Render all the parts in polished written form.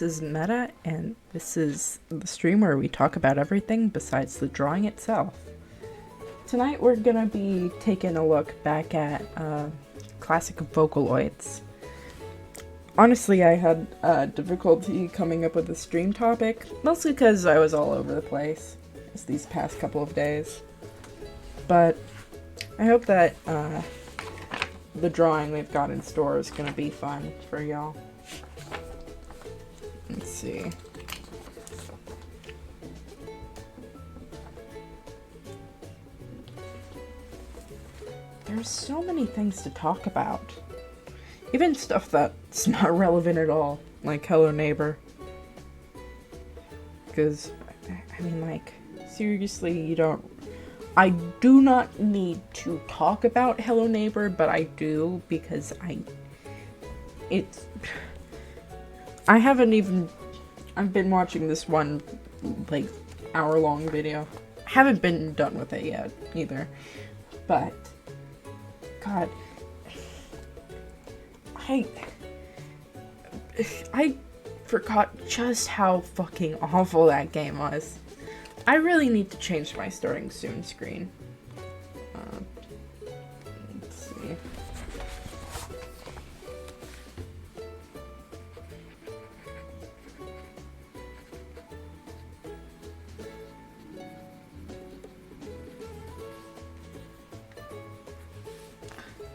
This is Meta, and this is the stream where we talk about everything besides the drawing itself. Tonight we're gonna be taking a look back at classic Vocaloids. Honestly, I had difficulty coming up with a stream topic, mostly because I was all over the place these past couple of days. But I hope that the drawing we've got in store is gonna be fun for y'all. Let's see. There's so many things to talk about. Even stuff that's not relevant at all, like Hello Neighbor. Because, I mean, like, seriously, you don't... I do not need to talk about Hello Neighbor, but I do because it's... I haven't even... I've been watching this one, like, hour-long video. Haven't been done with it yet, either. But... God... I forgot just how fucking awful that game was. I really need to change my starting soon screen. Let's see.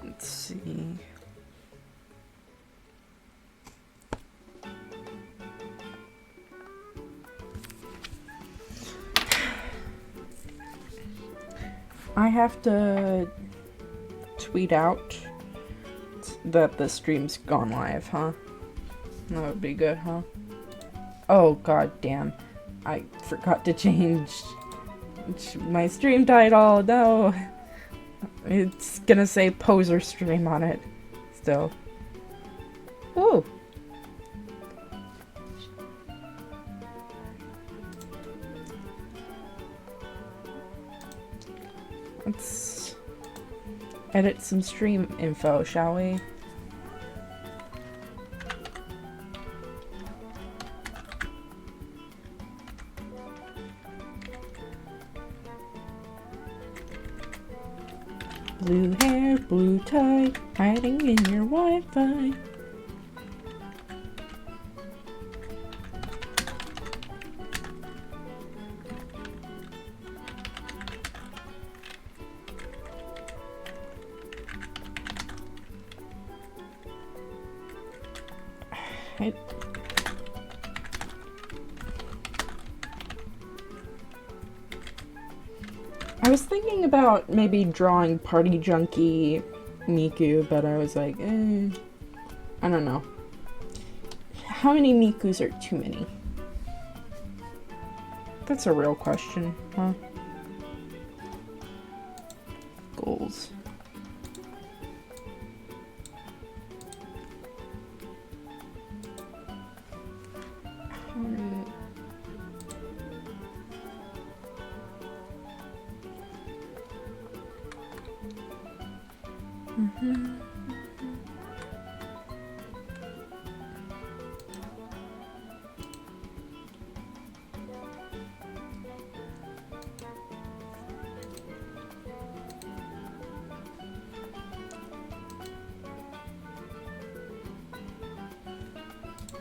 Let's see. I have to tweet out that the stream's gone live, huh? That would be good, huh? Oh, god damn. I forgot to change my stream title, no! It's gonna say poser stream on it, still. Ooh! Let's edit some stream info, shall we? Blue hair, blue tie, hiding in your Wi-Fi. I was thinking about maybe drawing Party Junkie Miku, but I was like, I don't know. How many Mikus are too many? That's a real question, huh? Goals.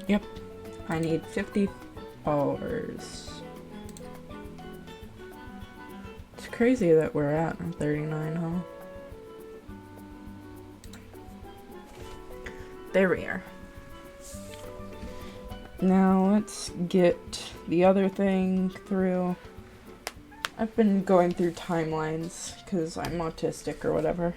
Yep, I need 50 followers. It's crazy that we're at 39, huh? There we are. Now let's get the other thing through. I've been going through timelines because I'm autistic or whatever.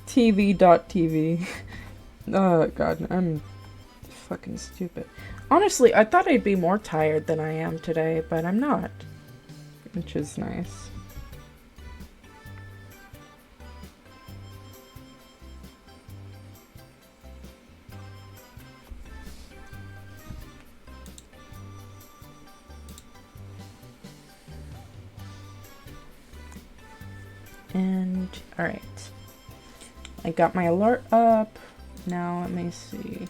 TV.tv. Oh god, I'm fucking stupid. Honestly, I thought I'd be more tired than I am today, but I'm not, which is nice. And, alright. I got my alert up. Now, let me see.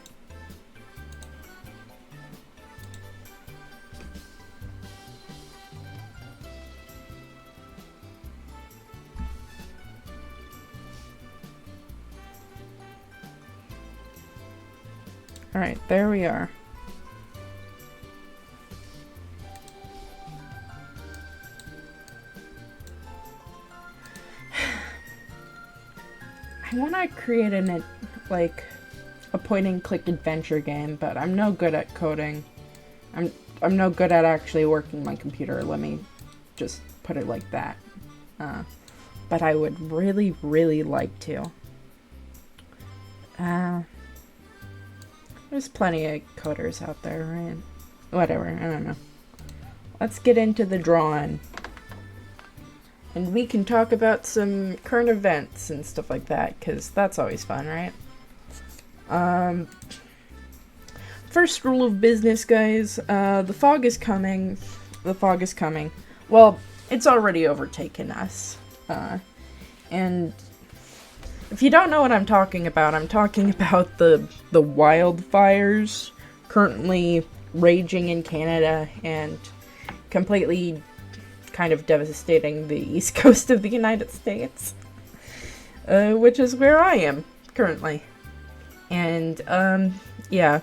Alright, there we are. I want to create like a point-and-click adventure game, but I'm no good at coding. I'm no good at actually working my computer. Let me just put it like that. But I would really, really like to. There's plenty of coders out there, right? Whatever, I don't know. Let's get into the drawing. And we can talk about some current events and stuff like that, because that's always fun, right? First rule of business, guys. The fog is coming. The fog is coming. Well, it's already overtaken us. And if you don't know what I'm talking about the wildfires currently raging in Canada and completely kind of devastating the east coast of the United States, which is where I am currently. And yeah,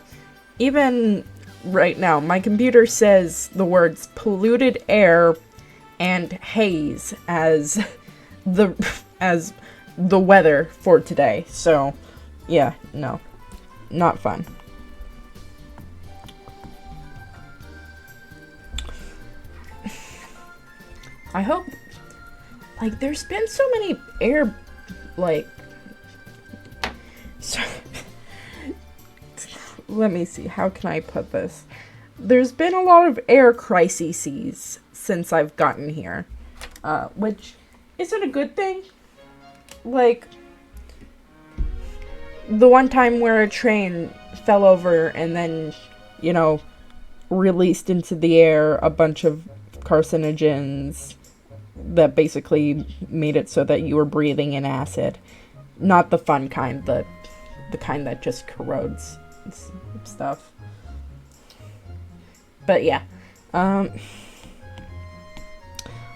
even right now my computer says the words polluted air and haze as the weather for today. So yeah, no, not fun. I hope, like, there's been so many air, like, so, let me see, how can I put this? There's been a lot of air crises since I've gotten here, which isn't a good thing. Like, the one time where a train fell over and then, you know, released into the air a bunch of carcinogens that basically made it so that you were breathing in acid. Not the fun kind, the kind that just corrodes stuff. But yeah.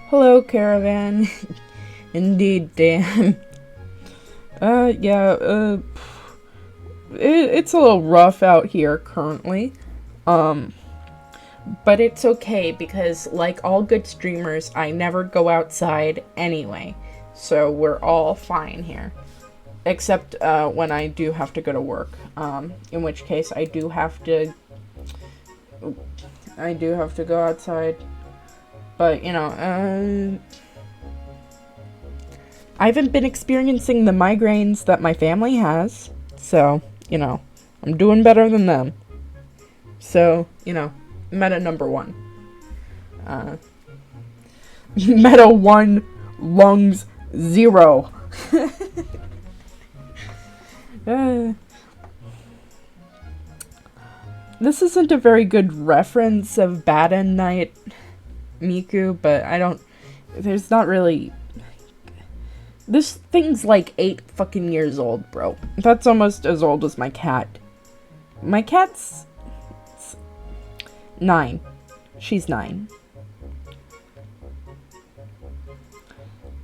Hello, Caravan. Indeed, Dan. Yeah, it's a little rough out here currently. But it's okay because, like all good streamers, I never go outside anyway. So we're all fine here. Except when I do have to go to work. In which case I do have to go outside. But, you know, I haven't been experiencing the migraines that my family has. So, you know, I'm doing better than them. So, you know, meta number 1. Meta 1, lungs 0. This isn't a very good reference of Bada Night, Miku, but there's not really... This thing's like 8 fucking years old, bro. That's almost as old as my cat. My cat's 9. She's 9.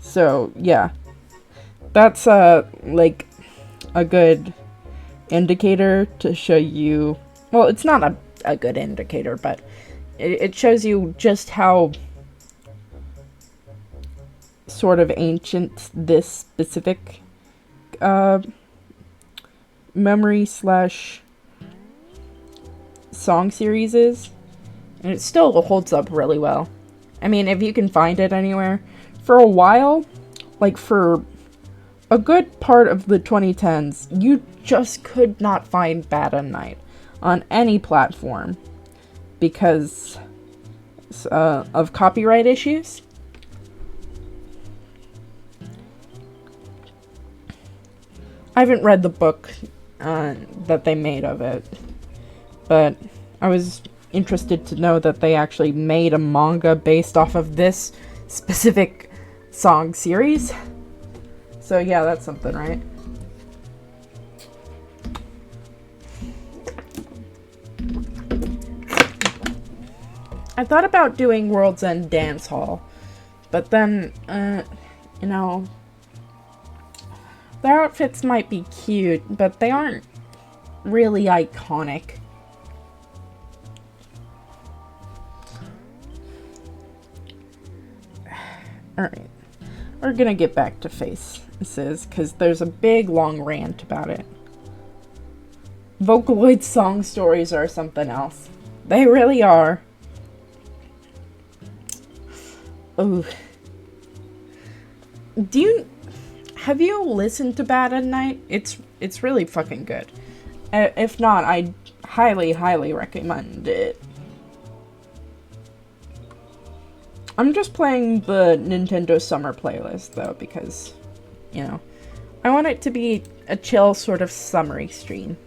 So, yeah. That's, like, a good indicator to show you... Well, it's not a good indicator, but it shows you just how sort of ancient this specific memory / song series is. And it still holds up really well. I mean, if you can find it anywhere. For a while, like for a good part of the 2010s, you just could not find Bada Night. on any platform because of copyright issues. I haven't read the book that they made of it, but I was interested to know that they actually made a manga based off of this specific song series. So yeah, that's something, right? I thought about doing World's End Dance Hall, but then, you know, their outfits might be cute, but they aren't really iconic. Alright, we're gonna get back to Faces, because there's a big long rant about it. Vocaloid song stories are something else. They really are. Oh. Have you listened to Bad at Night? It's really fucking good. If not, I highly, highly recommend it. I'm just playing the Nintendo Summer playlist, though, because, you know, I want it to be a chill sort of summery stream.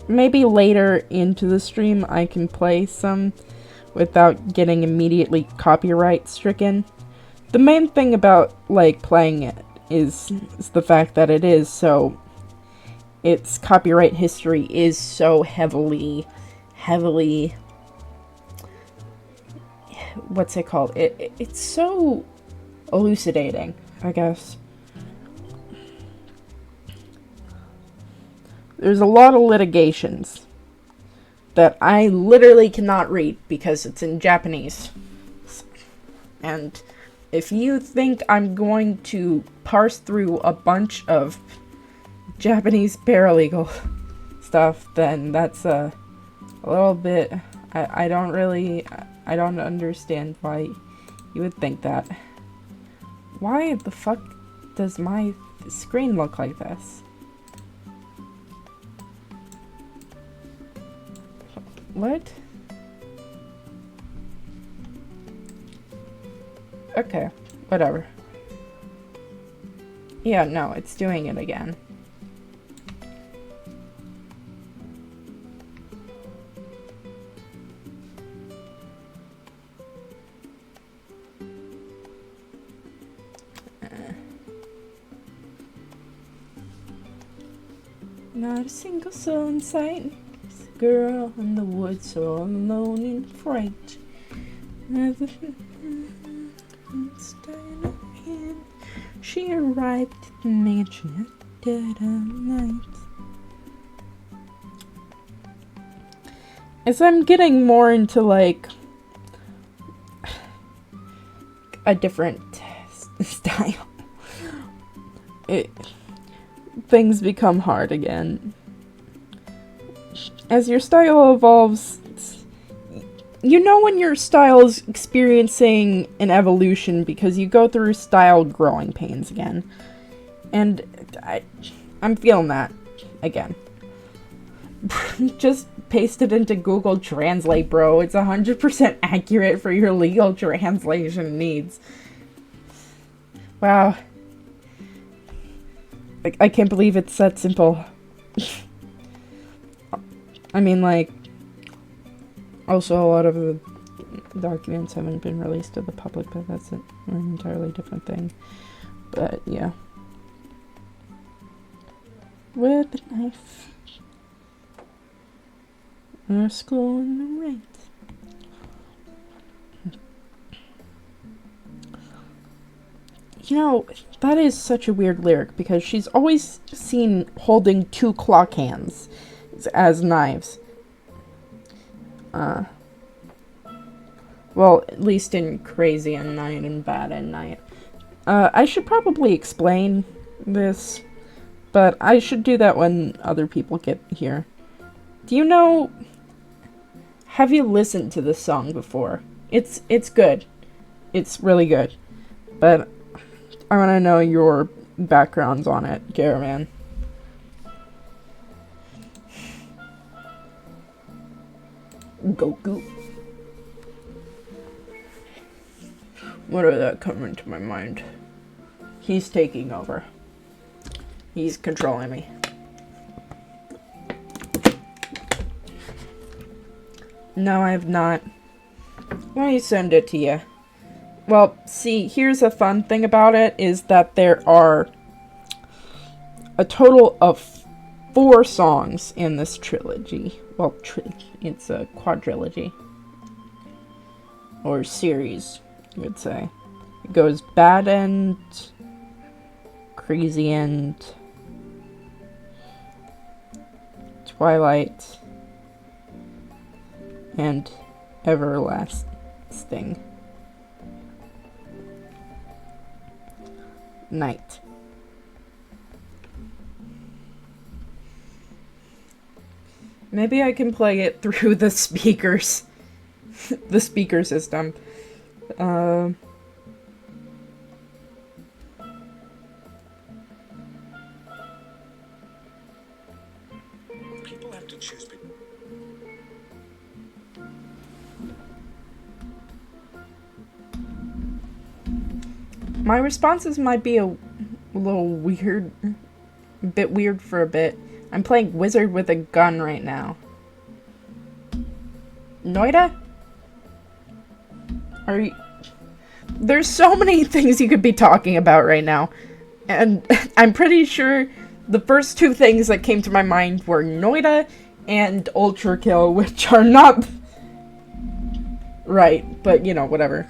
Maybe later into the stream I can play some without getting immediately copyright stricken. The main thing about, like, playing it is the fact that it is so... its copyright history is so heavily... what's it called? It's so elucidating, I guess. There's a lot of litigations that I literally cannot read because it's in Japanese. And if you think I'm going to parse through a bunch of Japanese paralegal stuff, then that's a little bit... I don't understand why you would think that. Why the fuck does my screen look like this? What? Okay, whatever. Yeah, no, it's doing it again. Not a single soul in sight. Girl in the woods, all alone in fright. She arrived at the mansion at dead of night. As I'm getting more into, like, a different style, things become hard again. As your style evolves, you know when your style is experiencing an evolution because you go through style growing pains again. And I'm feeling that again. Just paste it into Google Translate, bro. It's 100% accurate for your legal translation needs. Wow. I can't believe it's that simple. I mean, like, also a lot of the documents haven't been released to the public, but that's an entirely different thing. But, yeah. With a knife. Our school in the rain. You know, that is such a weird lyric, because she's always seen holding two clock hands as knives. Well, at least in Crazy at Night and Bad at Night. I should probably explain this, but I should do that when other people get here. Do you know... Have you listened to this song before? It's good. It's really good. But I want to know your backgrounds on it, Caravan. Goku. What did that come into my mind? He's taking over. He's controlling me. No, I have not. Let me send it to you. Well, see, here's a fun thing about it, is that there are a total of 4 songs in this trilogy. Well, it's a quadrilogy. Or series, you would say. It goes Bad End, Crazy End, Twilight, and Everlasting Night. Maybe I can play it through the speakers. The speaker system. People have to choose between. My responses might be a little weird, a bit weird for a bit. I'm playing Wizard with a Gun right now. Noida? Are you... There's so many things you could be talking about right now. And I'm pretty sure the first 2 things that came to my mind were Noida and Ultra Kill, which are not right, but you know, whatever.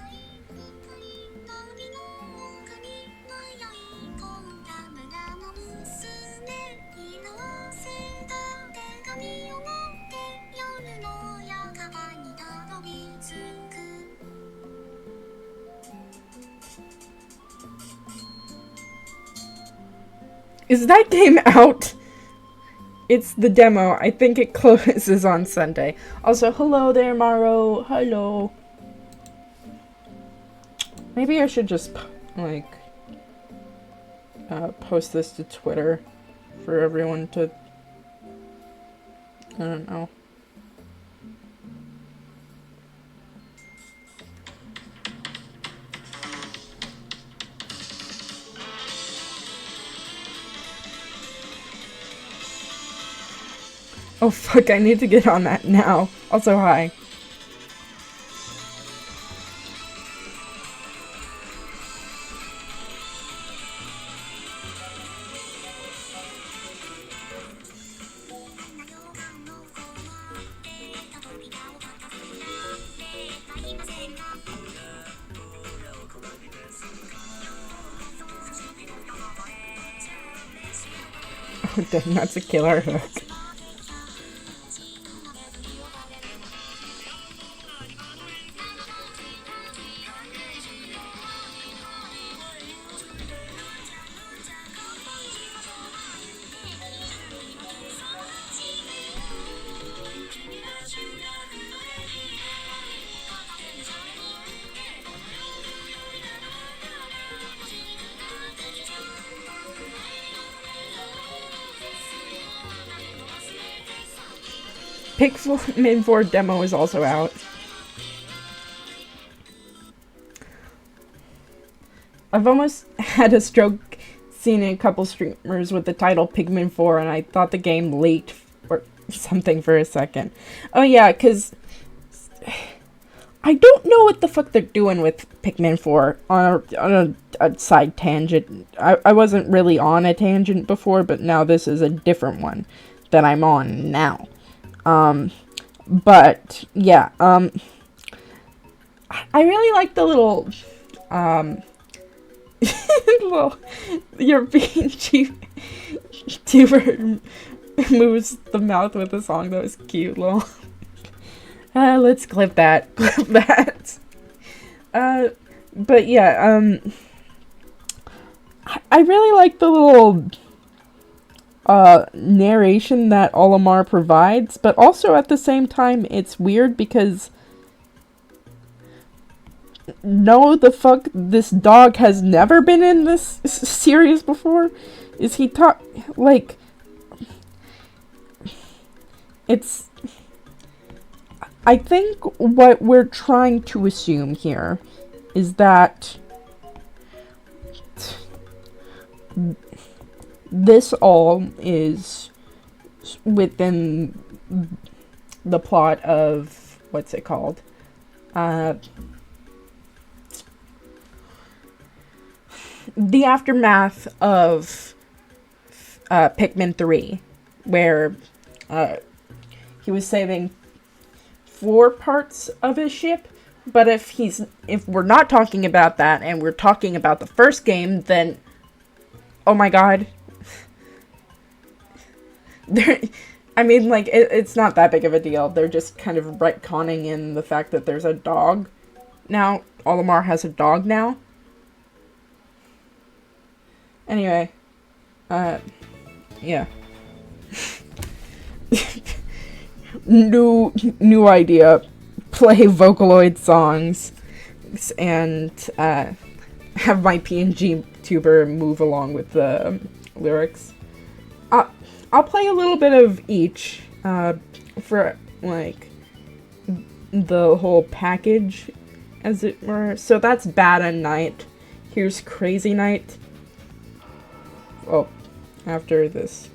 Is that game out? It's the demo. I think it closes on Sunday. Also, hello there, Maro. Hello. Maybe I should just, like, post this to Twitter for everyone to... I don't know. Oh fuck, I need to get on that now. Also, hi. Oh dang, that's a killer hook. Pikmin 4 demo is also out. I've almost had a stroke seeing a couple streamers with the title Pikmin 4 and I thought the game leaked or something for a second. Oh yeah, because I don't know what the fuck they're doing with Pikmin 4 on a side tangent. I wasn't really on a tangent before, but now this is a different one that I'm on now. But yeah, I really like the little, well, European tuber moves the mouth with a song. That was cute, lol. Let's clip that. Clip that. But yeah, I really like the little narration that Olimar provides, but also at the same time it's weird because no, the fuck, this dog has never been in this series before. Is he like, it's I think what we're trying to assume here is that this all is within the plot of, what's it called? The aftermath of Pikmin 3, where he was saving 4 parts of his ship. But if we're not talking about that and we're talking about the first game, then oh my god. I mean, like, it's not that big of a deal. They're just kind of retconning in the fact that there's a dog now. Olimar has a dog now. Anyway, yeah. New idea. Play Vocaloid songs and have my PNG tuber move along with the lyrics. I'll play a little bit of each for, like, the whole package, as it were. So that's Bad and Night. Here's Crazy Night. Oh, after this.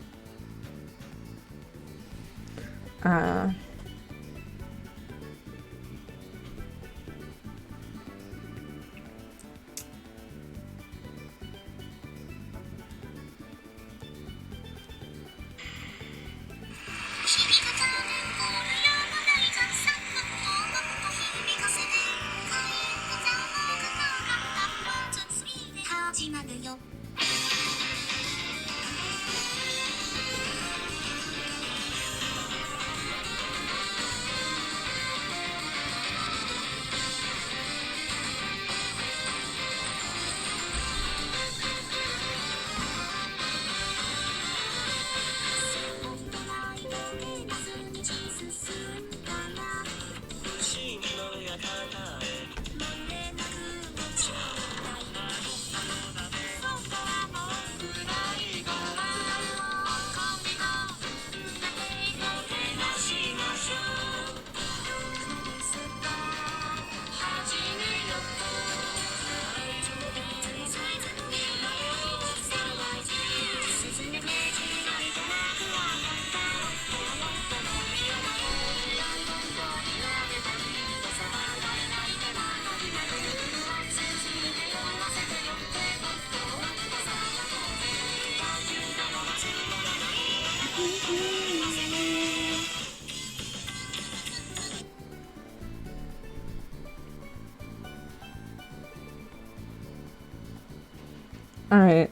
Alright.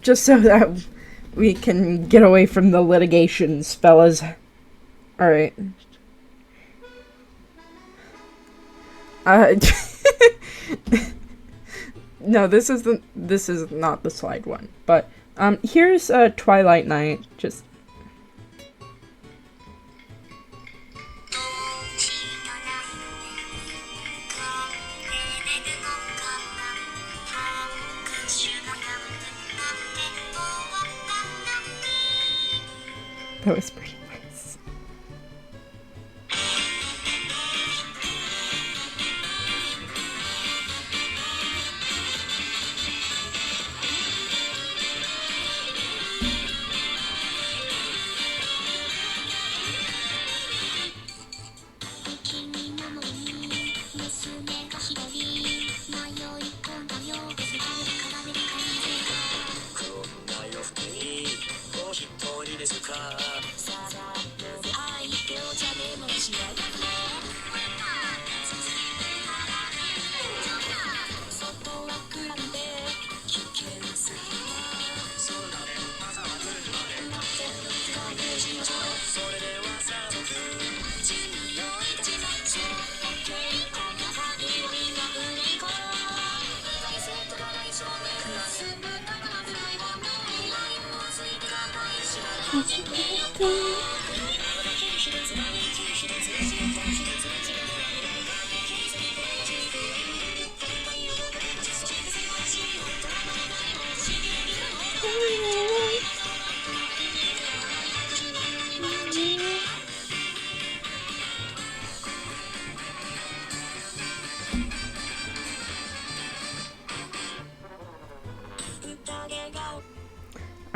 Just so that we can get away from the litigations, fellas. Alright. No, this is not the slide one. But, here's Twilight Night. Just... That was pretty nice.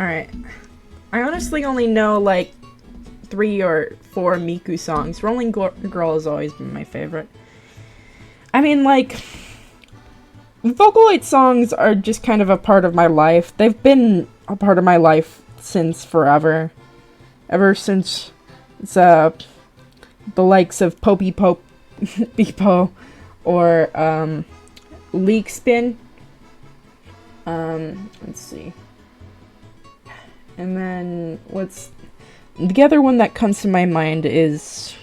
Alright. I honestly only know like 3 or 4 Miku songs. Rolling Girl has always been my favorite. I mean, like, Vocaloid songs are just kind of a part of my life. They've been a part of my life since forever. Ever since the likes of Popey Pope Beepo or Leak Spin. Let's see. And then the other one that comes to my mind is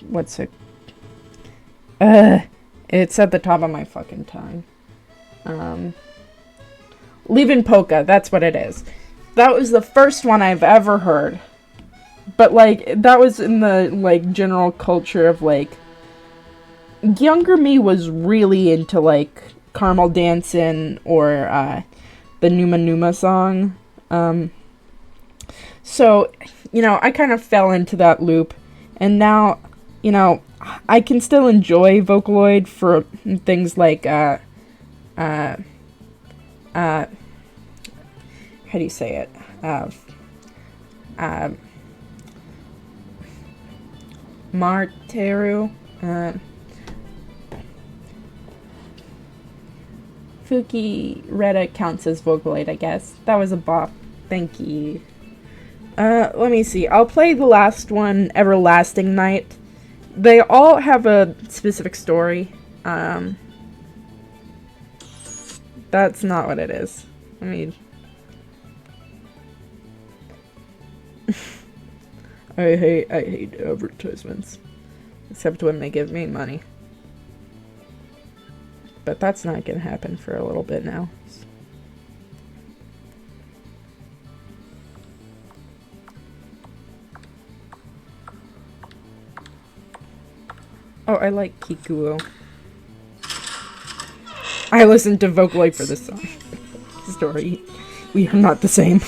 it's at the top of my fucking tongue. Leavin' Polka, that's what it is. That was the first one I've ever heard. But like that was in the like general culture of like younger me was really into like Caramel Dancin' or the Numa Numa song. So, you know, I kind of fell into that loop, and now, you know, I can still enjoy Vocaloid for things like, how do you say it? Marteru, Fuki Retta counts as Vocaloid, I guess. That was a bop. Thank you. Let me see. I'll play the last one, Everlasting Night. They all have a specific story. That's not what it is. I mean... I hate advertisements. Except when they give me money. But that's not gonna happen for a little bit now. Oh, I like Kikuo. I listened to Vocaloid for this song. Story. We are not the same.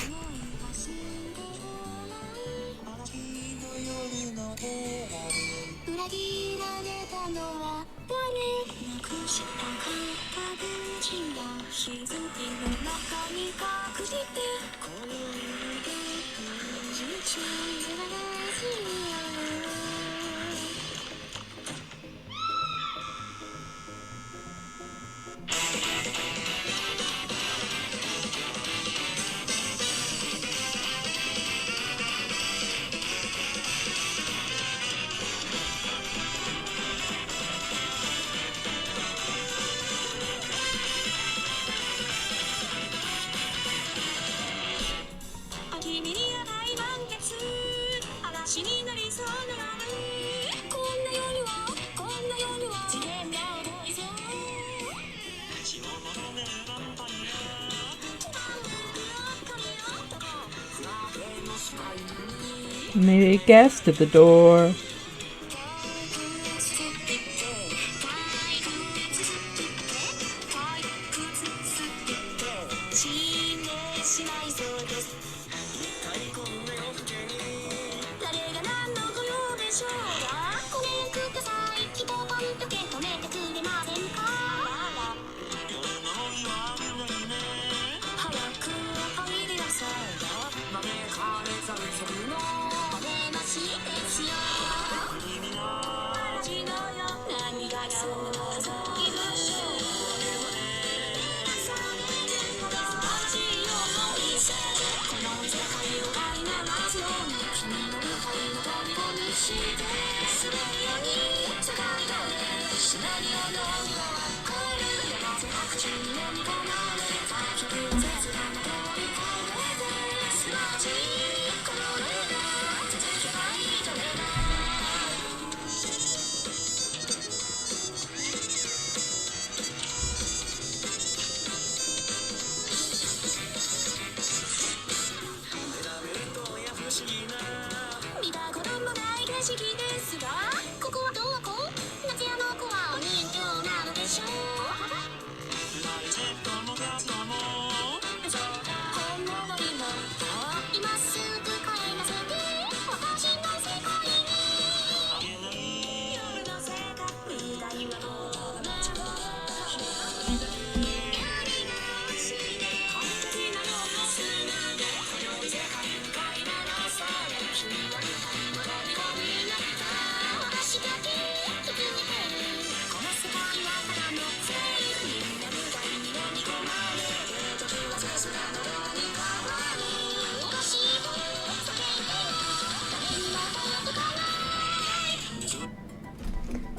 Maybe a guest at the door.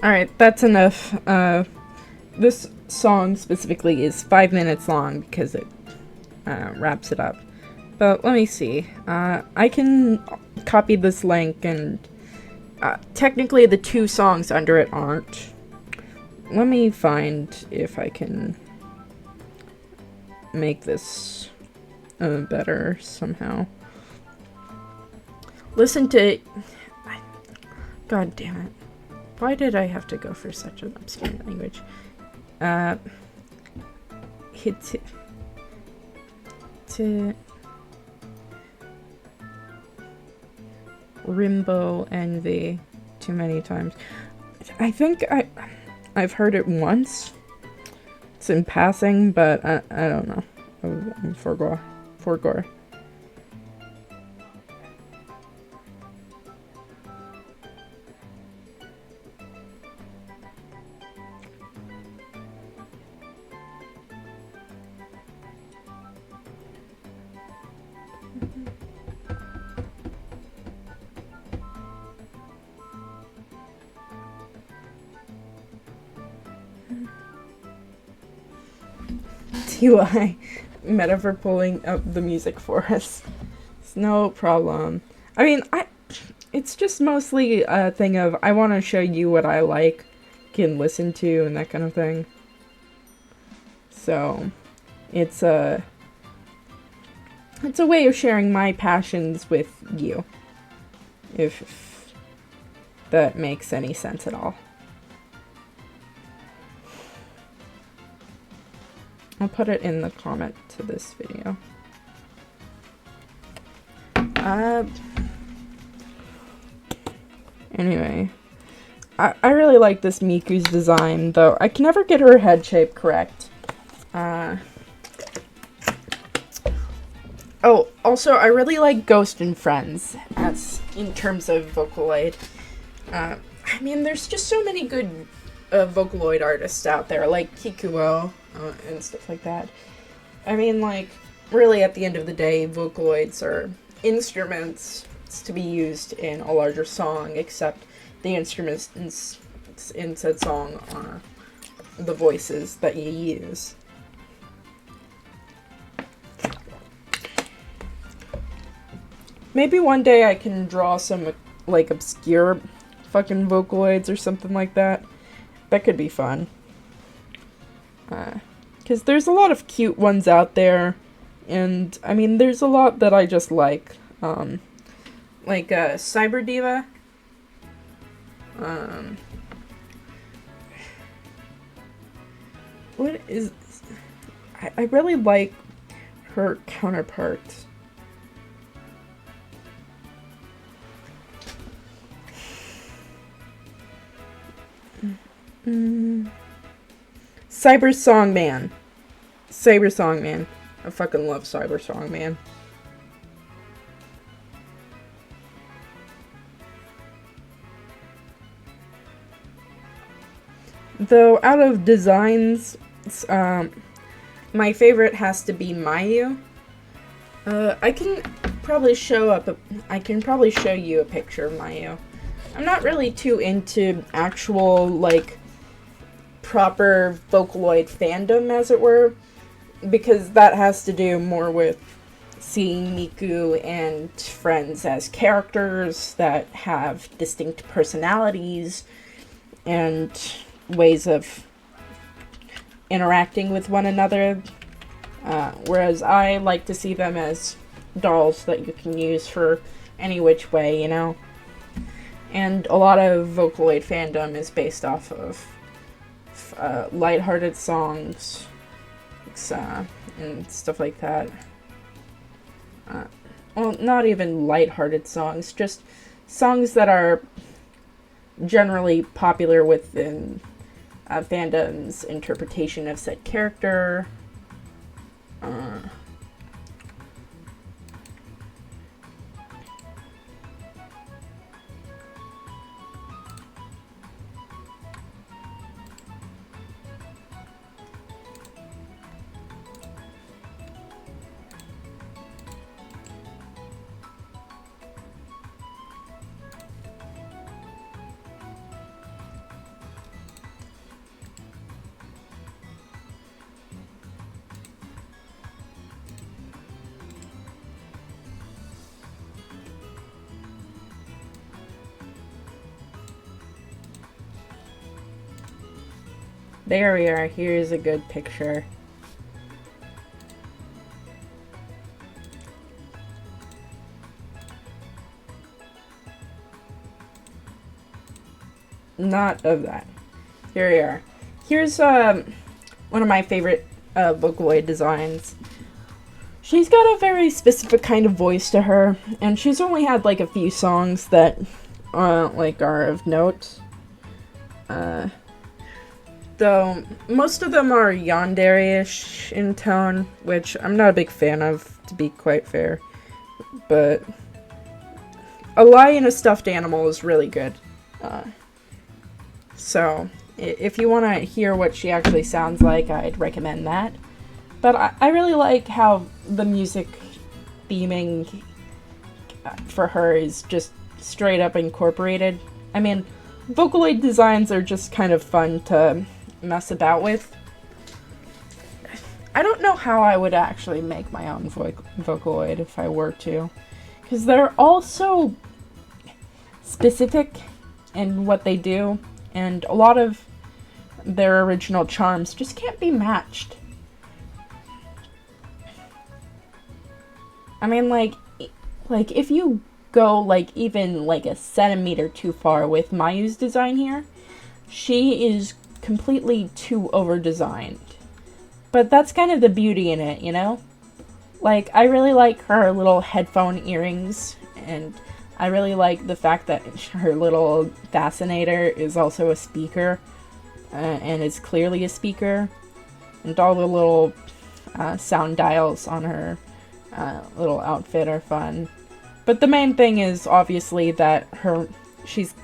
Alright, that's enough. This song specifically is 5 minutes long because it wraps it up. But let me see. I can copy this link, and technically the 2 songs under it aren't. Let me find if I can make this better somehow. Listen to... God damn it. Why did I have to go for such an obscure language? Hit to Rimbo Envy too many times. I think I've heard it once. It's in passing, but I don't know. I'm forgore. TY Meta for pulling up the music for us. It's no problem. I mean, it's just mostly a thing of I want to show you what I like, can listen to, and that kind of thing. So, it's a way of sharing my passions with you, if that makes any sense at all. I'll put it in the comment to this video. Anyway, I really like this Miku's design, though I can never get her head shape correct. Oh, also, I really like Ghost and Friends, as in terms of Vocaloid. I mean, there's just so many good Vocaloid artists out there, like Kikuo, and stuff like that. I mean, like, really at the end of the day, Vocaloids are instruments to be used in a larger song, except the instruments in said song are the voices that you use. Maybe one day I can draw some, like, obscure fucking Vocaloids or something like that. That could be fun. Because there's a lot of cute ones out there, and, I mean, there's a lot that I just like. Cyber Diva. What is... I really like her counterpart. Cyber Songman. Cyber Songman. I fucking love Cyber Songman. Though out of designs, my favorite has to be Mayu. I can probably show you a picture of Mayu. I'm not really too into actual, like, proper Vocaloid fandom, as it were, because that has to do more with seeing Miku and friends as characters that have distinct personalities and ways of interacting with one another, whereas I like to see them as dolls that you can use for any which way, you know? And a lot of Vocaloid fandom is based off of lighthearted songs and stuff like that. Well, not even lighthearted songs, just songs that are generally popular within fandom's interpretation of said character. There we are. Here's a good picture. Not of that. Here we are. Here's one of my favorite Vocaloid designs. She's got a very specific kind of voice to her, and she's only had like a few songs that like are of note. Though most of them are yandere-ish in tone, which I'm not a big fan of, to be quite fair. But A Lie in a Stuffed Animal is really good. So if you want to hear what she actually sounds like, I'd recommend that. But I really like how the music theming for her is just straight up incorporated. I mean, Vocaloid designs are just kind of fun to mess about with. I don't know how I would actually make my own Vocaloid if I were to, because they're all so specific in what they do, and a lot of their original charms just can't be matched. I mean, like if you go like even like a centimeter too far with Mayu's design here, she is completely too over-designed. But that's kind of the beauty in it, you know? Like, I really like her little headphone earrings, and I really like the fact that her little fascinator is also a speaker, and is clearly a speaker, and all the little sound dials on her little outfit are fun. But the main thing is obviously that she's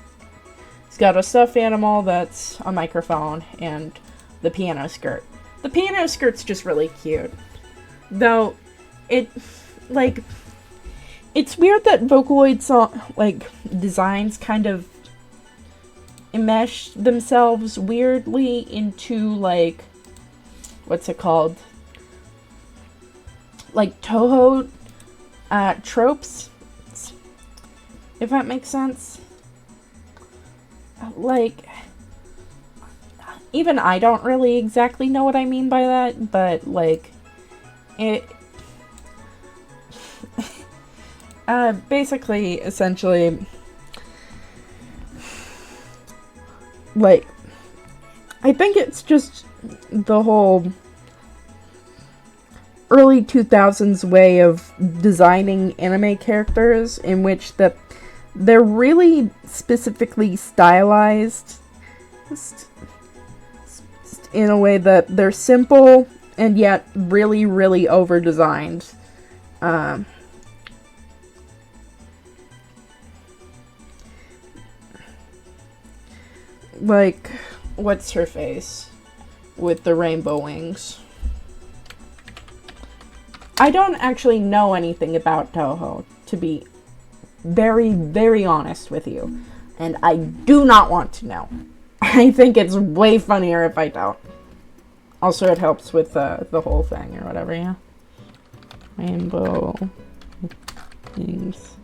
got a stuffed animal that's a microphone and the piano skirt. The piano skirt's just really cute. Though, it's weird that Vocaloid designs kind of enmesh themselves weirdly into, like, what's it called? Like, Toho tropes, if that makes sense. Like, even I don't really exactly know what I mean by that, but, like, it... basically, essentially, like, I think it's just the whole early 2000s way of designing anime characters in which they're really specifically stylized in a way that they're simple and yet really, really over-designed. Like, what's her face with the rainbow wings? I don't actually know anything about Toho, to be very, very honest with you. And I do not want to know. I think it's way funnier if I don't. Also, it helps with the whole thing or whatever, yeah? Rainbow wings.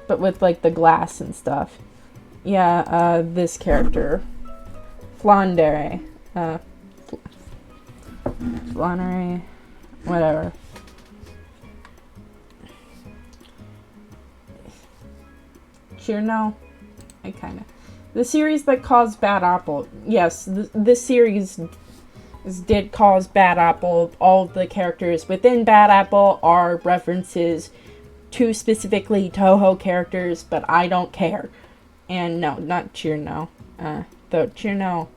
But with, like, the glass and stuff. Yeah, this character. Flandere. Flannery. Whatever. Sure, no. I kinda. The series that caused Bad Apple. Yes, this series did cause Bad Apple. All the characters within Bad Apple are references to specifically Toho characters, but I don't care. And no, not Chirno. Though Chirno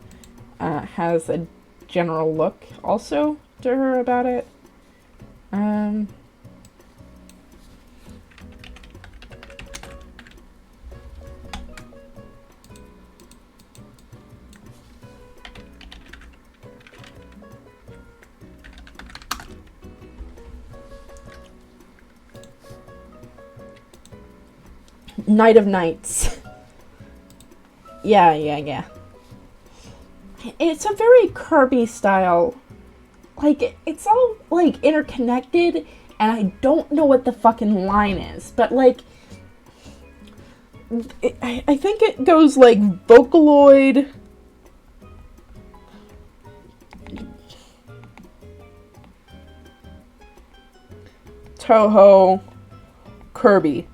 has a general look also to her about it. Night of Nights. Yeah. It's a very Kirby style. Like, it's all, like, interconnected, and I don't know what the fucking line is. But, like, I think it goes like Vocaloid, Toho, Kirby.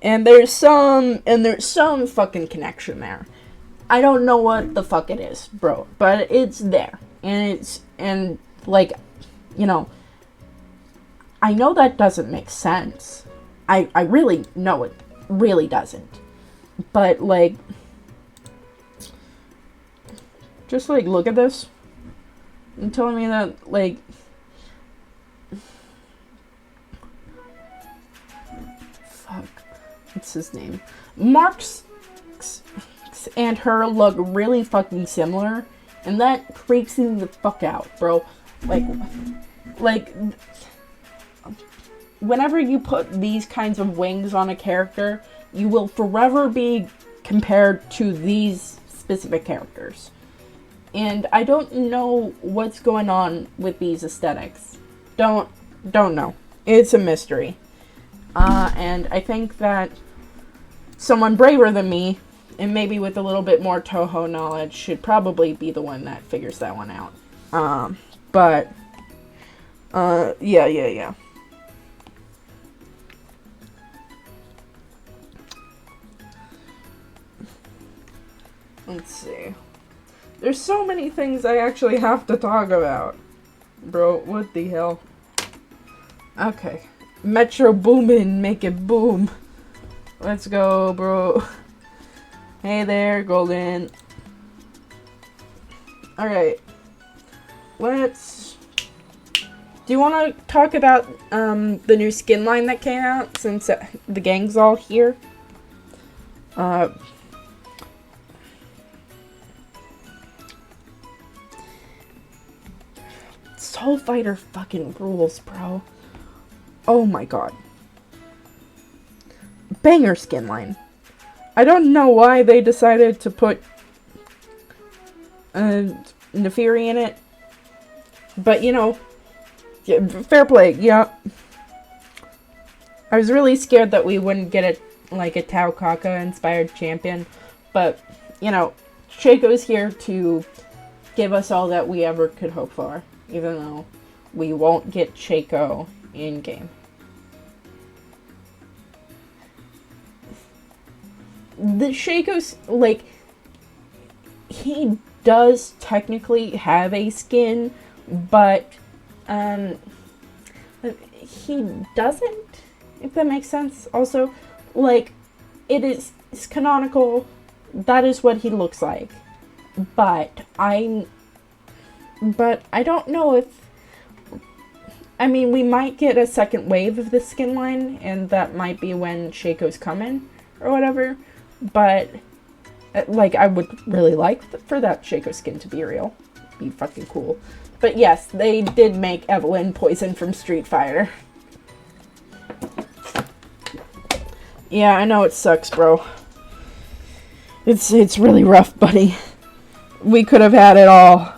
And there's some fucking connection there. I don't know what the fuck it is, bro, but it's there. And like, you know, I know that doesn't make sense. I really know it really doesn't. But like, just like look at this. You're telling me that like, fuck, what's his name? Mark's and her look really fucking similar, and that freaks me the fuck out, bro. Like, whenever you put these kinds of wings on a character, you will forever be compared to these specific characters. And I don't know what's going on with these aesthetics. Don't know. It's a mystery. And I think that someone braver than me, and maybe with a little bit more Toho knowledge, should probably be the one that figures that one out. Yeah. Let's see. There's so many things I actually have to talk about. Bro, what the hell? Okay. Metro Boomin, make it boom. Let's go, bro. Hey there, Golden. Alright. Do you want to talk about the new skin line that came out since the gang's all here? Soul Fighter fucking rules, bro. Oh my god. Banger skin line. I don't know why they decided to put Neferi in it. But, you know, fair play, yeah. I was really scared that we wouldn't get a Tao Kaka inspired champion. But, you know, Shaco's here to give us all that we ever could hope for. Even though we won't get Shaco in-game. The Shaco's, like, he does technically have a skin, but, he doesn't, if that makes sense. Also, like, it's canonical, that is what he looks like. But I don't know if, I mean, we might get a second wave of the skin line, and that might be when Shaco's coming, or whatever. But, like, I would really like for that Shaco skin to be real. Be fucking cool. But yes, they did make Evelyn Poison from Street Fighter. Yeah, I know it sucks, bro. It's really rough, buddy. We could have had it all.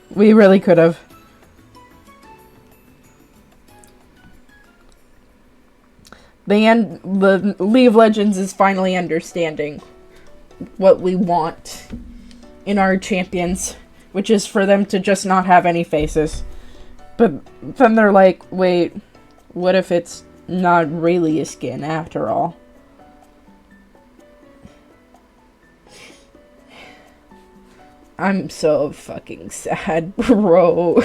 We really could have. The League of Legends is finally understanding what we want in our champions, which is for them to just not have any faces. But then they're like, wait, what if it's not really a skin after all? I'm so fucking sad, bro.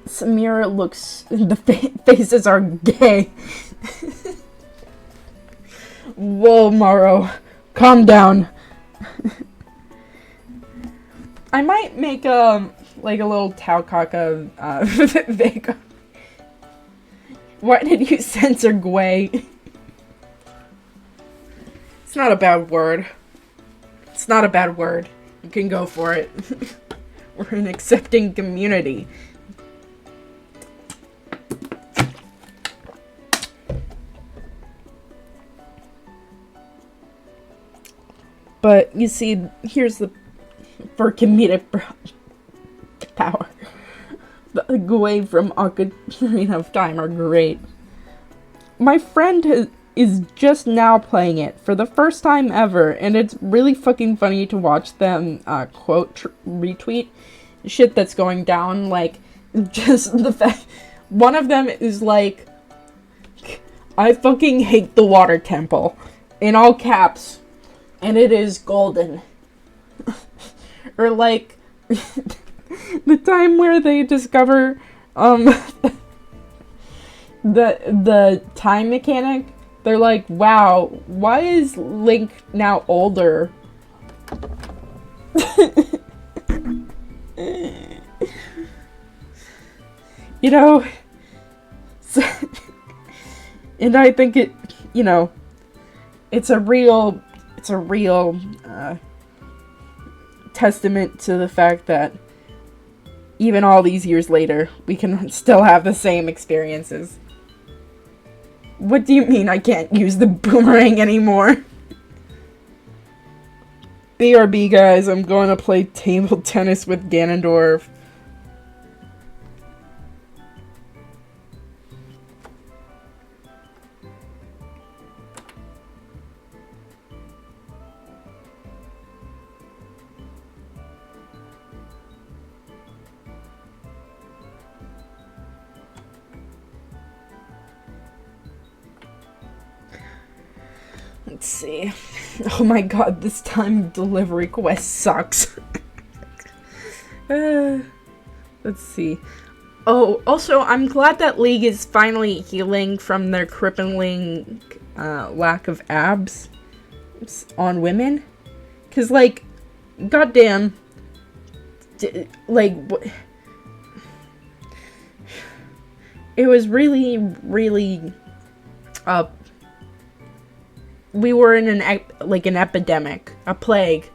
Samira looks... The faces are gay. Whoa, Morrow. Calm down. I might make, like a little Tao Kaka, Vega. Why did you censor Gwei? It's not a bad word. It's not a bad word. You can go for it. We're an accepting community. But, you see, here's the... For comedic power. the away from Ocarina of Time are great. My friend is just now playing it for the first time ever, and it's really fucking funny to watch them retweet shit that's going down. Like, just the fact one of them is like, I fucking hate the water temple, in all caps, and it is golden. Or like the time where they discover the time mechanic. They're like, wow, why is Link now older? You know, and I think it, you know, it's a real testament to the fact that even all these years later, we can still have the same experiences. What do you mean I can't use the boomerang anymore? BRB, guys, I'm going to play table tennis with Ganondorf. Let's see. Oh my god, this time delivery quest sucks. Let's see. Oh, also, I'm glad that League is finally healing from their crippling lack of abs on women. Because, like, goddamn. Like, it was really, really we were in an epidemic, a plague,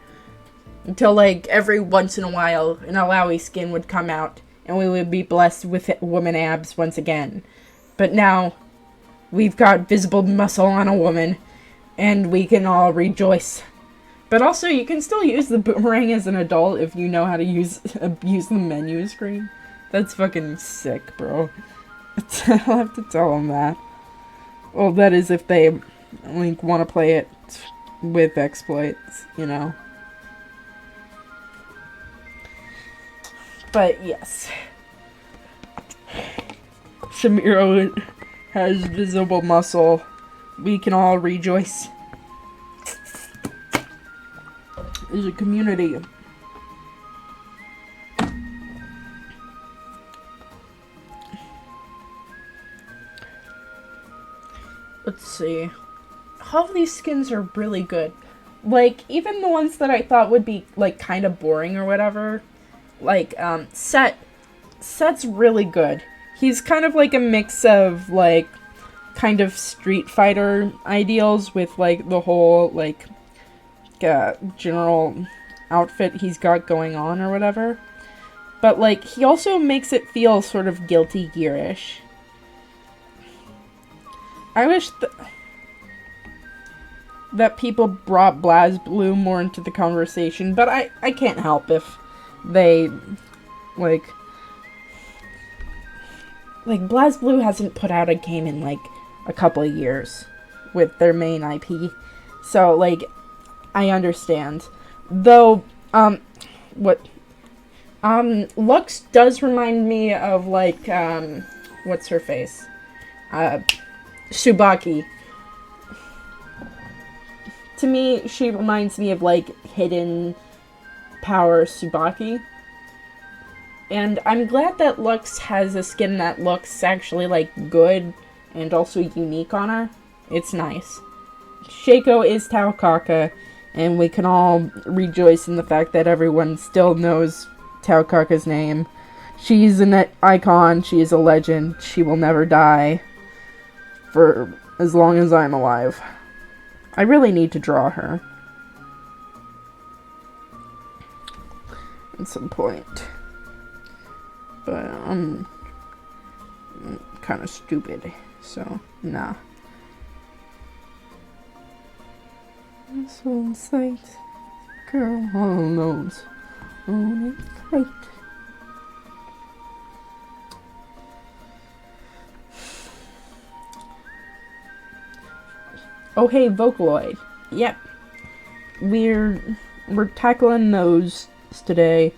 until like every once in a while an Alawi skin would come out and we would be blessed with woman abs once again. But now we've got visible muscle on a woman and we can all rejoice. But also you can still use the boomerang as an adult if you know how to use the menu screen. That's fucking sick, bro. I'll have to tell them that. Well, that is if they want to play it with exploits, you know. But yes, Samiro has visible muscle. We can all rejoice as a community. Let's see. All of these skins are really good. Like, even the ones that I thought would be, like, kind of boring or whatever. Like, Set's really good. He's kind of like a mix of, like, kind of Street Fighter ideals with, like, the whole, like, general outfit he's got going on or whatever. But, like, he also makes it feel sort of Guilty Gear-ish. I wish that people brought BlazBlue more into the conversation, but I can't help if they, like BlazBlue hasn't put out a game in, like, a couple of years with their main IP. So, like, I understand. Though, Lux does remind me of, like, what's her face? Tsubaki. To me, she reminds me of, like, Hidden Power Tsubaki. And I'm glad that Lux has a skin that looks actually, like, good and also unique on her. It's nice. Shaco is Taukaka, and we can all rejoice in the fact that everyone still knows Taukaka's name. She's an icon, she is a legend, she will never die for as long as I'm alive. I really need to draw her at some point. But I'm kind of stupid, so nah. So sight, girl all knows. Only fight. Oh hey, Vocaloid. Yep. We're tackling those today.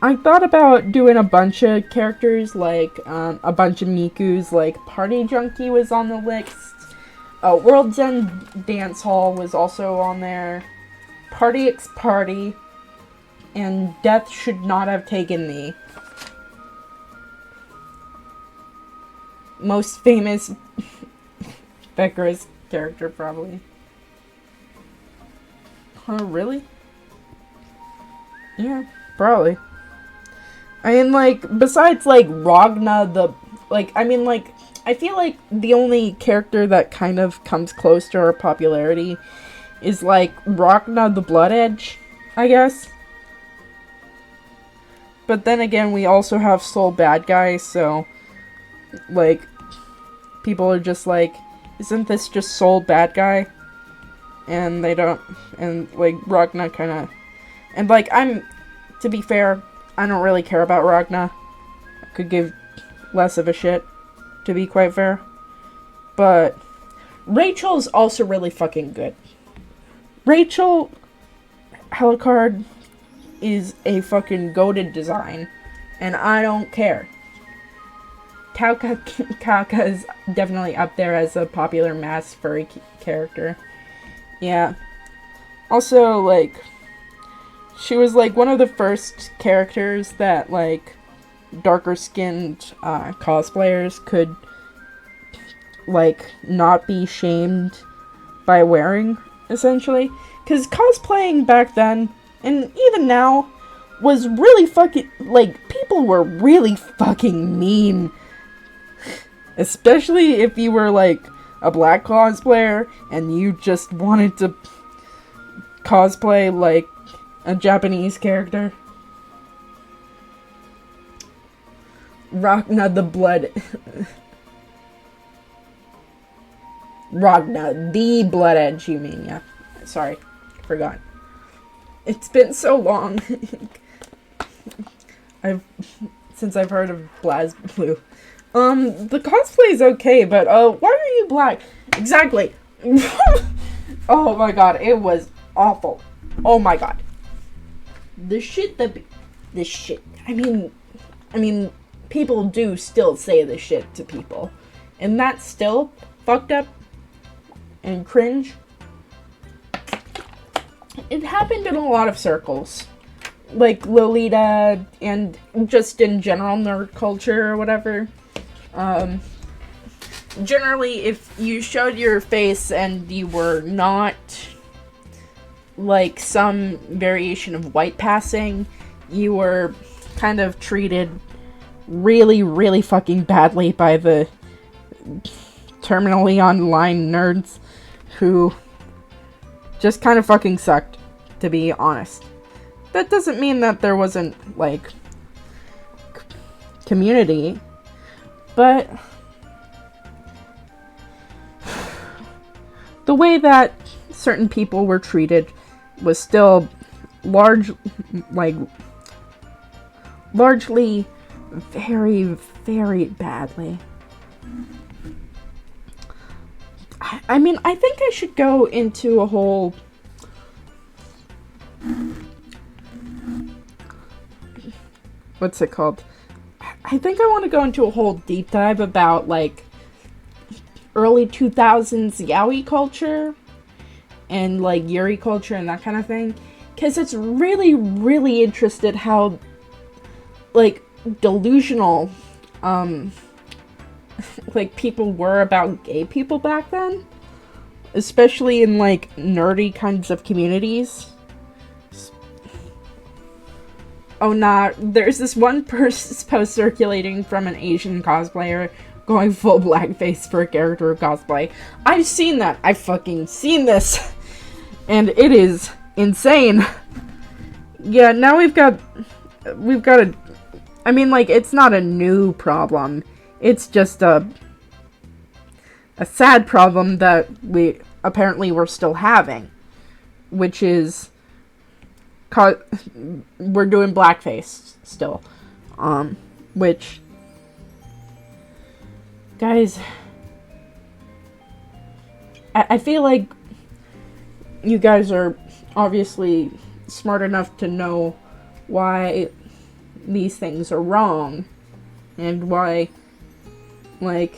I thought about doing a bunch of characters, like a bunch of Mikus, like Party Junkie was on the list. World's End Dance Hall was also on there. Party X Party. And Death Should Not Have Taken Me. Most famous Beckers character, probably. Huh, really? Yeah, probably. I mean, like, besides, like, Ragna the... Like, I mean, like, I feel like the only character that kind of comes close to her popularity is, like, Ragna the Blood Edge, I guess. But then again, we also have Soul Bad Guy, so... Like, people are just like, isn't this just Soul Bad Guy? And they don't... And, like, Ragna kinda... And, like, to be fair, I don't really care about Ragna. I could give less of a shit, to be quite fair. But Rachel's also really fucking good. Rachel Alucard is a fucking goated design, and I don't care. Kauka is definitely up there as a popular mass furry character. Yeah. Also, like, she was, like, one of the first characters that, like, darker-skinned cosplayers could, like, not be shamed by wearing, essentially. Because cosplaying back then, and even now, was really fucking, like, people were really fucking mean. Especially if you were, like, a black cosplayer, and you just wanted to cosplay, like, a Japanese character. Ragna the Blood... Ragna the Blood Edge, you mean, yeah. Sorry, forgot. It's been so long. Since I've heard of BlazBlue. The cosplay is okay, but, why are you black? Exactly. Oh my god, it was awful. Oh my god. The shit, I mean, people do still say this shit to people. And that's still fucked up and cringe. It happened in a lot of circles. Like Lolita and just in general nerd culture or whatever. Generally, if you showed your face and you were not like some variation of white passing, you were kind of treated really, really fucking badly by the terminally online nerds who just kind of fucking sucked, to be honest. That doesn't mean that there wasn't, like, community, but the way that certain people were treated was still largely very, very badly. I mean, I think I should go into a whole... What's it called? I think I want to go into a whole deep dive about, like, early 2000s yaoi culture and, like, yuri culture and that kind of thing. Because it's really, really interested how, like, delusional, like, people were about gay people back then. Especially in, like, nerdy kinds of communities. Oh, nah, there's this one post circulating from an Asian cosplayer going full blackface for a character cosplay. I've seen that. I've fucking seen this. And it is insane. Yeah, now we've got a... I mean, like, it's not a new problem. It's just a sad problem that we apparently we're still having. Which is... we're doing blackface still. Which... Guys... I feel like you guys are obviously smart enough to know why these things are wrong and why, like,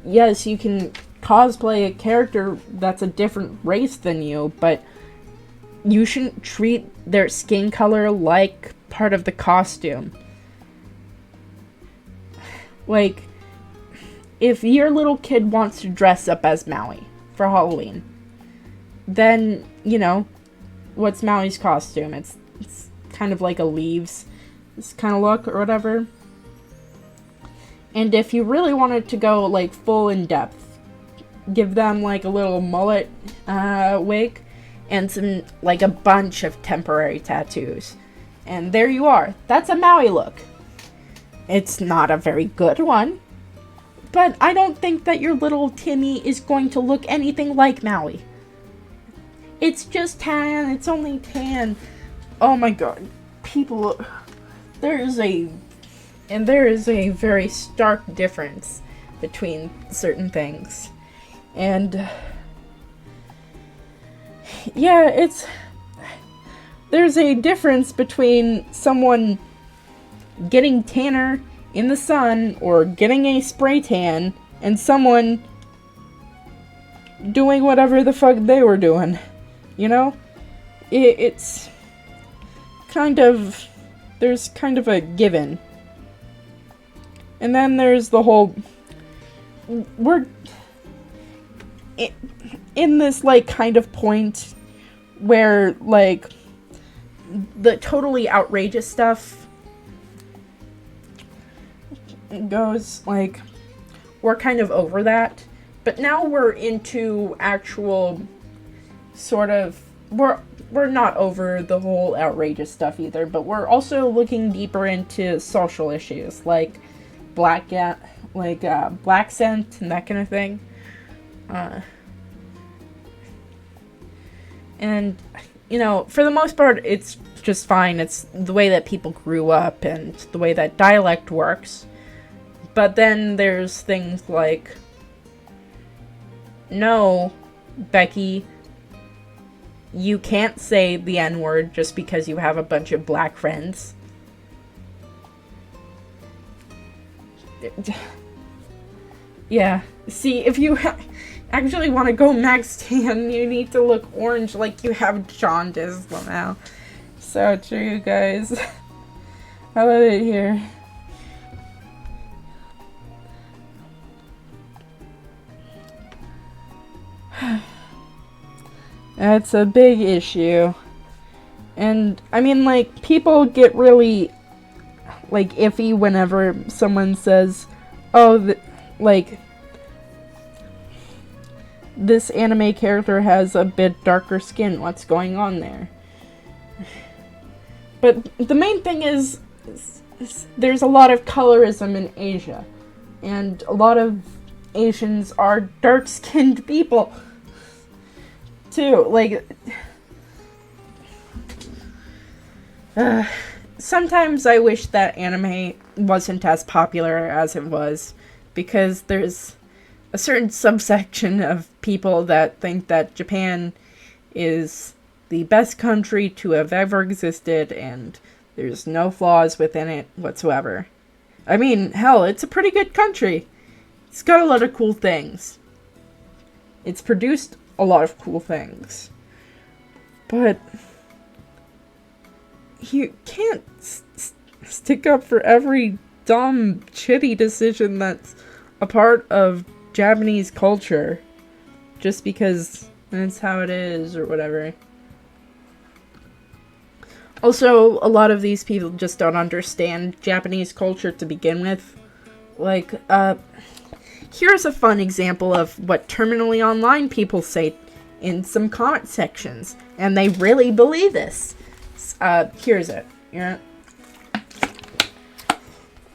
yes, you can cosplay a character that's a different race than you, but you shouldn't treat their skin color like part of the costume. Like, if your little kid wants to dress up as Maui for Halloween, then, you know, what's Maui's costume? It's kind of like a leaves kind of look or whatever. And if you really wanted to go, like, full in depth, give them, like, a little mullet wig and some, like, a bunch of temporary tattoos. And there you are. That's a Maui look. It's not a very good one, but I don't think that your little Timmy is going to look anything like Maui. It's just tan. It's only tan. Oh my god. People, there is a very stark difference between certain things. And yeah, there's a difference between someone getting tanner in the sun or getting a spray tan and someone doing whatever the fuck they were doing. You know? It's kind of, there's kind of a given. And then there's the whole, we're in this, like, kind of point where, like, the totally outrageous stuff goes, like, we're kind of over that, but now we're into actual sort of, we're not over the whole outrageous stuff either, but we're also looking deeper into social issues, like black scent and that kind of thing. And, you know, for the most part, it's just fine. It's the way that people grew up and the way that dialect works. But then there's things like, no, Becky, you can't say the N-word just because you have a bunch of black friends. Yeah, see, if you actually want to go max tan, you need to look orange like you have jaundice now. So true, guys. I love it here. That's a big issue. And, I mean, like, people get really, like, iffy whenever someone says, oh, like, this anime character has a bit darker skin. What's going on there? But the main thing is there's a lot of colorism in Asia. And a lot of Asians are dark-skinned people. Too. Like, sometimes I wish that anime wasn't as popular as it was, because there's a certain subsection of people that think that Japan is the best country to have ever existed and there's no flaws within it whatsoever. I mean, hell, it's a pretty good country. It's got a lot of cool things. It's produced a lot of cool things. But you can't stick up for every dumb, shitty decision that's a part of Japanese culture just because that's how it is or whatever. Also, a lot of these people just don't understand Japanese culture to begin with. Like, here's a fun example of what terminally online people say in some comment sections, and they really believe this. Here's it. Yeah.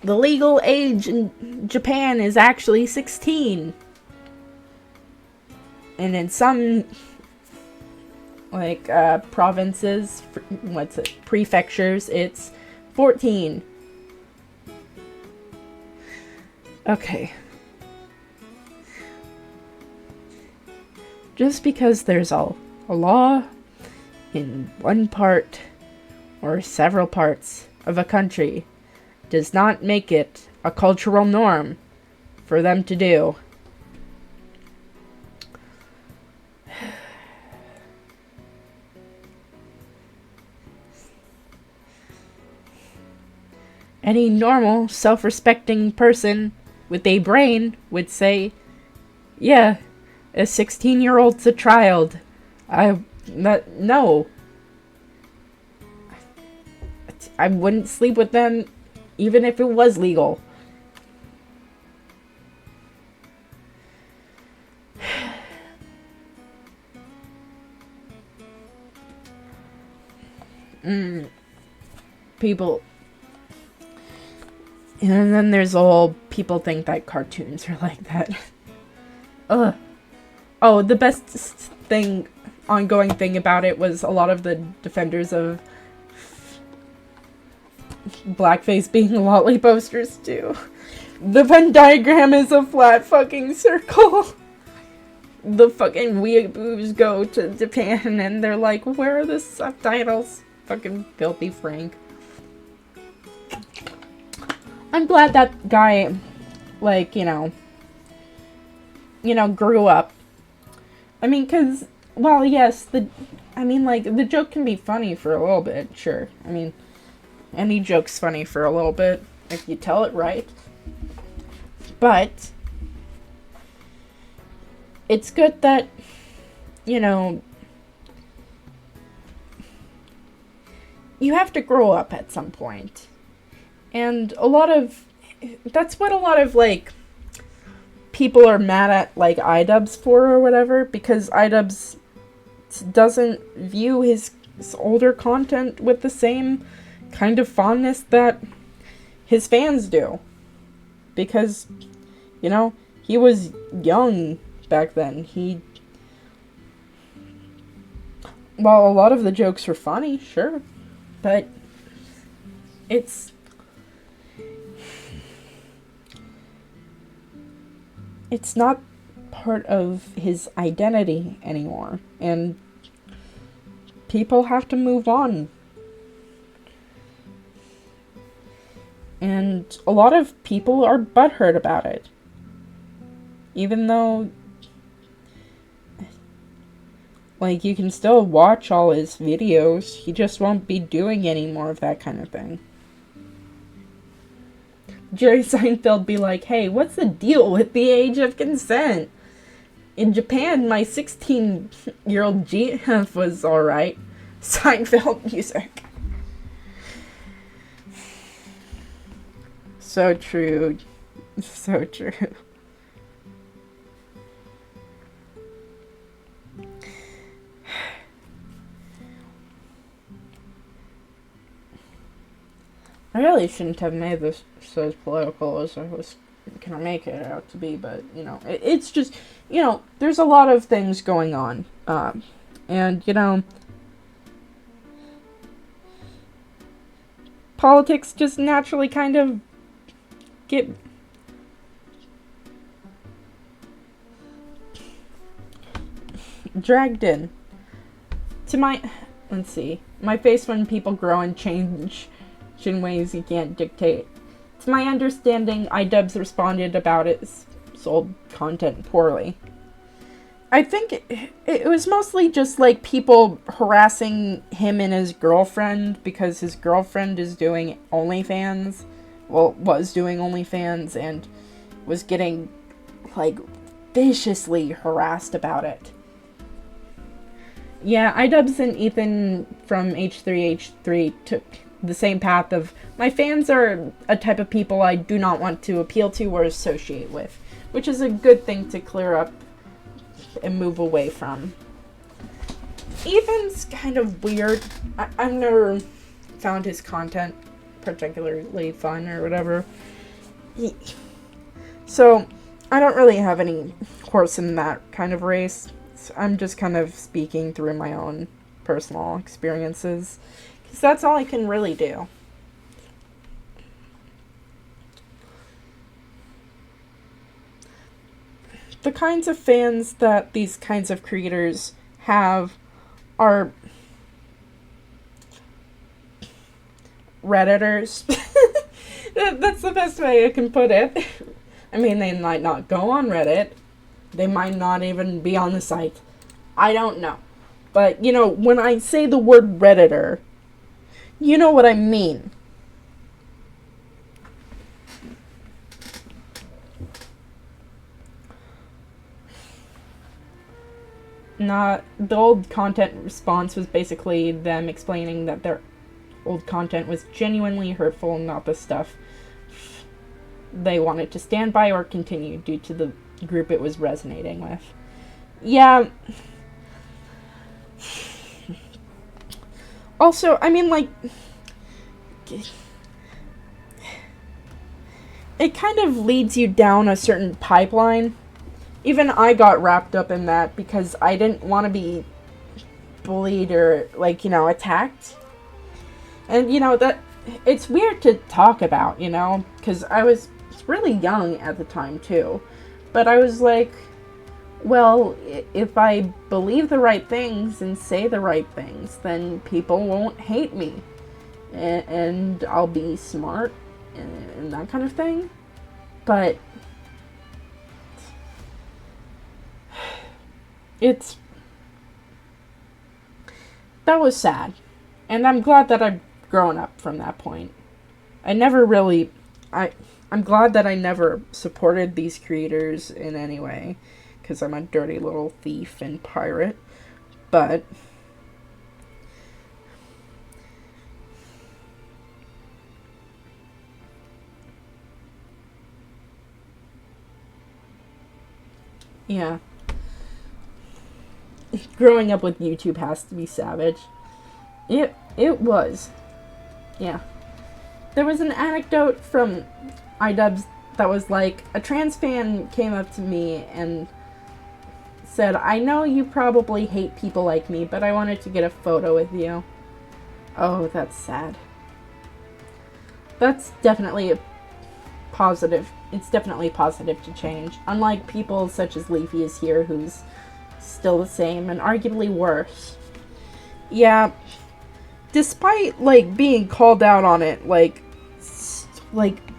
The legal age in Japan is actually 16. And in some, like, provinces, prefectures, it's 14. Just because there's a law in one part or several parts of a country does not make it a cultural norm for them to do. Any normal, self-respecting person with a brain would say, yeah, a 16-year-old's a child. No. I wouldn't sleep with them even if it was legal. People. And then there's all people think that cartoons are like that. Ugh. Oh, the best ongoing thing about it was a lot of the defenders of blackface being lolly posters too. The Venn diagram is a flat fucking circle. The fucking weeaboos go to Japan and they're like, where are the subtitles? Fucking filthy Frank. I'm glad that guy, like, you know, grew up. I mean, cause, well, yes, the joke can be funny for a little bit, sure. I mean, any joke's funny for a little bit, if you tell it right. But, it's good that, you have to grow up at some point. And that's what a lot of, like, people are mad at, like, iDubbbz for or whatever, because iDubbbz doesn't view his older content with the same kind of fondness that his fans do. Because, he was young back then. Well, a lot of the jokes were funny, sure, but it's not part of his identity anymore, and people have to move on. And a lot of people are butthurt about it. Even though, like, you can still watch all his videos, he just won't be doing any more of that kind of thing. Jerry Seinfeld be like, hey, what's the deal with the age of consent? In Japan, my 16-year-old GF was alright. Seinfeld music. So true. So true. I really shouldn't have made this so political as I was gonna make it out to be, but, it's just, there's a lot of things going on. And, politics just naturally kind of get dragged in. To my face when people grow and change in ways you can't dictate. To my understanding, iDubbbz responded about its old content poorly. I think it was mostly just, like, people harassing him and his girlfriend because his girlfriend is doing OnlyFans. Well, was doing OnlyFans and was getting, like, viciously harassed about it. Yeah, iDubbbz and Ethan from H3H3 took the same path of, my fans are a type of people I do not want to appeal to or associate with, which is a good thing to clear up and move away from. Ethan's kind of weird. I've never found his content particularly fun or whatever. So, I don't really have any horse in that kind of race. So I'm just kind of speaking through my own personal experiences. Because that's all I can really do. the kinds of fans that these kinds of creators have are Redditors. That's the best way I can put it. I mean, they might not go on Reddit. They might not even be on the site. I don't know. But, you know, when I say the word Redditor, you know what I mean. Not the old content response was basically them explaining that their old content was genuinely hurtful, not the stuff they wanted to stand by or continue due to the group it was resonating with. Yeah. Also, I mean, like, it kind of leads you down a certain pipeline. Even I got wrapped up in that because I didn't want to be bullied or, like, you know, attacked. And, you know, that it's weird to talk about, you know, because I was really young at the time, too. But I was like, well, if I believe the right things and say the right things, then people won't hate me. And I'll be smart and that kind of thing. But that was sad. And I'm glad that I've grown up from that point. I'm glad that I never supported these creators in any way, because I'm a dirty little thief and pirate. But yeah. Growing up with YouTube has to be savage. It was. Yeah. There was an anecdote from iDubbbz that was like, a trans fan came up to me and said, I know you probably hate people like me, but I wanted to get a photo with you. Oh, that's sad. That's definitely a positive. It's definitely positive to change. Unlike people such as Leafy is here, who's still the same and arguably worse. Yeah. Despite, like, being called out on it, like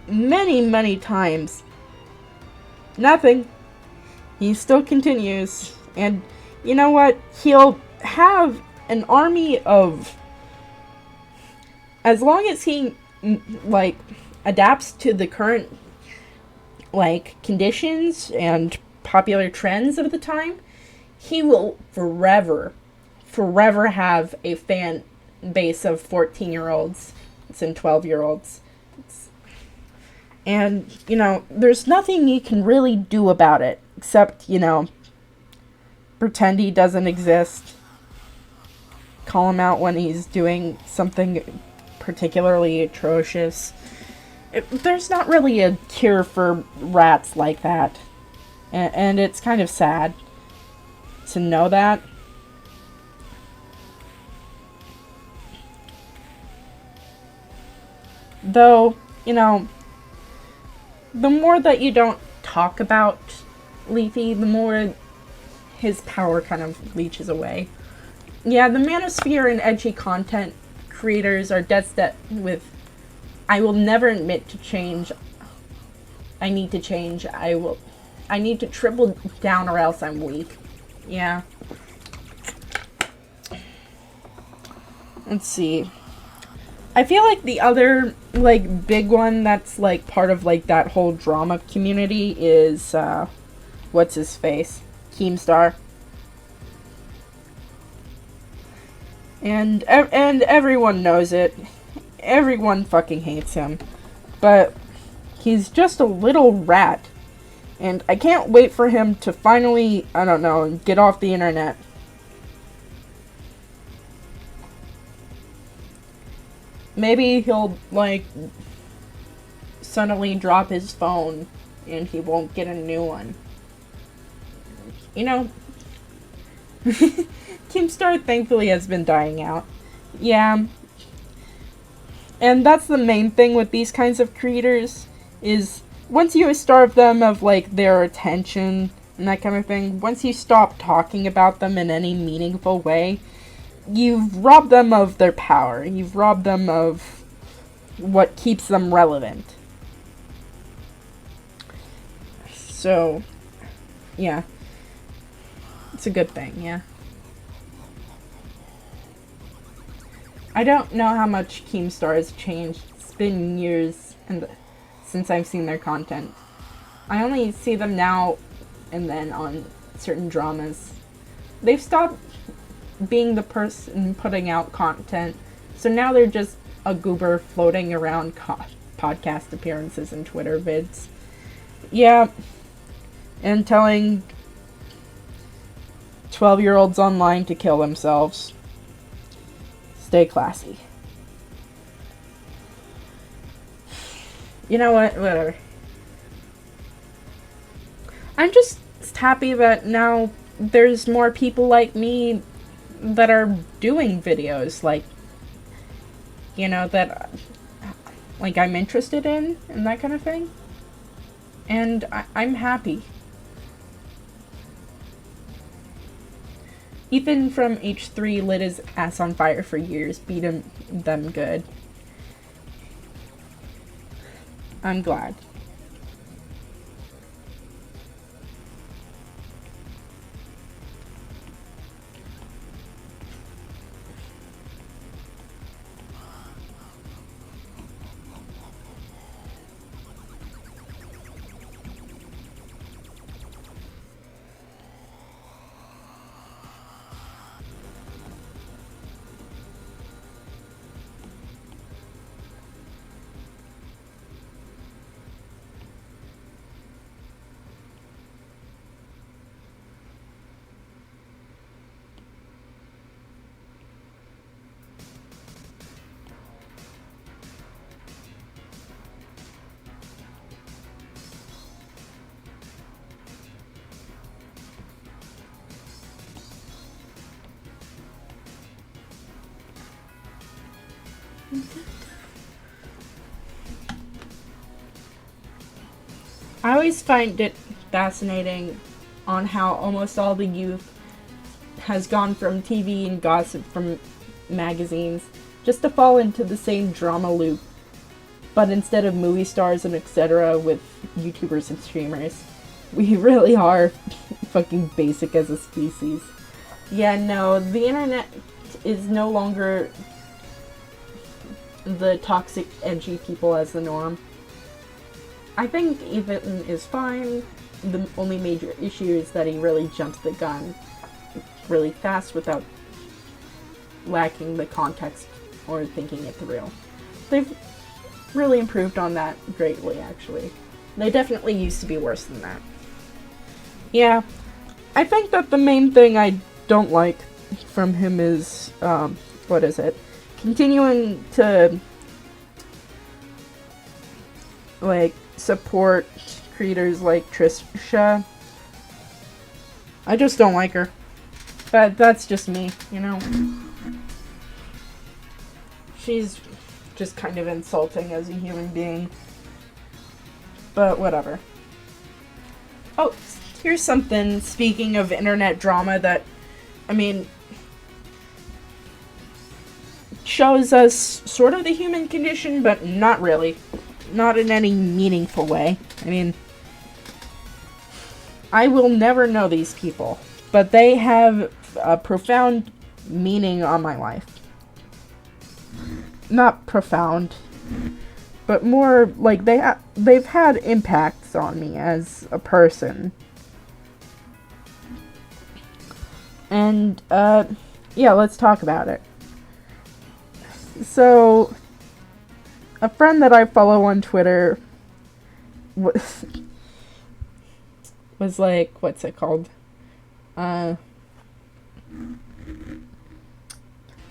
many times, nothing. He still continues. And you know what? He'll have an army of, as long as he, like, adapts to the current, like, conditions and popular trends of the time, he will forever have a fan base of 14-year-olds and 12-year-olds. And, you know, there's nothing you can really do about it, except, you know, pretend he doesn't exist, call him out when he's doing something particularly atrocious. There's not really a cure for rats like that. And it's kind of sad to know that. Though, you know, the more that you don't talk about Leafy, the more his power kind of leeches away. Yeah, the manosphere and edgy content creators are dead set with, I will never admit to change. I need to change. I need to triple down or else I'm weak. Yeah. Let's see. I feel like the other, like, big one that's, like, part of, like, that whole drama community is, what's his face? Keemstar. And everyone knows it. Everyone fucking hates him. But he's just a little rat. And I can't wait for him to finally, I don't know, get off the internet. Maybe he'll, like, suddenly drop his phone and he won't get a new one. You know, Keemstar thankfully has been dying out. Yeah. And that's the main thing with these kinds of creators, is once you starve them of, like, their attention and that kind of thing, once you stop talking about them in any meaningful way, you've robbed them of their power. You've robbed them of what keeps them relevant. So, yeah. It's a good thing, yeah. I don't know how much Keemstar has changed. It's been years since I've seen their content. I only see them now and then on certain dramas. They've stopped being the person putting out content, so now they're just a goober floating around podcast appearances and Twitter vids. Yeah, and telling 12-year-olds online to kill themselves. Stay classy. You know what? Whatever. I'm just happy that now there's more people like me that are doing videos like, you know, that like I'm interested in and that kind of thing. And I'm happy. Ethan from H3 lit his ass on fire for years, beat them good. I'm glad. I always find it fascinating on how almost all the youth has gone from TV and gossip from magazines just to fall into the same drama loop, but instead of movie stars and etc. with YouTubers and streamers. We really are fucking basic as a species. Yeah, no, the internet is no longer the toxic, edgy people as the norm. I think Ethan is fine. The only major issue is that he really jumps the gun really fast without lacking the context or thinking it through. They've really improved on that greatly, actually. They definitely used to be worse than that. Yeah, I think that the main thing I don't like from him is, continuing to, like, support creators like Trisha. I just don't like her. But that's just me, you know? She's just kind of insulting as a human being. But whatever. Oh, here's something, speaking of internet drama, that, I mean, shows us sort of the human condition, but not really. Not in any meaningful way. I mean, I will never know these people, but they have a profound meaning on my life. Not profound, but more like they've had impacts on me as a person. And, yeah, let's talk about it. So, a friend that I follow on Twitter was like, what's it called?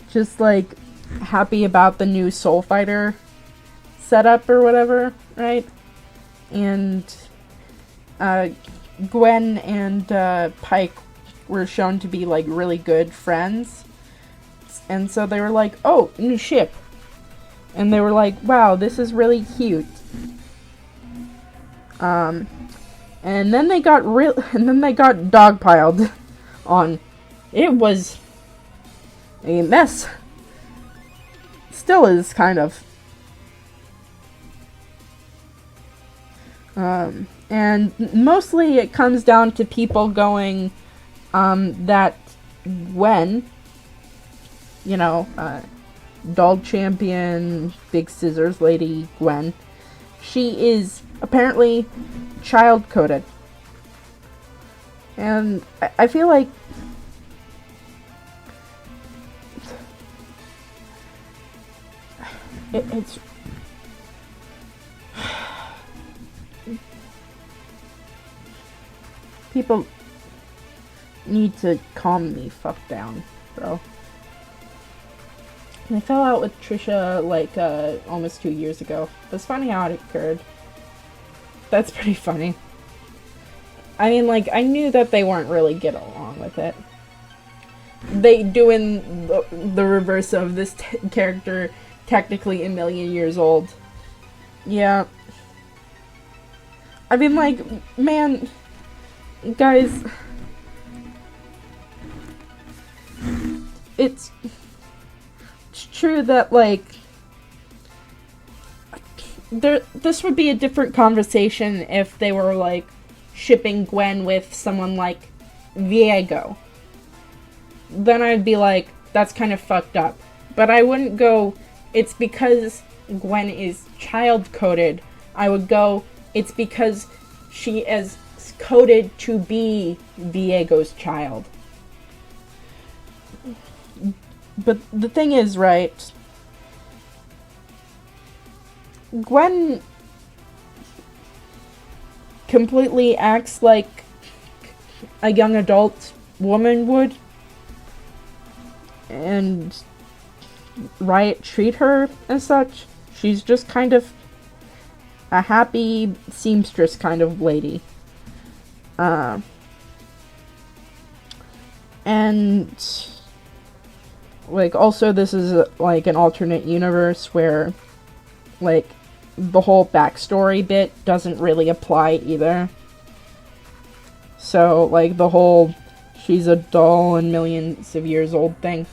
Just like happy about the new Soul Fighter setup or whatever, right? And Gwen and Pike were shown to be like really good friends. And so they were like, oh, new ship. And they were like, wow, this is really cute. And then they got dogpiled on. It was a mess. Still is, kind of. And mostly it comes down to people going, that Gwen, Dog Champion, Big Scissors Lady Gwen, she is apparently child-coded. And I feel like it's people need to calm the fuck down, bro. I fell out with Trisha almost 2 years ago. It's funny how it occurred. That's pretty funny. I mean, I knew that they weren't really getting along with it. They doing the reverse of this character, technically a million years old. Yeah. I mean, man, guys, it's true that, this would be a different conversation if they were, shipping Gwen with someone like Viego. Then I'd be like, that's kind of fucked up. But I wouldn't go, it's because Gwen is child-coded. I would go, it's because she is coded to be Viego's child. But the thing is, right, Gwen completely acts like a young adult woman would, and Riot treat her as such. She's just kind of a happy seamstress kind of lady. And also this is an alternate universe where the whole backstory bit doesn't really apply either. So the whole she's a doll and millions of years old thing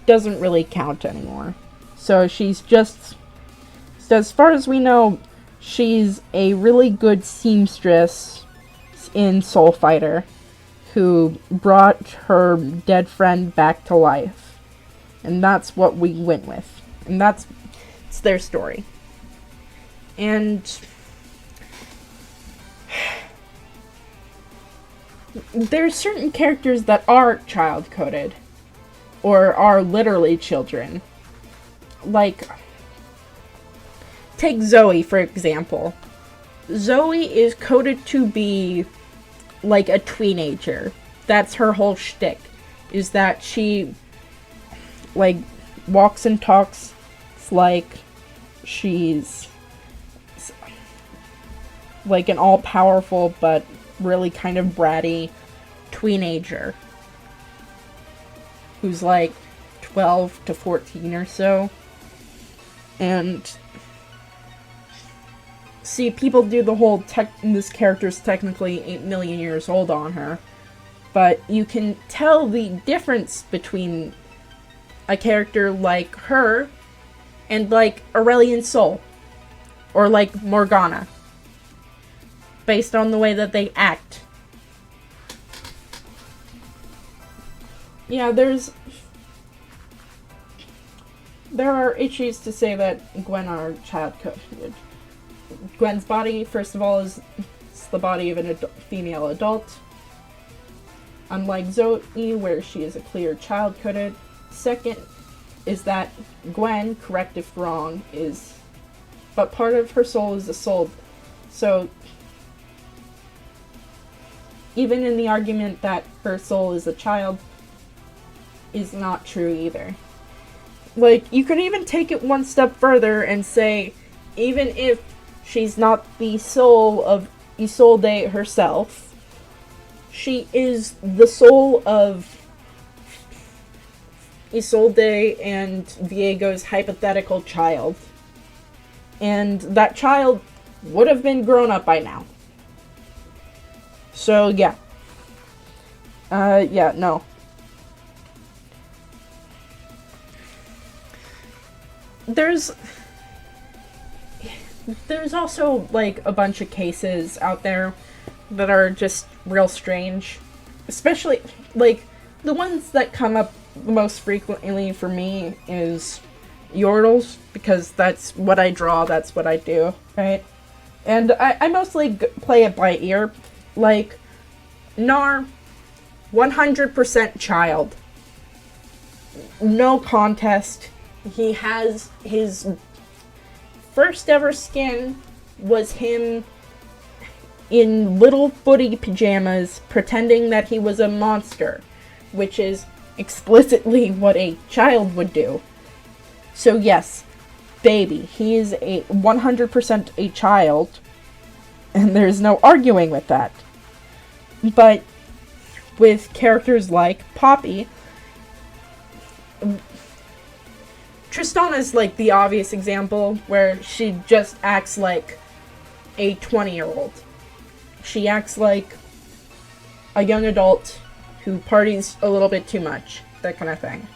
doesn't really count anymore. So she's just, as far as we know, she's a really good seamstress in Soul Fighter who brought her dead friend back to life. And that's what we went with. And it's their story. And there's certain characters that are child-coded, or are literally children. Take Zoe, for example. Zoe is coded to be a teenager. That's her whole shtick, is that she walks and talks like she's an all-powerful but really kind of bratty teenager who's 12 to 14 or so. And see, people do the whole this character's technically 8 million years old on her, but you can tell the difference between a character like her and Aurelion Sol or Morgana, based on the way that they act. Yeah, there are issues to say that Gwen are child-coded. Gwen's body, first of all, is the body of a female adult, unlike Zoe, where she is a clear child-coded. Second is that Gwen, correct if wrong, but part of her soul is a soul. So even in the argument that her soul is a child is not true either. You could even take it one step further and say, even if she's not the soul of Isolde herself, she is the soul of Isolde and Viego's hypothetical child. And that child would have been grown up by now. So, yeah. Yeah, no. There's also, like, a bunch of cases out there that are just real strange. Especially, like, the ones that come up the most frequently for me is Yordles, because that's what I draw, that's what I do, right? And I mostly play it by ear. Like, Gnar, 100% child. No contest. He has his first ever skin was him in little footy pajamas pretending that he was a monster, which is explicitly what a child would do. So yes, baby, he is a 100% a child, and there's no arguing with that. But with characters like Poppy, Tristana is like the obvious example where she just acts like a 20-year-old. She acts like a young adult who parties a little bit too much, that kind of thing.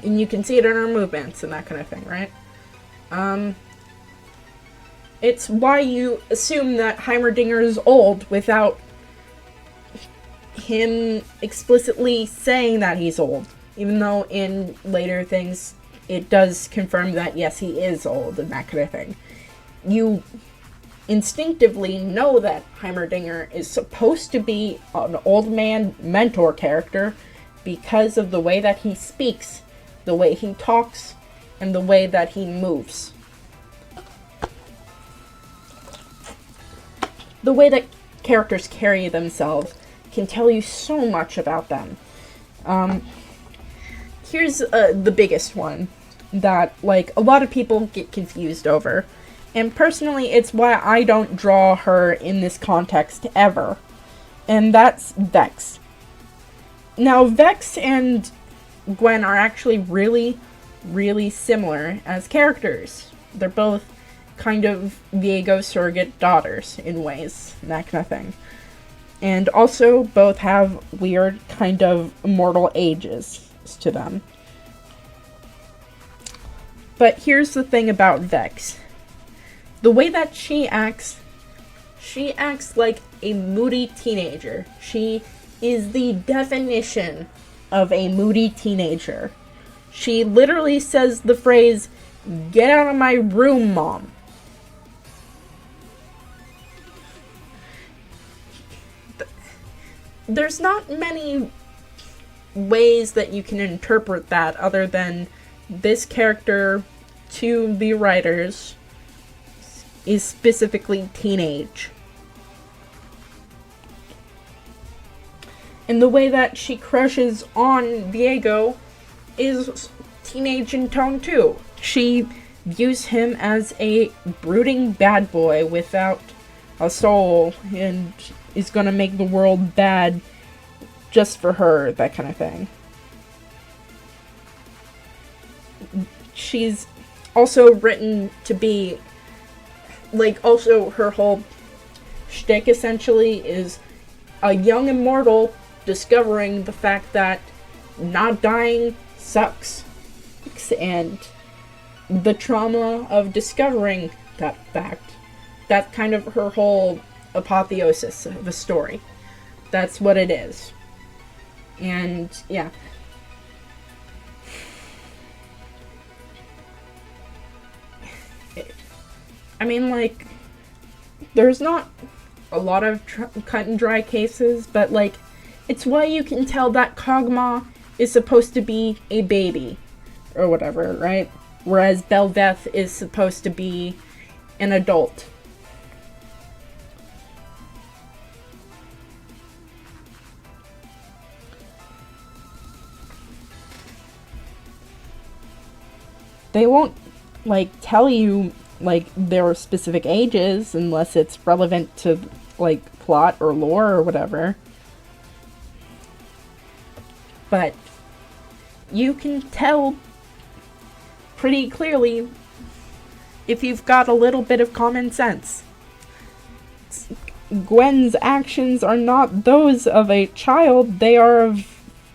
And you can see it in her movements and that kind of thing, right? It's why you assume that Heimerdinger is old without him explicitly saying that he's old. Even though in later things it does confirm that yes, he is old and that kind of thing. You instinctively know that Heimerdinger is supposed to be an old man mentor character because of the way that he speaks, the way he talks, and the way that he moves. The way that characters carry themselves can tell you so much about them. Here's the biggest one that, like, a lot of people get confused over. And personally, it's why I don't draw her in this context ever. And that's Vex. Now, Vex and Gwen are actually really, really similar as characters. They're both kind of Viego surrogate daughters in ways, that kind of thing. And also both have weird kind of immortal ages to them. But here's the thing about Vex. The way that she acts like a moody teenager. She is the definition of a moody teenager. She literally says the phrase, "Get out of my room, Mom." There's not many ways that you can interpret that other than this character, to the writers, is specifically teenage. And the way that she crushes on Viego is teenage in tone too. She views him as a brooding bad boy without a soul and is gonna make the world bad just for her, that kind of thing. She's also written to be, like, also her whole shtick essentially is a young immortal discovering the fact that not dying sucks. And the trauma of discovering that fact. That's kind of her whole apotheosis of the story. That's what it is. And, yeah. I mean, like, there's not a lot of cut and dry cases, but, like, it's why you can tell that Kog'Maw is supposed to be a baby, or whatever, right? Whereas Bel'Veth is supposed to be an adult. They won't, like, tell you, like, their specific ages unless it's relevant to, like, plot or lore or whatever. But you can tell pretty clearly if you've got a little bit of common sense. Gwen's actions are not those of a child, they are of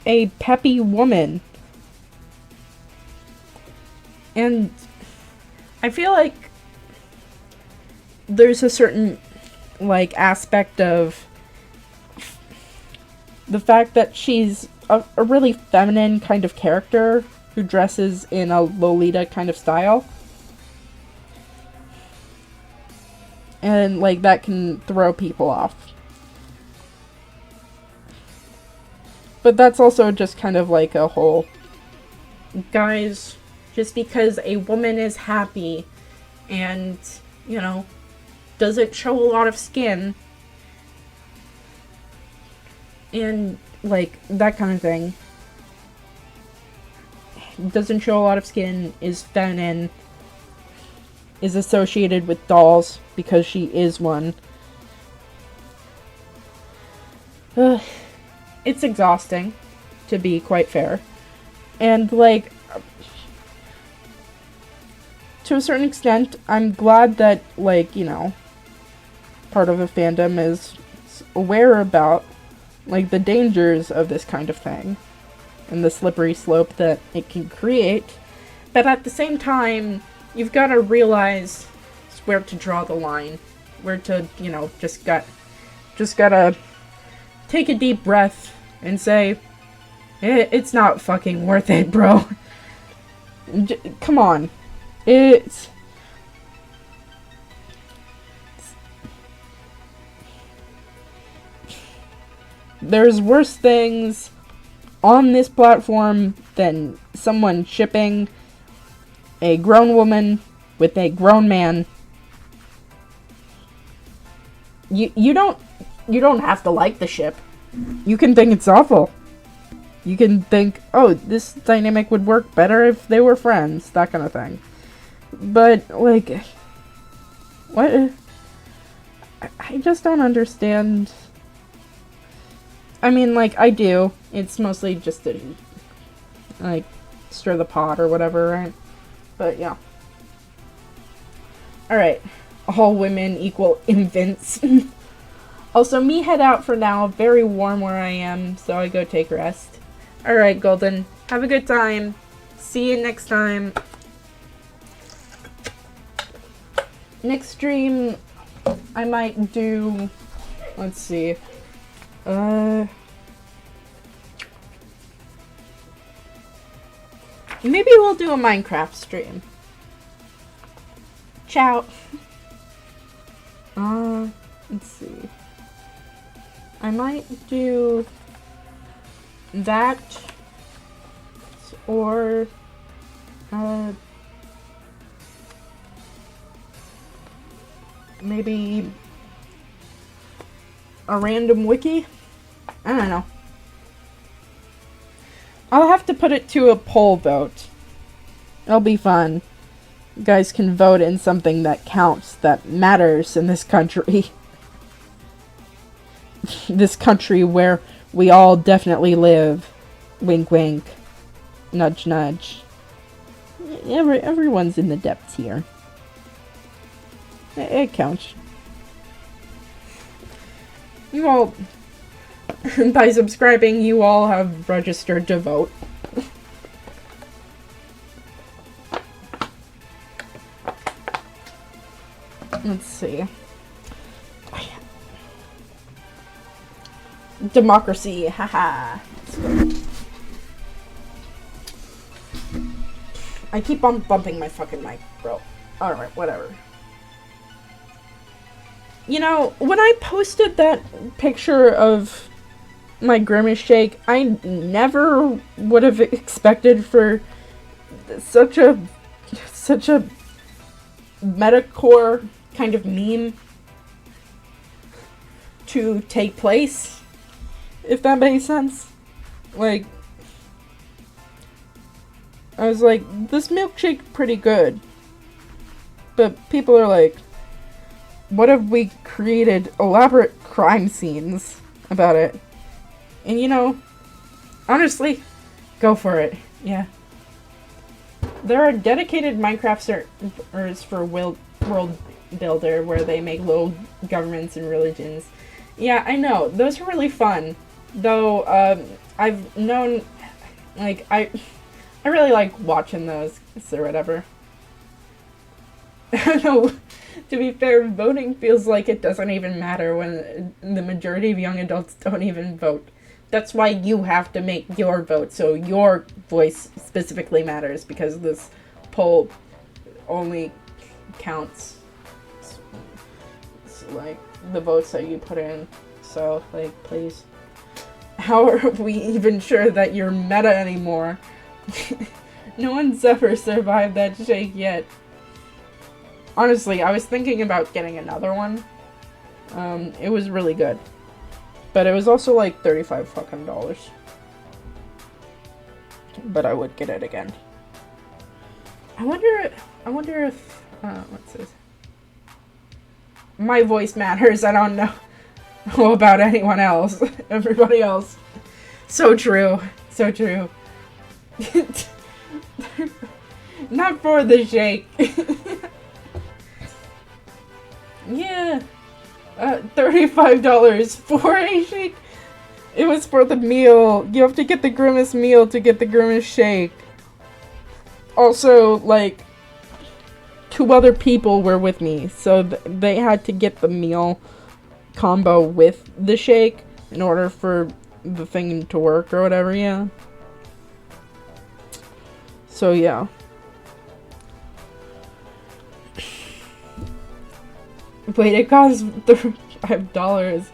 a peppy woman. And I feel like there's a certain, like, aspect of the fact that she's a really feminine kind of character who dresses in a Lolita kind of style. And, like, that can throw people off. But that's also just kind of like a whole, guys, just because a woman is happy and, you know, doesn't show a lot of skin and, like, that kind of thing, doesn't show a lot of skin, is feminine, is associated with dolls because she is one. It's exhausting, to be quite fair. And, like, to a certain extent, I'm glad that, like, you know, part of the fandom is aware about, like, the dangers of this kind of thing and the slippery slope that it can create. But at the same time, you've got to realize where to draw the line, where to, you know, just gotta take a deep breath and say, it's not fucking worth it, bro. Come on. There's worse things on this platform than someone shipping a grown woman with a grown man. You don't have to like the ship. You can think it's awful. You can think, oh, this dynamic would work better if they were friends, that kind of thing. But, like, what? I just don't understand. I mean, like, I do. It's mostly just to, like, stir the pot or whatever, right? But, yeah. Alright. All women equal infants. Also, me head out for now. Very warm where I am, so I go take rest. Alright, Golden. Have a good time. See you next time. Next stream, I might do... Let's see. Maybe we'll do a Minecraft stream. Ciao. Let's see. I might do that, or maybe a random wiki. I don't know. I'll have to put it to a poll vote. It'll be fun. You guys can vote in something that counts, that matters in this country. This country where we all definitely live. Wink wink. Nudge nudge. Everyone's in the depths here. It counts. You all... by subscribing, you all have registered to vote. Let's see. Democracy, haha. I keep on bumping my fucking mic, bro. Alright, whatever. You know, when I posted that picture of my Grimace shake, I never would have expected for such a metacore kind of meme to take place, if that makes sense. Like, I was like, this milkshake pretty good, but people are like, what if we created elaborate crime scenes about it? And you know, honestly, go for it. Yeah. There are dedicated Minecraft servers for world builder where they make little governments and religions. Yeah, I know. Those are really fun. Though, I've known, like, I really like watching those, or whatever. I don't know. To be fair, voting feels like it doesn't even matter when the majority of young adults don't even vote. That's why you have to make your vote, so your voice specifically matters, because this poll only counts, like, the votes that you put in. So, like, please. How are we even sure that you're meta anymore? No one's ever survived that shake yet. Honestly, I was thinking about getting another one. It was really good. But it was also like $35 fucking dollars. But I would get it again. I wonder if, what's this? My voice matters. I don't know about anyone else. Everybody else. So true. So true. Not for the shake. Yeah. $35 for a shake. It was for the meal. You have to get the Grimace meal to get the Grimace shake. Also, like, 2 other people were with me, so they had to get the meal combo with the shake in order for the thing to work or whatever, yeah. So, yeah. Wait, it costs $35.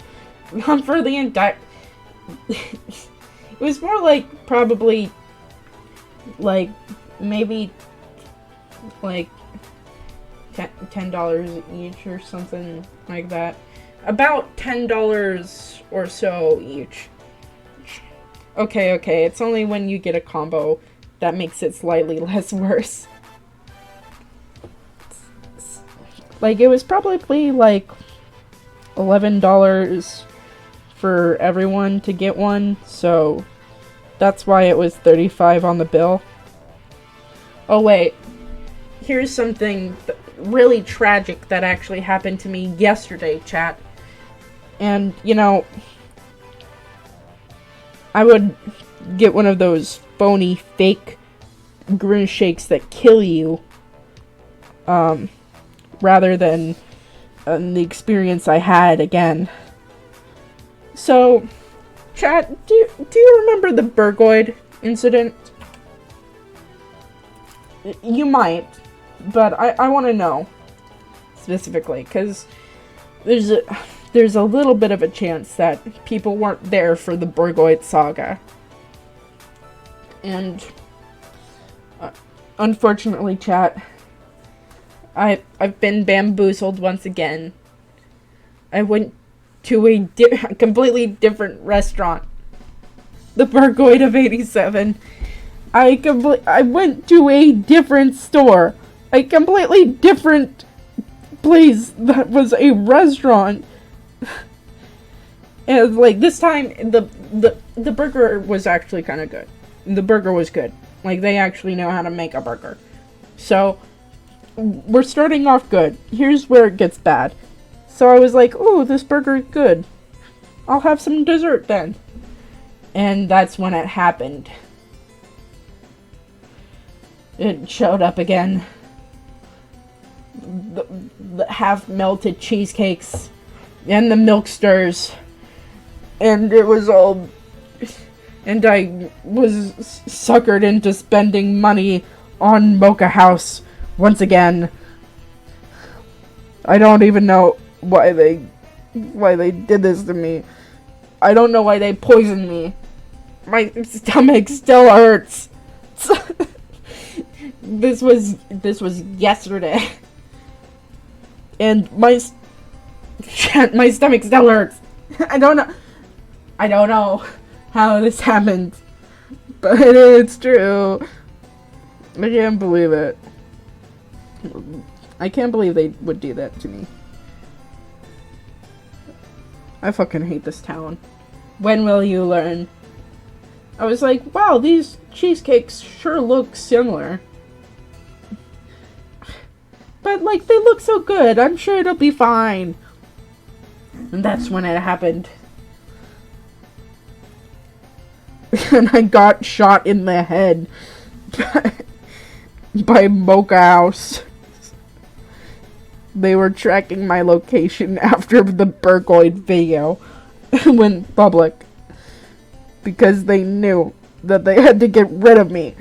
Not for the entire... It was more like, probably, like, maybe, like, $10 each or something like that. About $10 or so each. Okay, it's only when you get a combo that makes it slightly less worse. Like, it was probably, like, $11 for everyone to get one, so that's why it was $35 on the bill. Oh, wait. Here's something really tragic that actually happened to me yesterday, chat. And, you know, I would get one of those phony, fake Grimace shakes that kill you, rather than the experience I had again. So, chat, do you remember the Burgoid incident? You might, but I want to know specifically, because there's a little bit of a chance that people weren't there for the Burgoid saga. And unfortunately, chat, I've been bamboozled once again. I went to a completely different restaurant. The Burgoid of 87. I went to a different store. A completely different place that was a restaurant. And, like, this time, the burger was actually kind of good. The burger was good. Like, they actually know how to make a burger. So, we're starting off good. Here's where it gets bad. So I was like, ooh, this burger is good. I'll have some dessert then. And that's when it happened. It showed up again. The half-melted cheesecakes. And the milk stirs. And it was all... And I was suckered into spending money on Mocha House once again. I don't even know why they did this to me. I don't know why they poisoned me. My stomach still hurts. This was yesterday. And my stomach still hurts. I don't know how this happened, but it's true. I can't believe it. I can't believe they would do that to me. I fucking hate this town. When will you learn? I was like, wow, these cheesecakes sure look similar. But what? Like, they look so good. I'm sure it'll be fine. And that's when it happened. And I got shot in the head by Mocha House. They were tracking my location after the Burgoid video went public. Because they knew that they had to get rid of me.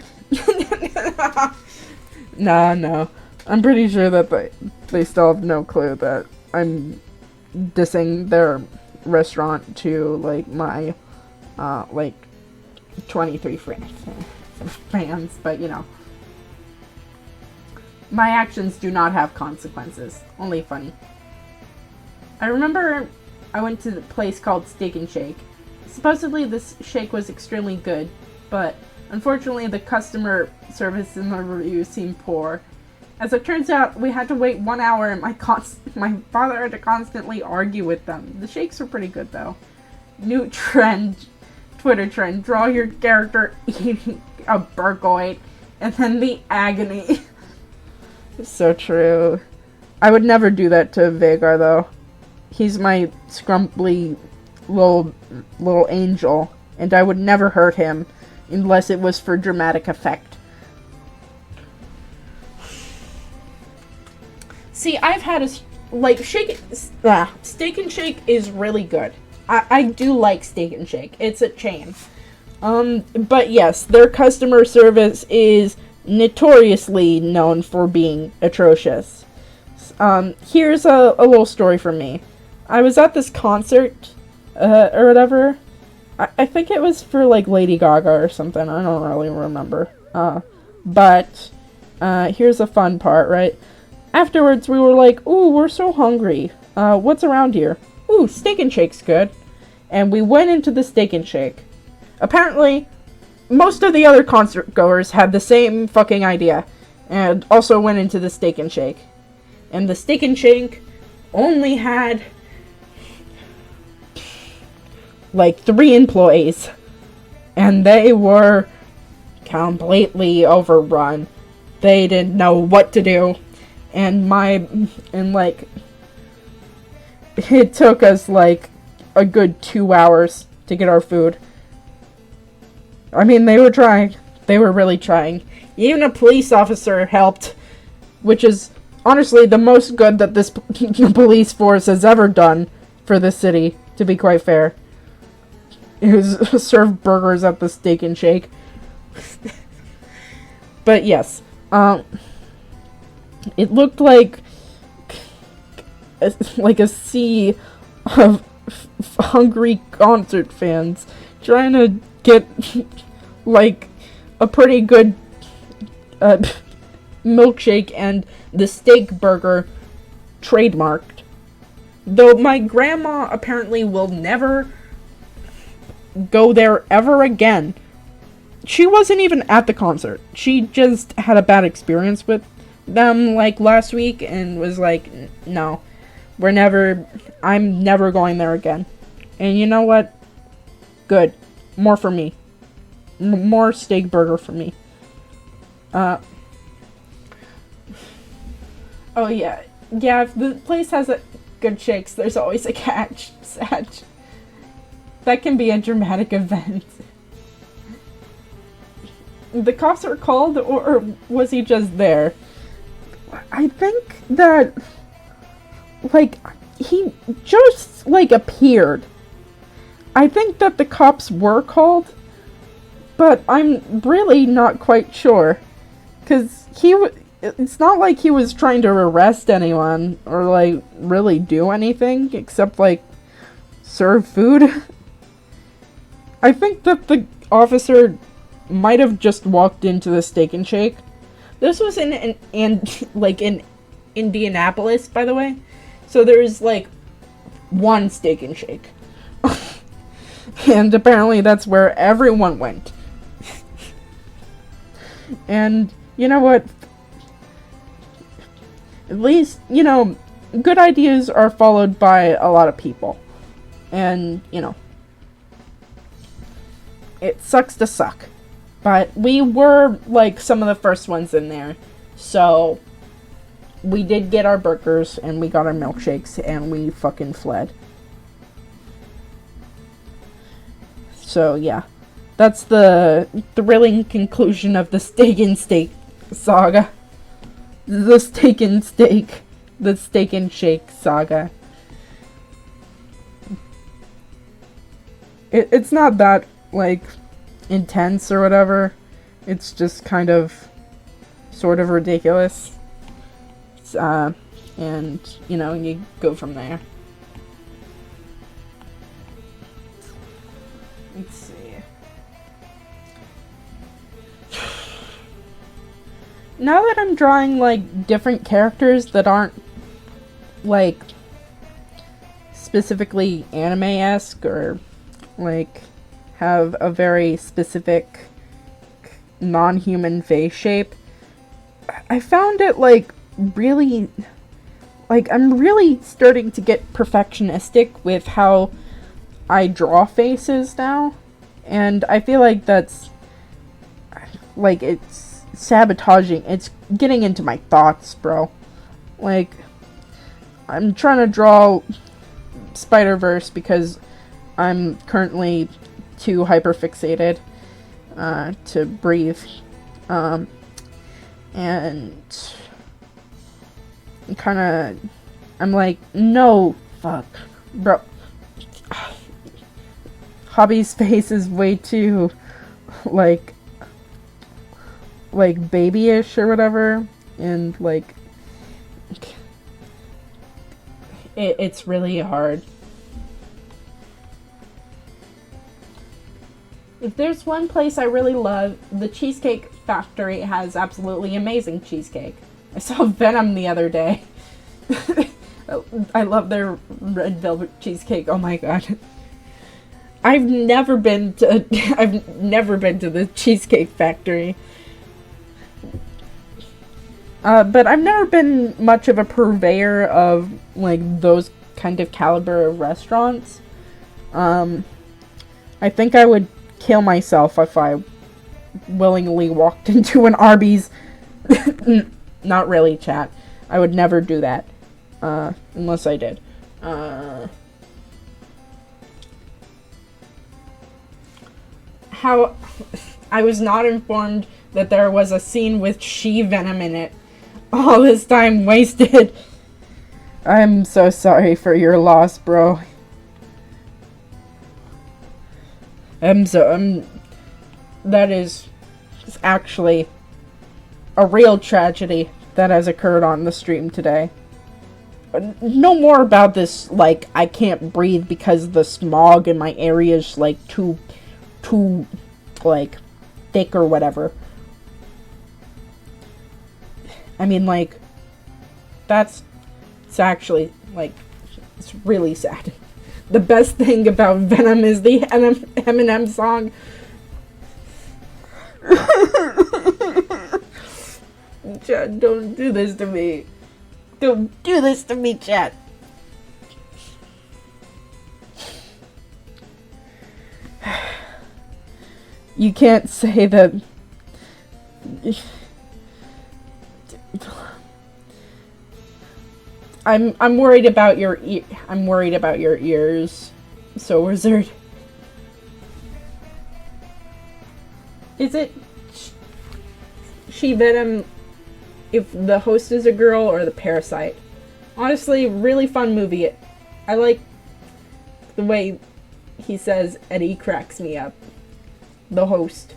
No. I'm pretty sure that they still have no clue that I'm dissing their restaurant to, like, my, 23 fans, but, you know. My actions do not have consequences. Only funny. I remember I went to the place called Steak and Shake. Supposedly this shake was extremely good, but unfortunately the customer service in the review seemed poor. As it turns out, we had to wait 1 hour and my father had to constantly argue with them. The shakes were pretty good though. New trend, Twitter trend, draw your character eating a Burgoid, and then the agony. So true. I would never do that to Vagar though. He's my scrumply little angel, and I would never hurt him unless it was for dramatic effect. See, I've had Steak and Shake is really good. I do like Steak and Shake. It's a chain. But yes, their customer service is notoriously known for being atrocious. Here's a little story from me. I was at this concert or whatever. I think it was for, like, Lady Gaga or something. I don't really remember. But here's a fun part, right? Afterwards, we were like, ooh, we're so hungry. What's around here? Ooh, Steak and Shake's good. And we went into the Steak and Shake. Apparently, most of the other concert goers had the same fucking idea. And also went into the Steak and Shake. And the Steak and Shake only had like 3 employees, and they were completely overrun. They didn't know what to do, and it took us like a good 2 hours to get our food. I mean, they were trying. They were really trying. Even a police officer helped, which is honestly the most good that this police force has ever done for this city, to be quite fair. It was served burgers at the Steak and Shake. But yes, it looked like a sea of hungry concert fans trying to get like a pretty good milkshake and the steak burger trademarked. Though my grandma apparently will never go there ever again. She wasn't even at the concert. She just had a bad experience with them like last week and was like, no, I'm never going there again. And you know what? Good. More for me. More steak burger for me. Oh yeah. Yeah, if the place has good shakes, there's always a catch. Satch. That can be a dramatic event. The cops were called, or was he just there? I think that, like, he just, like, appeared. I think that the cops were called, but I'm really not quite sure. Because it's not like he was trying to arrest anyone, or, like, really do anything, except, like, serve food. I think that the officer might have just walked into the Steak and Shake. This was in Indianapolis, by the way. So there's like one Steak and Shake. And apparently that's where everyone went. And you know what? At least, you know, good ideas are followed by a lot of people. And, you know, it sucks to suck. But we were, like, some of the first ones in there. So, we did get our burgers and we got our milkshakes and we fucking fled. So yeah, that's the thrilling conclusion of the Steak and Steak saga. The Steak and Shake saga. It's not that, like, intense or whatever. It's just kind of, sort of ridiculous. And, you know, you go from there. Let's see. Now that I'm drawing, like, different characters that aren't, like, specifically anime-esque or, like, have a very specific non-human face shape, I found it, like, really, like, I'm really starting to get perfectionistic with how I draw faces now, and I feel like that's, like, it's sabotaging, it's getting into my thoughts, bro. Like, I'm trying to draw Spider-Verse because I'm currently too hyperfixated to breathe, and I'm like, no, fuck, bro. Hobby's face is way too, like babyish or whatever, and, like, it's really hard. If there's one place I really love, the Cheesecake Factory has absolutely amazing cheesecake. I saw Venom the other day. I love their red velvet cheesecake. Oh my god. I've never been to the Cheesecake Factory. But I've never been much of a purveyor of, like, those kind of caliber of restaurants. I think I would kill myself if I willingly walked into an Arby's. Not really, chat. I would never do that. Unless I did. How I was not informed that there was a scene with She-Venom in it. All this time wasted. I'm so sorry for your loss, bro. That is actually a real tragedy that has occurred on the stream today. No more about this, like, I can't breathe because the smog in my area is, like, too, like, thick or whatever. I mean, like, it's actually, like, it's really sad. The best thing about Venom is the Eminem song. Chad, don't do this to me. Don't do this to me, Chad. You can't say that. I'm worried about your I'm worried about your ears. So Wizard. Is it She-Venom if the host is a girl or the parasite? Honestly, really fun movie. I like the way he says Eddie cracks me up. The host.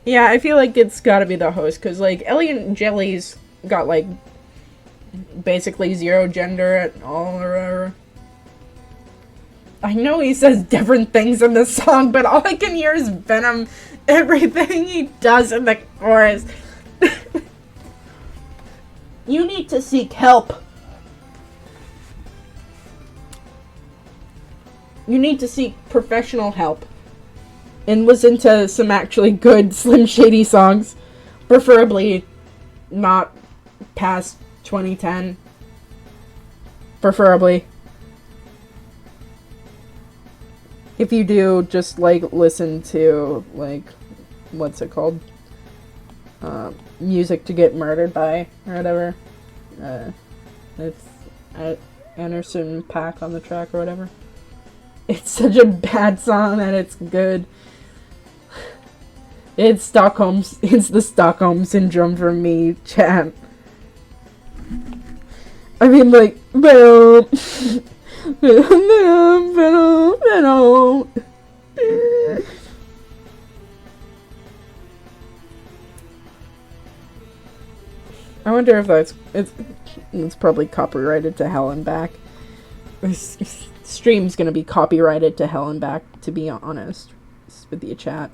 Yeah, I feel like it's gotta be the host, because, like, Elliot Jelly's got, like, basically zero gender at all, or whatever. I know he says different things in the song, but all I can hear is Venom. Everything he does in the chorus. You need to seek help. You need to seek professional help. And listen to some actually good Slim Shady songs. Preferably not past 2010. Preferably. If you do, just, like, listen to, like, what's it called? Music to Get Murdered By, or whatever. It's Anderson .Paak on the track or whatever. It's such a bad song that it's good. It's the Stockholm Syndrome for me, chat. I mean, like, I wonder if it's probably copyrighted to hell and back. This stream's gonna be copyrighted to hell and back, to be honest with you, chat.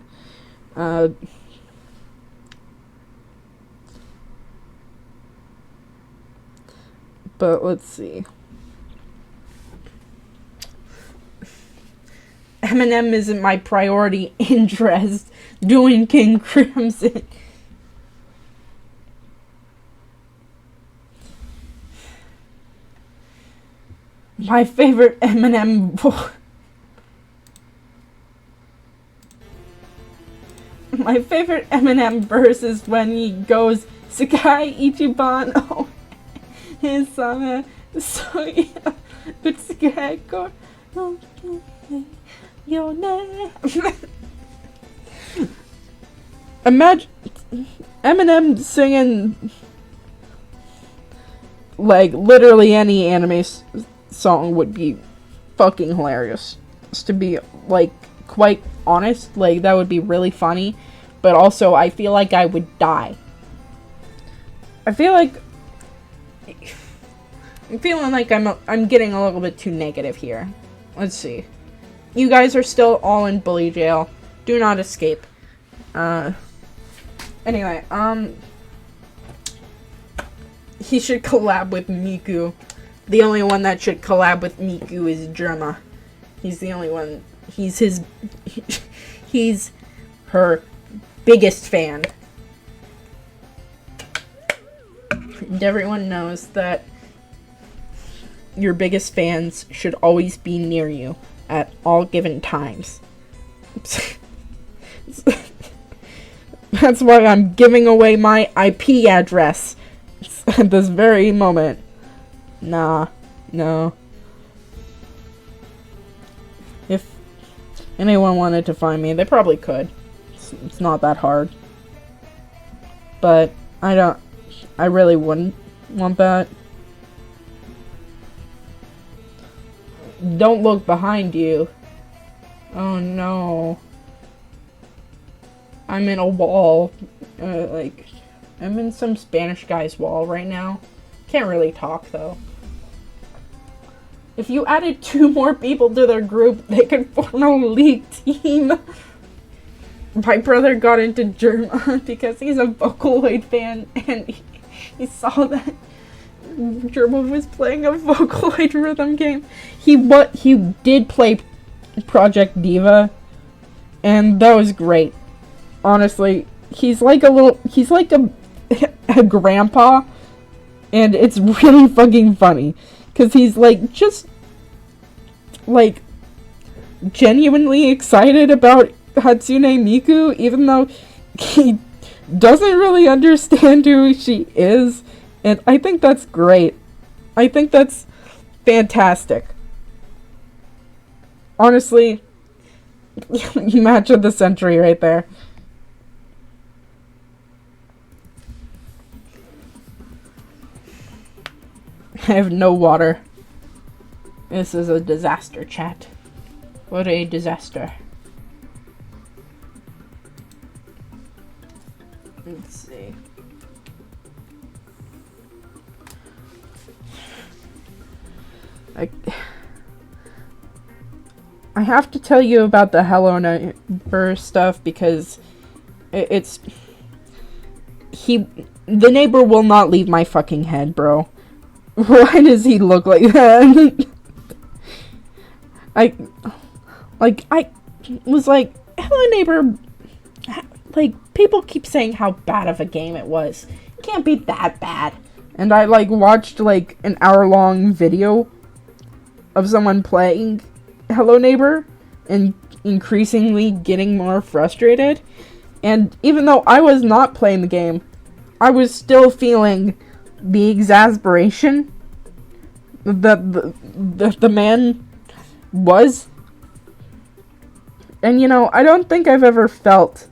But let's see. Eminem isn't my priority interest. Doing King Crimson. My favorite Eminem My favorite Eminem verse is when he goes Sakai Ichiban oh his summer so yeah but Sakai go your name. Imagine Eminem singing like literally any anime song would be fucking hilarious. To be like quite honest, like that would be really funny, but also I feel like I would die. I feel like I'm feeling like I'm getting a little bit too negative here. Let's see. You guys are still all in bully jail. Do not escape. Anyway, he should collab with Miku. The only one that should collab with Miku is Germa. He's the only one. He's her biggest fan. And everyone knows that your biggest fans should always be near you at all given times. That's why I'm giving away my IP address at this very moment. Nah, no. If anyone wanted to find me, they probably could. It's not that hard. But I really wouldn't want that. Don't look behind you. Oh no. I'm in a wall. I'm in some Spanish guy's wall right now. Can't really talk though. If you added 2 more people to their group, they could form a league team. My brother got into Germa because he's a Vocaloid fan, and he saw that Germa was playing a Vocaloid rhythm game. He did play Project Diva, and that was great. Honestly, he's like a grandpa, and it's really fucking funny. Because he's, like, just, like, genuinely excited about Hatsune Miku, even though he doesn't really understand who she is. And I think that's great. I think that's fantastic. Honestly, match of the century right there. I have no water. This is a disaster, chat. What a disaster. Let's see. I have to tell you about the Hello Neighbor stuff because the neighbor will not leave my fucking head, bro. Why does he look like that? I was like, Hello Neighbor, like, people keep saying how bad of a game it was. It can't be that bad. And I, like, watched, like, an hour-long video of someone playing Hello Neighbor and increasingly getting more frustrated. And even though I was not playing the game, I was still feeling the exasperation that the man was. And, you know, I don't think I've ever felt,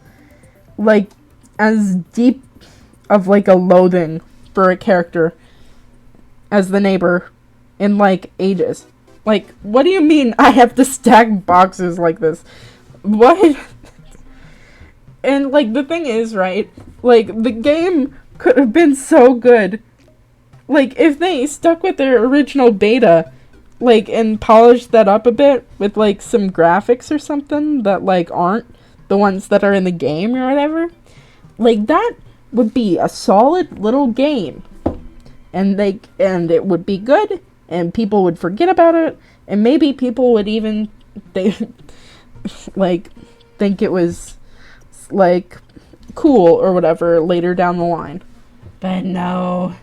like, as deep of, like, a loathing for a character as the neighbor in, like, ages. Like, what do you mean I have to stack boxes like this? What? And, like, the thing is, right, like, the game could have been so good. Like, if they stuck with their original beta, like, and polished that up a bit with, like, some graphics or something that, like, aren't the ones that are in the game or whatever, like, that would be a solid little game. And it would be good, and people would forget about it, and maybe people would even, like, think it was, like, cool or whatever later down the line. But no.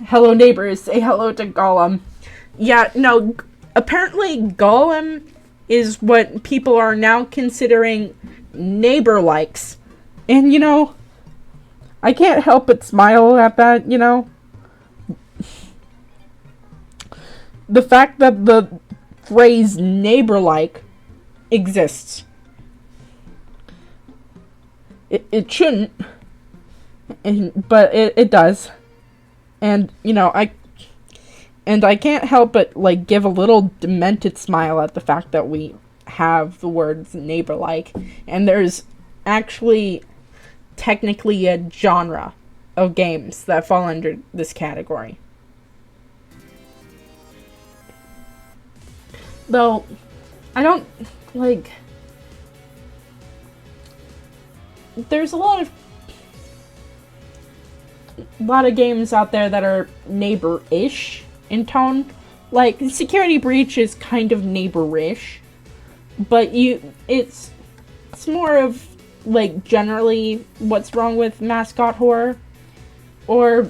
Hello neighbors, say hello to Gollum. Yeah, no, apparently Gollum is what people are now considering neighbor likes. And, you know, I can't help but smile at that, you know. The fact that the phrase neighbor like exists. It shouldn't, but it does. And, you know, I can't help but, like, give a little demented smile at the fact that we have the words neighbor-like. And there's actually technically a genre of games that fall under this category. Though, I don't, like, there's a lot of games out there that are neighbor-ish in tone. Like, Security Breach is kind of neighbor-ish, but it's more of, like, generally what's wrong with mascot horror. Or,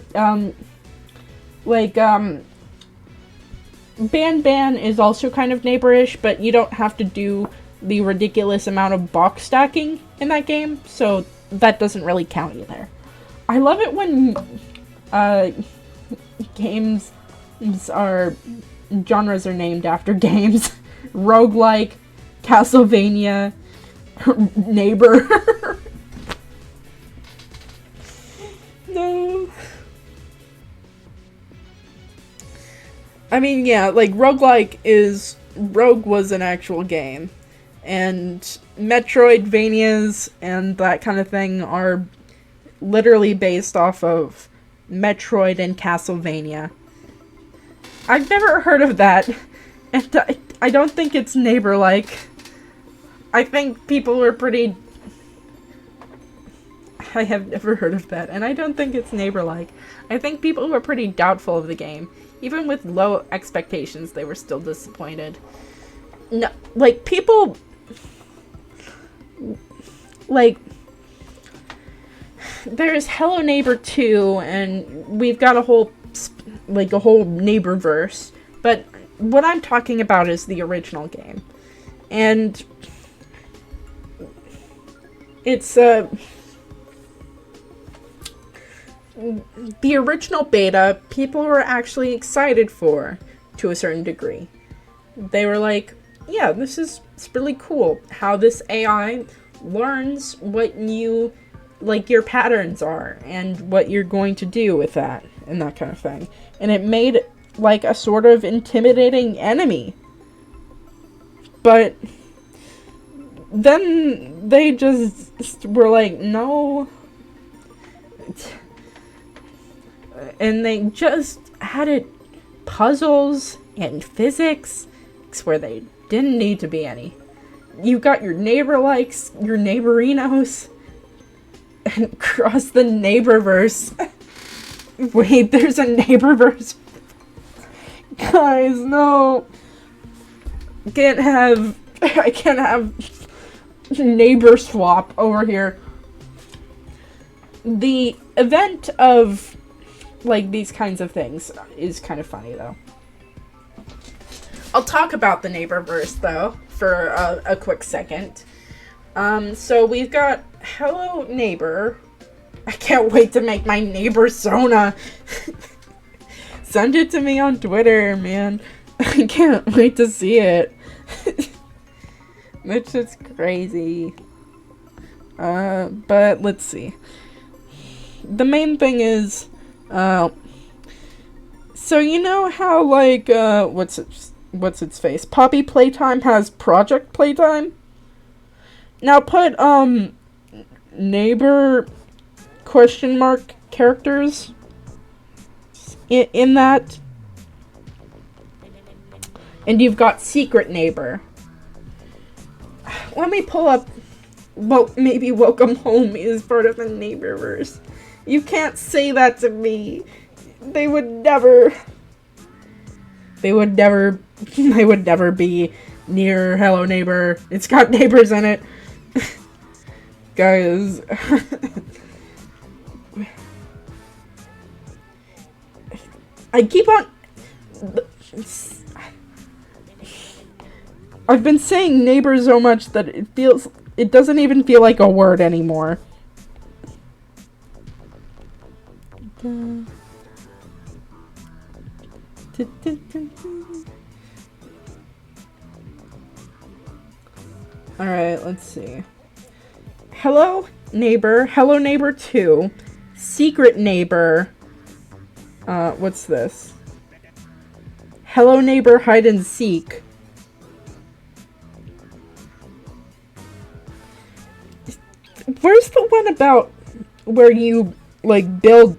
Ban is also kind of neighbor-ish, but you don't have to do the ridiculous amount of box stacking in that game, so that doesn't really count either. I love it when games genres are named after games. Roguelike, Castlevania, Neighbor. No. I mean, yeah, like, Rogue was an actual game. And Metroidvanias and that kind of thing are literally based off of Metroid and Castlevania. I've never heard of that, and I don't think it's neighbor-like. I think people are pretty... I have never heard of that, and I don't think it's neighbor-like. I think people were pretty doubtful of the game. Even with low expectations, they were still disappointed. No, like, people... Like... There's Hello Neighbor 2, and we've got a whole Neighborverse. But what I'm talking about is the original game. And it's, the original beta, people were actually excited for, to a certain degree. They were like, yeah, it's really cool how this AI learns what you... like, your patterns are, and what you're going to do with that, and that kind of thing. And it made, like, a sort of intimidating enemy. But then they just were like, no. And they just added puzzles and physics where they didn't need to be any. You got your neighbor likes, your neighborinos, and across the Neighborverse. Wait, there's a Neighborverse? Guys, no. I can't have neighbor swap over here. The event of, like, these kinds of things is kind of funny, though. I'll talk about the Neighborverse, though, for a quick second. So we've got Hello Neighbor, I can't wait to make my neighbor Sona. Send it to me on Twitter, man. I can't wait to see it. That's just crazy. But let's see. The main thing is, so you know how, like, what's its face? Poppy Playtime has Project Playtime? Now put, neighbor question mark characters in that. And you've got Secret Neighbor. Let me pull up. Well, maybe Welcome Home is part of the Neighborverse. You can't say that to me. They would never be near Hello Neighbor. It's got neighbors in it. Guys. I keep on... I've been saying neighbor so much that it doesn't even feel like a word anymore. Alright, let's see. Hello Neighbor 2, Secret Neighbor, what's this? Hello Neighbor Hide and Seek. Where's the one about where you, like, build,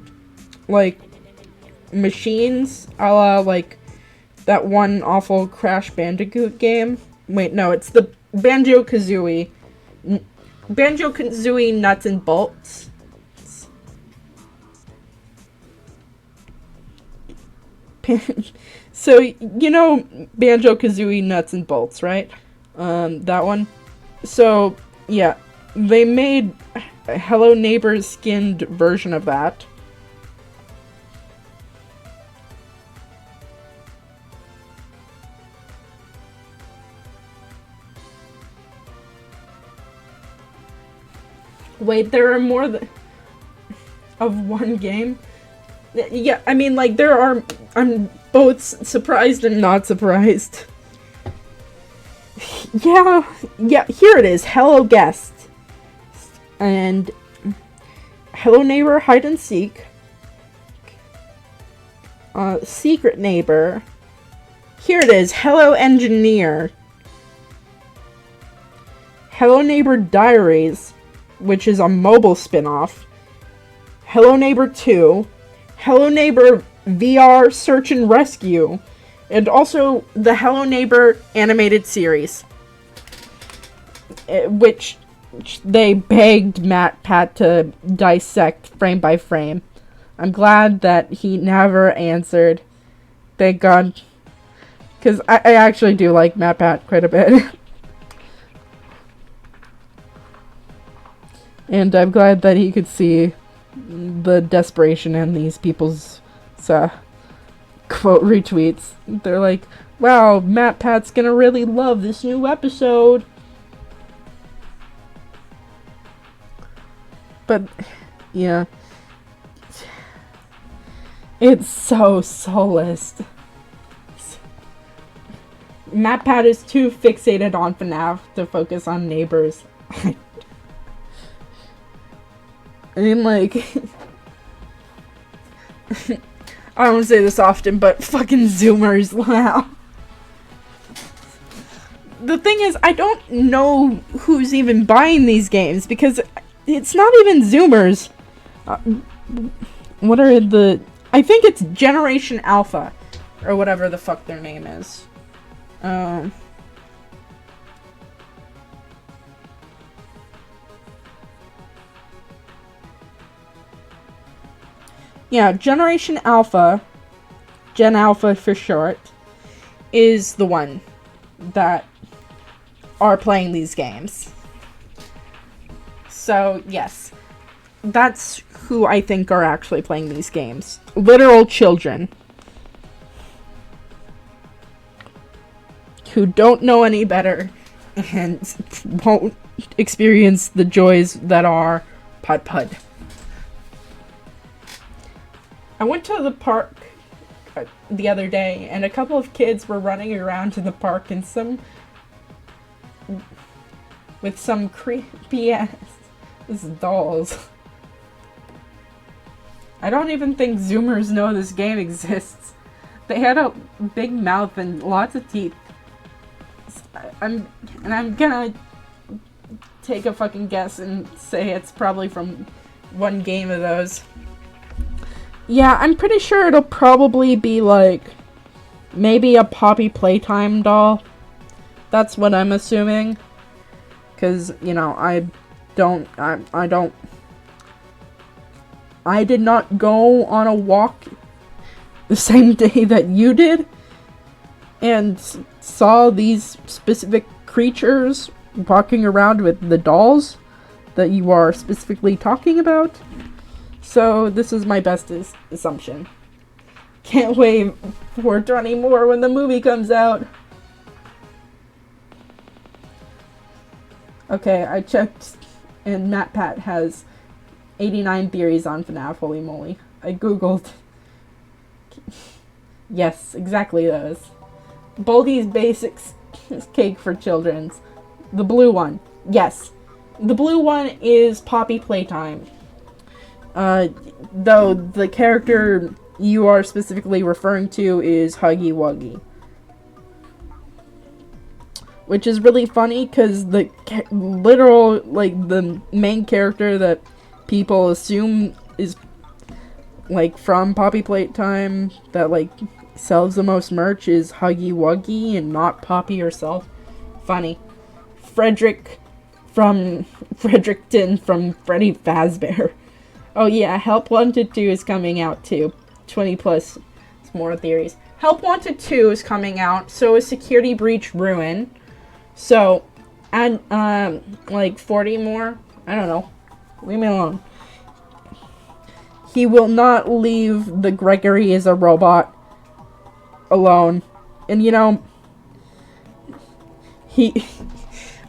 like, machines, a la, like, that one awful Crash Bandicoot game? Wait, no, it's the Banjo-Kazooie. Banjo-Kazooie Nuts and Bolts. So, you know Banjo-Kazooie Nuts and Bolts, right? That one? So, yeah. They made a Hello Neighbor skinned version of that. Wait, there are more of one game? Yeah, I mean, like, there are... I'm both surprised and not surprised. Yeah, here it is. Hello Guest. And Hello Neighbor Hide and Seek. Secret Neighbor. Here it is. Hello Engineer. Hello Neighbor Diaries, which is a mobile spin-off. Hello Neighbor 2. Hello Neighbor VR Search and Rescue. And also the Hello Neighbor animated series. Which they begged MatPat to dissect frame by frame. I'm glad that he never answered. Thank God. Because I actually do like MatPat quite a bit. And I'm glad that he could see the desperation in these people's quote retweets. They're like, wow, MatPat's gonna really love this new episode. But, yeah. It's so soulless. MatPat is too fixated on FNAF to focus on neighbors. I mean, like... I don't say this often, but fucking Zoomers, wow. The thing is, I don't know who's even buying these games, because... It's not even Zoomers. What are the... I think it's Generation Alpha. Or whatever the fuck their name is. Yeah, Generation Alpha, Gen Alpha for short, is the one that are playing these games. So, yes, that's who I think are actually playing these games. Literal children. Who don't know any better and won't experience the joys that are Pud Pud. I went to the park the other day, and a couple of kids were running around in the park, and with some creepy ass dolls. I don't even think Zoomers know this game exists. They had a big mouth and lots of teeth. I'm gonna take a fucking guess and say it's probably from one game of those. Yeah, I'm pretty sure it'll probably be like maybe a Poppy Playtime doll. That's what I'm assuming. 'Cause, you know, I did not go on a walk the same day that you did and saw these specific creatures walking around with the dolls that you are specifically talking about. So this is my best assumption. Can't wait for 20 more when the movie comes out. Okay, I checked, and MatPat has 89 theories on FNAF, holy moly. I googled. Yes, exactly those. Baldi's Basics Cake for Children's. The blue one. Yes. The blue one is Poppy Playtime. Though the character you are specifically referring to is Huggy Wuggy. Which is really funny because the literal, like, the main character that people assume is, like, from Poppy Playtime that, like, sells the most merch is Huggy Wuggy and not Poppy herself. Funny. Fredericton from Freddy Fazbear. Oh yeah, Help Wanted 2 is coming out too. 20 plus more theories. Help Wanted 2 is coming out, so is Security Breach Ruin. So, add, like 40 more? I don't know. Leave me alone. He will not leave the Gregory is a robot alone. And you know,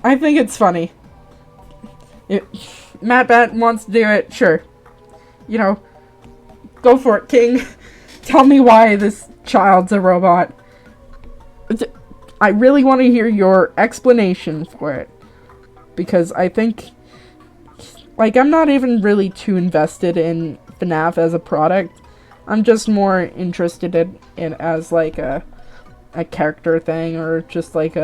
I think it's funny. If MatPat wants to do it, sure. You know, go for it, King. Tell me why this child's a robot. I really want to hear your explanation for it. Because I think, like, I'm not even really too invested in FNAF as a product. I'm just more interested in it as, like, a character thing, or just, like,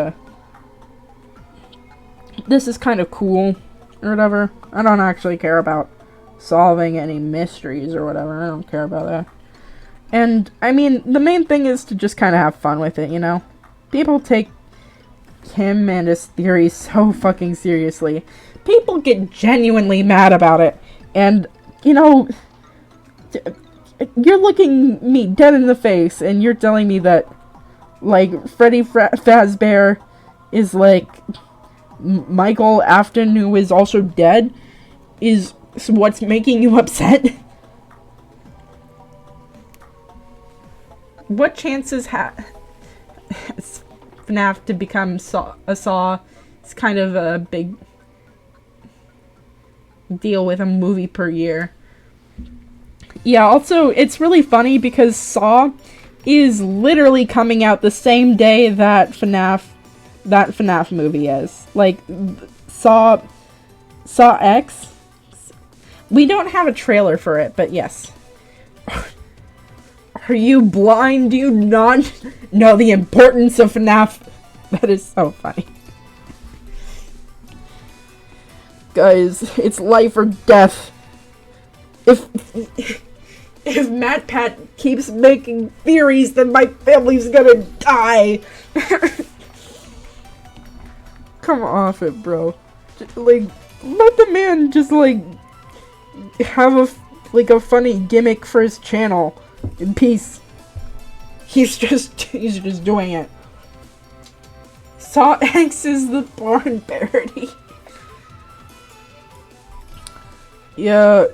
this is kind of cool, or whatever. I don't actually care about solving any mysteries or whatever. I don't care about that. And, I mean, the main thing is to just kind of have fun with it, you know? People take him and his theories so fucking seriously. People get genuinely mad about it. And, you know, you're looking me dead in the face and you're telling me that, like, Freddy Fazbear is, like, Michael Afton, who is also dead, is what's making you upset? What chances has FNAF to become a Saw? It's kind of a big deal with a movie per year. Yeah, also, it's really funny because Saw is literally coming out the same day that FNAF movie is. Like, Saw X. We don't have a trailer for it, but yes. Are you blind? Do you not know the importance of FNAF? That is so funny. Guys, it's life or death. If MatPat keeps making theories, then my family's gonna die. Come off it, bro. Just, like, let the man just, like, have a funny gimmick for his channel in peace. He's just doing it. Saw X is the porn parody. Yeah.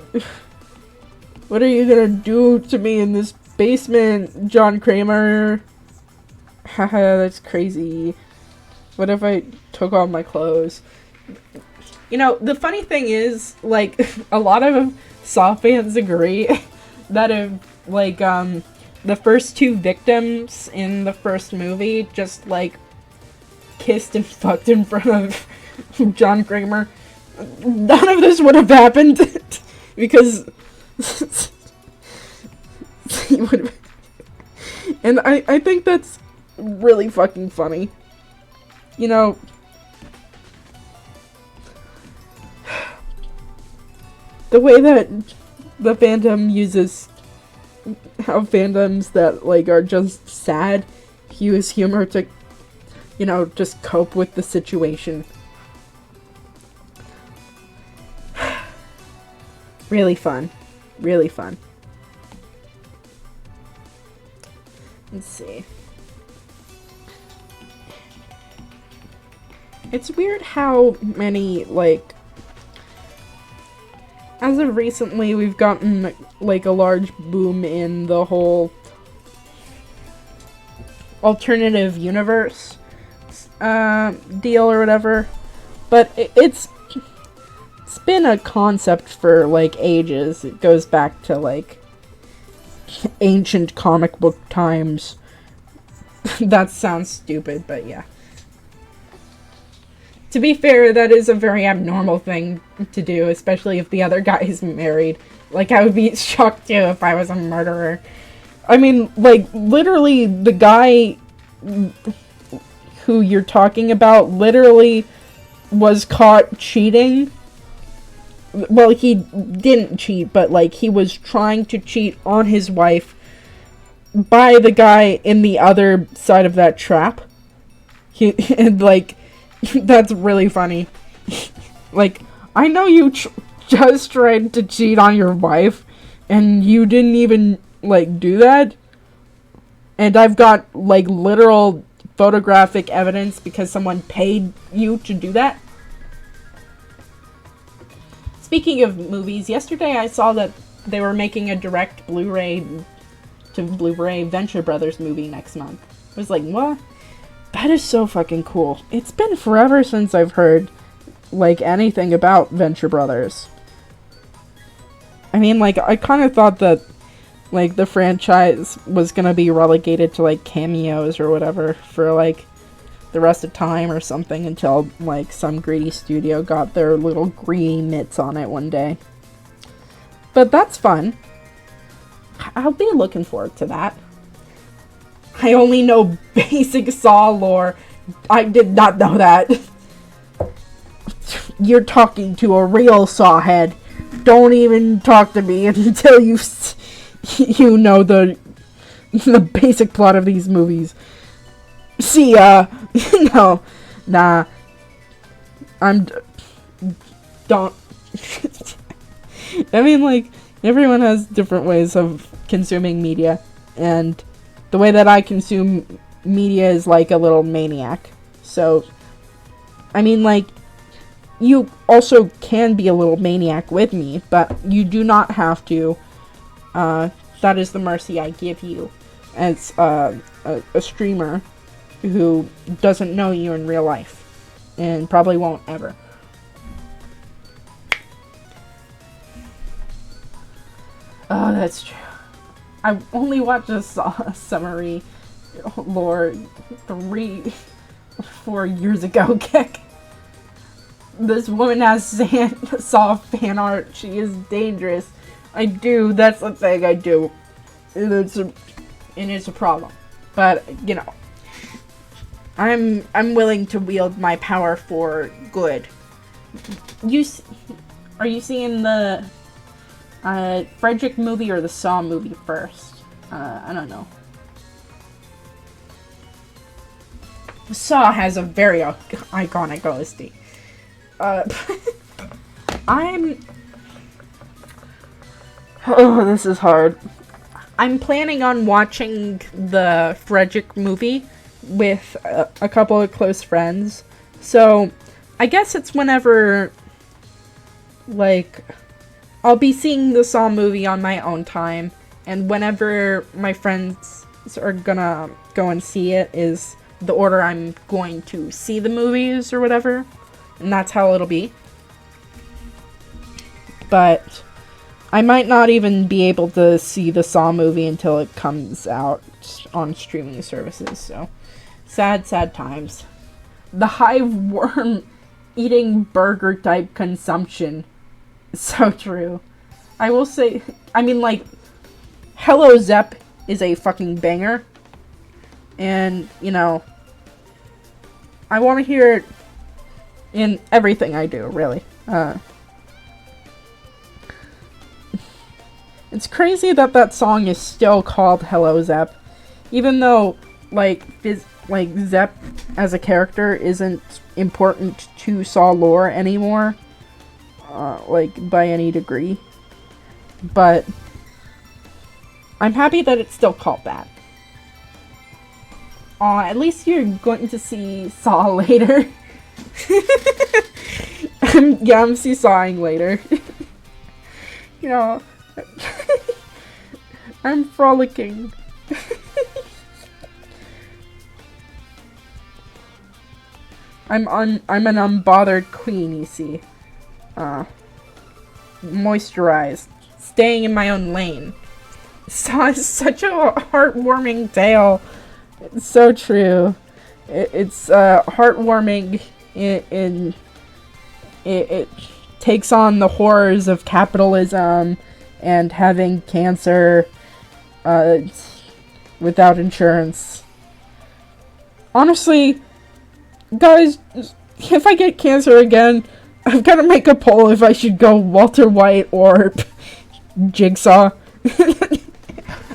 What are you gonna do to me in this basement, John Kramer? Haha, that's crazy. What if I took off my clothes? You know, the funny thing is, like, a lot of Saw fans agree that if like, the first two victims in the first movie just, like, kissed and fucked in front of John Kramer, none of this would have happened because he would have. And I think that's really fucking funny. You know, the way that the fandom uses how fandoms that, like, are just sad use humor to, you know, just cope with the situation. Really fun. Really fun. Let's see. It's weird how many, like, as of recently, we've gotten, like, a large boom in the whole alternative universe deal or whatever. But it's been a concept for, like, ages. It goes back to, like, ancient comic book times. That sounds stupid, but yeah. To be fair, that is a very abnormal thing to do, especially if the other guy is married. Like, I would be shocked too if I was a murderer. I mean, like, literally, the guy who you're talking about literally was caught cheating. Well, he didn't cheat, but, like, he was trying to cheat on his wife by the guy in the other side of that trap. And, like, that's really funny. Like, I know you just tried to cheat on your wife, and you didn't even, like, do that. And I've got, like, literal photographic evidence because someone paid you to do that. Speaking of movies, yesterday I saw that they were making a direct Blu-ray to Blu-ray Venture Brothers movie next month. I was like, what? That is so fucking cool. It's been forever since I've heard, like, anything about Venture Brothers. I mean, like, I kind of thought that, like, the franchise was gonna be relegated to, like, cameos or whatever for, like, the rest of time or something until, like, some greedy studio got their little greedy mitts on it one day. But that's fun. I'll be looking forward to that. I only know basic Saw lore. I did not know that. You're talking to a real Sawhead. Don't even talk to me until you know the basic plot of these movies. See ya. No. Nah. Don't. I mean, like, everyone has different ways of consuming media, and the way that I consume media is like a little maniac. So, I mean, like, you also can be a little maniac with me, but you do not have to. That is the mercy I give you as a streamer who doesn't know you in real life, and probably won't ever. Oh, that's true. I only watched a summary lore 3-4 years ago, Kick. This woman has Saw fan art. She is dangerous. I do. That's the thing I do. And it's a problem. But, you know, I'm willing to wield my power for good. Are you seeing the Frederick movie or the Saw movie first? I don't know. Saw has a very iconic OST. Oh, this is hard. I'm planning on watching the Frederick movie with a couple of close friends. So, I guess it's whenever, like, I'll be seeing the Saw movie on my own time, and whenever my friends are gonna go and see it is the order I'm going to see the movies or whatever, and that's how it'll be. But I might not even be able to see the Saw movie until it comes out on streaming services, so sad, sad times. The hive worm eating burger type consumption. So true. I will say, I mean, like, Hello Zep is a fucking banger. And, you know, I want to hear it in everything I do, really. It's crazy that that song is still called Hello Zep, even though, like, Zep as a character isn't important to Saw lore anymore, like, by any degree. But I'm happy that it's still called that. At least you're going to see Saw later. I'm see-sawing later. You know, I'm frolicking. I'm an unbothered queen, you see. Moisturized. Staying in my own lane. Saw is such a heartwarming tale. It's so true. It's heartwarming it takes on the horrors of capitalism and having cancer without insurance. Honestly, guys, if I get cancer again, I've got to make a poll if I should go Walter White or Jigsaw.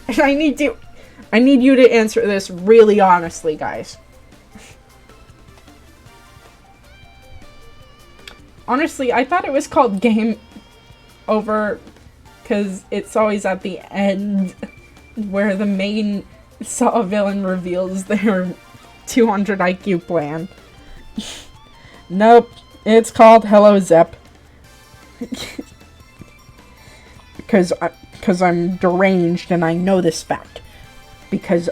I need you to answer this really honestly, guys. Honestly, I thought it was called Game Over because it's always at the end where the main Saw villain reveals their 200 IQ plan. Nope, it's called Hello Zep. Because I'm deranged and I know this fact. Because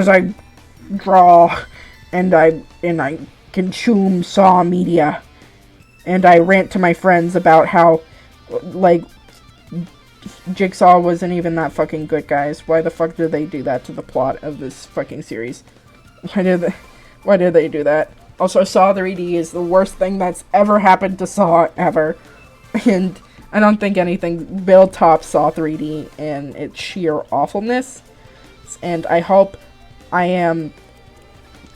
I draw and I consume Saw media. And I rant to my friends about how, like, Jigsaw wasn't even that fucking good, guys. Why the fuck did they do that to the plot of this fucking series? Why did they do that? Also, Saw 3D is the worst thing that's ever happened to Saw ever. And I don't think anything will top Saw 3D in its sheer awfulness. And I hope I am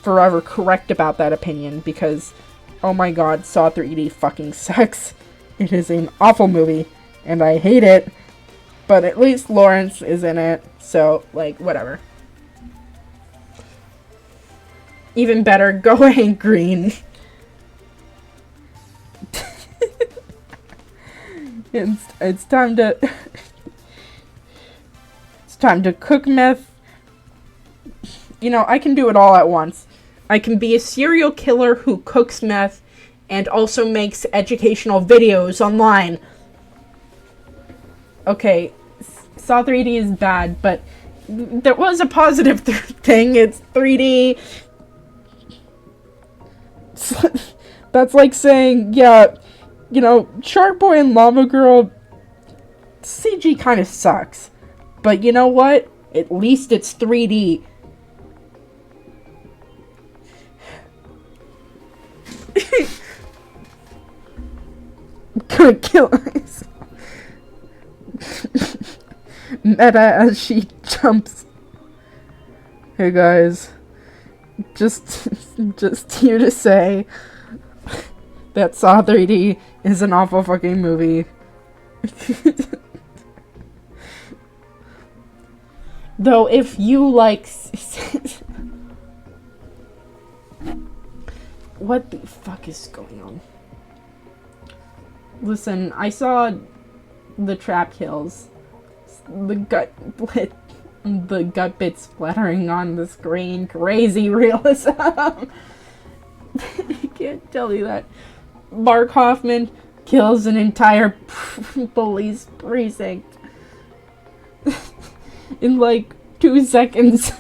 forever correct about that opinion, because oh my god, Saw 3D fucking sucks. It is an awful movie, and I hate it, but at least Lawrence is in it, so, like, whatever. Even better, go Hank Green. It's time to... It's time to cook meth. You know, I can do it all at once. I can be a serial killer who cooks meth and also makes educational videos online. Okay, Saw 3D is bad, but there was a positive thing. It's 3D. That's like saying, yeah, you know, Shark Boy and Llama Girl, CG kind of sucks. But you know what? At least it's 3D. Gonna kill myself. Meta as she jumps. Hey guys, just here to say that Saw 3D is an awful fucking movie. Though if you like what the fuck is going on? Listen, I saw the trap kills. The gut bit splattering on the screen. Crazy realism. I can't tell you that. Mark Hoffman kills an entire police precinct in like 2 seconds.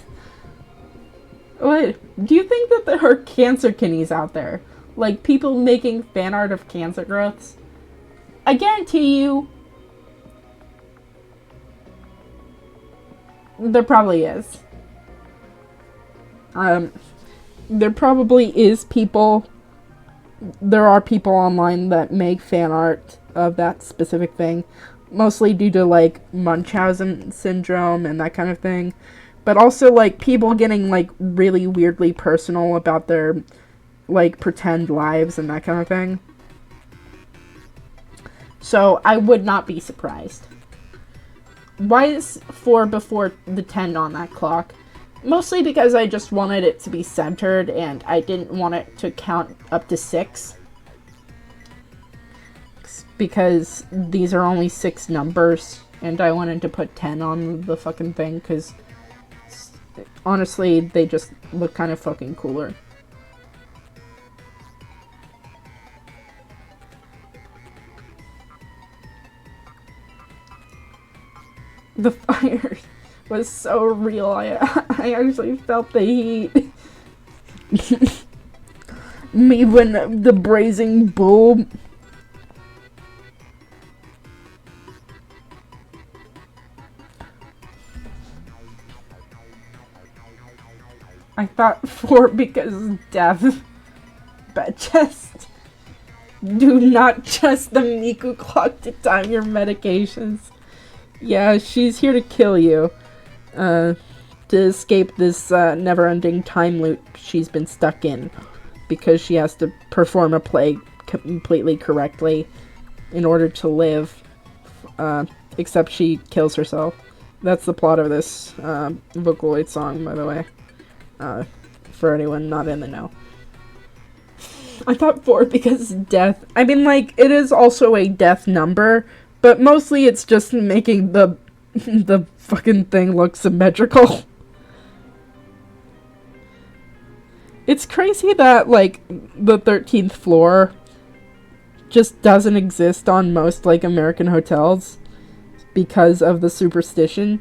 What? Do you think that there are cancer kidneys out there? Like people making fan art of cancer growths? I guarantee you There probably is. There probably is people. There are people online that make fan art of that specific thing, mostly due to like Munchausen syndrome and that kind of thing, but also like people getting like really weirdly personal about their like pretend lives and that kind of thing. So I would not be surprised. Why is 4 before the 10 on that clock? Mostly because I just wanted it to be centered and I didn't want it to count up to 6. Because these are only 6 numbers and I wanted to put 10 on the fucking thing because honestly they just look kind of fucking cooler. The fire was so real. I actually felt the heat. Me when the braising bull. I thought 4 because death. But just do not trust the Miku clock to time your medications. Yeah, she's here to kill you. To escape this never-ending time loop she's been stuck in. Because she has to perform a play completely correctly in order to live. Except she kills herself. That's the plot of this Vocaloid song, by the way. For anyone not in the know. I thought 4 because death. I mean, like, it is also a death number, but mostly it's just making the fucking thing look symmetrical. It's crazy that, like, the 13th floor just doesn't exist on most, like, American hotels because of the superstition.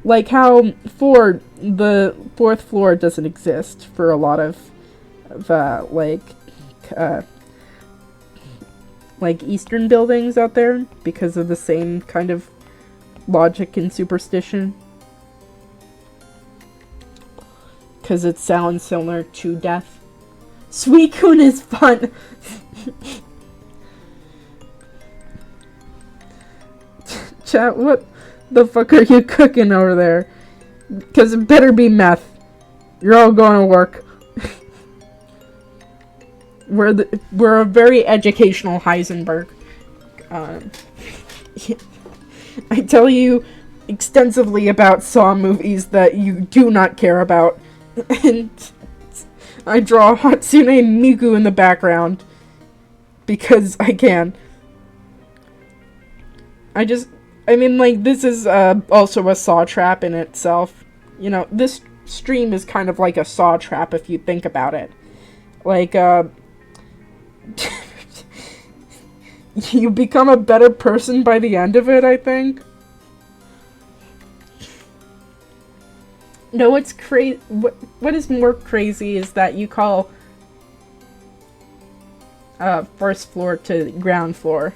Like how the 4th floor doesn't exist for a lot of like Eastern buildings out there because of the same kind of logic and superstition. Because it sounds similar to death. Suicune is fun! Chat, what the fuck are you cooking over there? Because it better be meth. You're all going to work. We're a very educational Heisenberg. I tell you extensively about Saw movies that you do not care about. And I draw Hatsune Miku in the background. Because I can. I mean, like, this is also a saw trap in itself. You know, this stream is kind of like a saw trap if you think about it. Like, you become a better person by the end of it, I think. No, what's crazy? What is more crazy is that you call first floor to ground floor.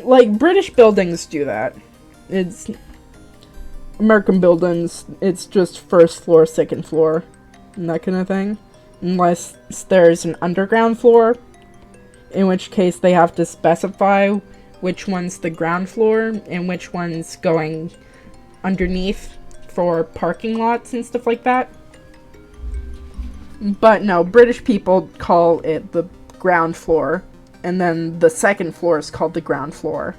Like, British buildings do that. It's American buildings, it's just first floor, second floor, and that kind of thing. Unless there's an underground floor, in which case they have to specify which one's the ground floor and which one's going underneath for parking lots and stuff like that. But no, British people call it the ground floor. And then the second floor is called the ground floor.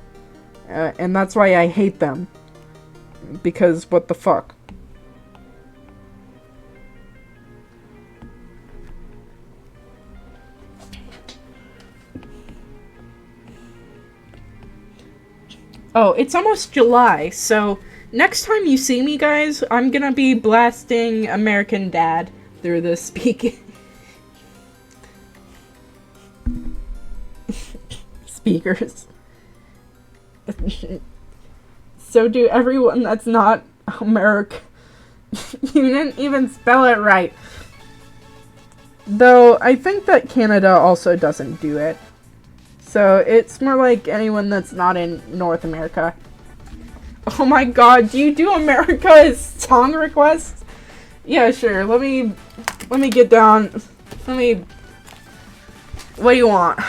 And that's why I hate them. Because what the fuck? Oh, it's almost July, so next time you see me, guys, I'm gonna be blasting American Dad through the speakers. So do everyone that's not American. You didn't even spell it right. Though, I think that Canada also doesn't do it. So, it's more like anyone that's not in North America. Oh my god, do you do America's song requests? Yeah, sure. Let me get down. What do you want?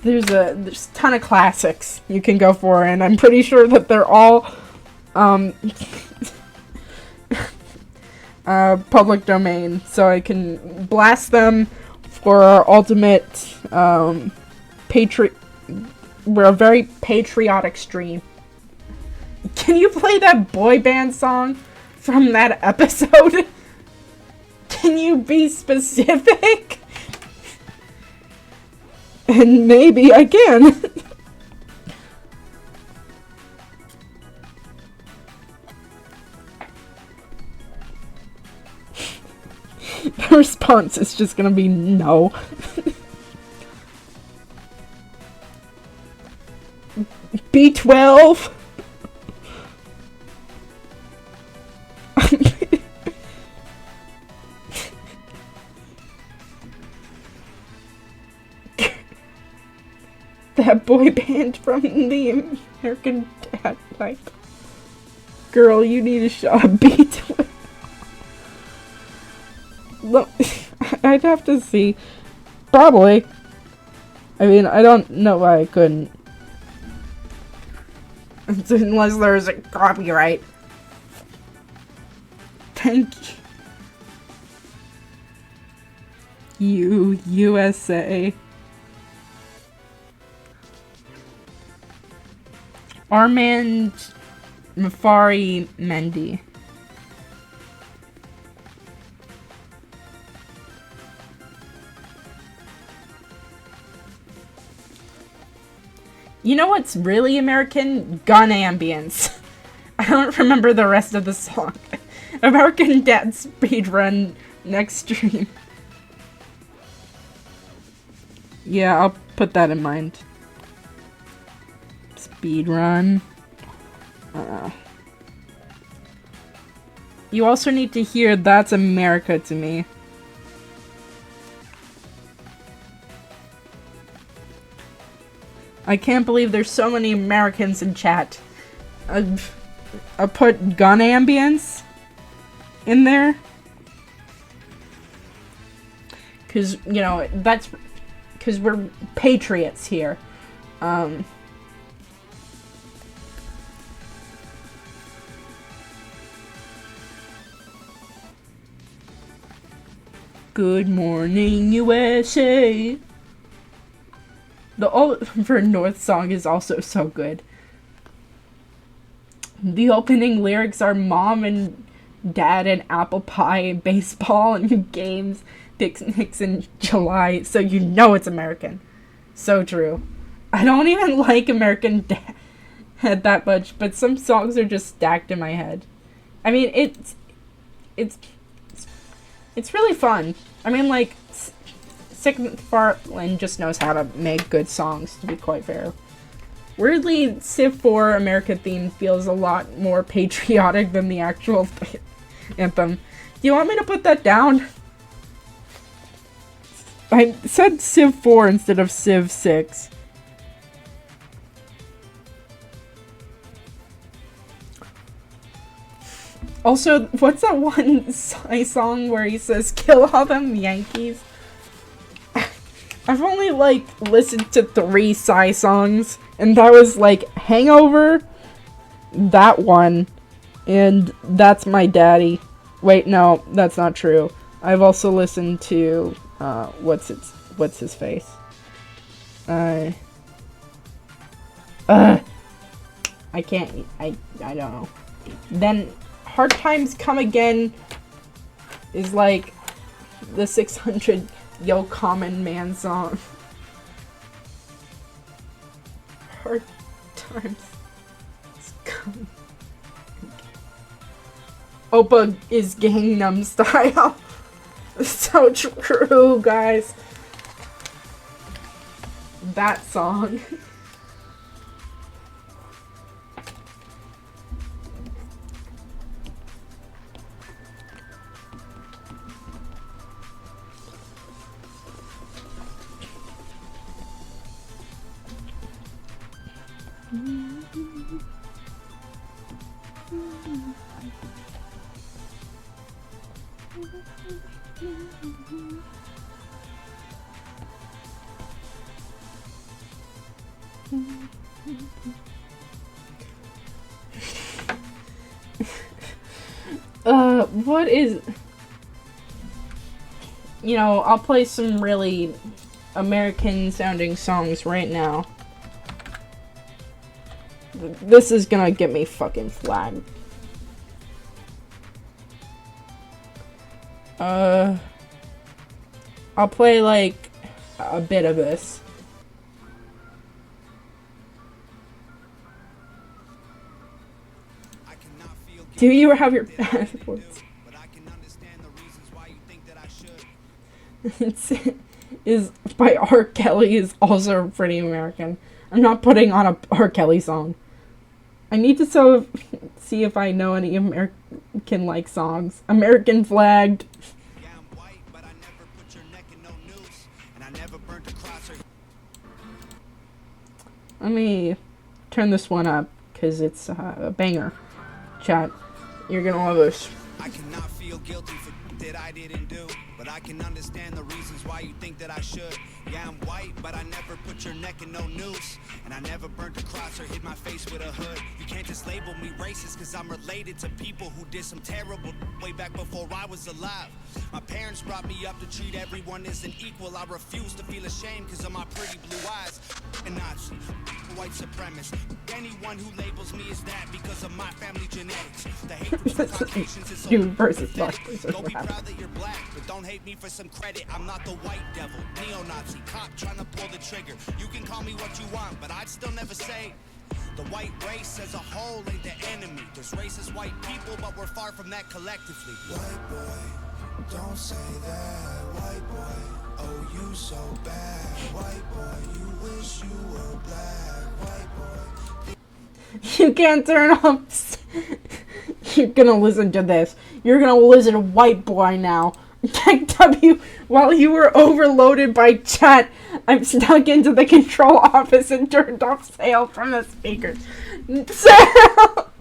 There's a ton of classics you can go for, and I'm pretty sure that they're all public domain, so I can blast them for our ultimate we're a very patriotic stream. Can you play that boy band song from that episode? Can you be specific? And maybe I can. The response is just gonna be no. B12. That boy band from the American Dad type. Girl, you need a shot of B12. Look, I'd have to see. Probably. I mean, I don't know why I couldn't. Unless there's a copyright. Thank you, USA. Armand Mafari Mendy. You know what's really American? Gun ambience. I don't remember the rest of the song. American Dad speedrun next stream. Yeah, I'll put that in mind. Speedrun. You also need to hear That's America to Me. I can't believe there's so many Americans in chat. I put gun ambience in there. Cause, you know, that's... Cause we're patriots here. Good morning, USA! The Oliver North song is also so good. The opening lyrics are mom and dad and apple pie and baseball and games, picnics in July, so you know it's American. So true. I don't even like American Dad that much, but some songs are just stacked in my head. I mean, it's really fun. I mean, like, Sigmund Fartland just knows how to make good songs, to be quite fair. Weirdly, Civ 4 America theme feels a lot more patriotic than the actual anthem. Do you want me to put that down? I said Civ 4 instead of Civ 6. Also, what's that one song where he says, kill all them Yankees? I've only, like, listened to 3 Psy songs, and that was, like, Hangover, that one, and That's My Daddy. Wait, no, that's not true. I've also listened to, what's his face? I can't, I don't know. Then, Hard Times Come Again is, like, the 600 Yo Common Man song. Hard Times Come. Oppa is Gangnam Style. So true, guys. That song. What is... You know, I'll play some really American-sounding songs right now. This is gonna get me fucking flagged. I'll play, like, a bit of this. Do you have your passports? Is by R. Kelly is also pretty American. I'm not putting on a R. Kelly song. I need to see if I know any American-like songs. American Flagged. Let me turn this one up, because it's a banger. Chat, you're gonna love this. I cannot feel guilty for that I didn't do, but I can understand the reasons why you think that I should. Yeah, I'm white, but I never put your neck in no noose, and I never burnt a cross or hit my face with a hood. You can't just label me racist, cause I'm related to people who did some terrible way back before I was alive. My parents brought me up to treat everyone as an equal. I refuse to feel ashamed cause of my pretty blue eyes. A Nazi, white supremacist, anyone who labels me as that because of my family genetics. The hate for Caucasians is so you versus black. Don't be proud that you're black, but don't hate me for some credit. I'm not the white devil, neo-Nazi, cop trying to pull the trigger. You can call me what you want, but I'd still never say the white race as a whole ain't the enemy. There's racist white people, but we're far from that collectively. White boy, don't say that. White boy, oh you so bad. White boy, you wish you were black. White boy. You can't turn off. You're gonna listen to this. You're gonna listen to White Boy now. Tech W, while you were overloaded by chat, I'm stuck into the control office and turned off Sail from the speakers. Sail!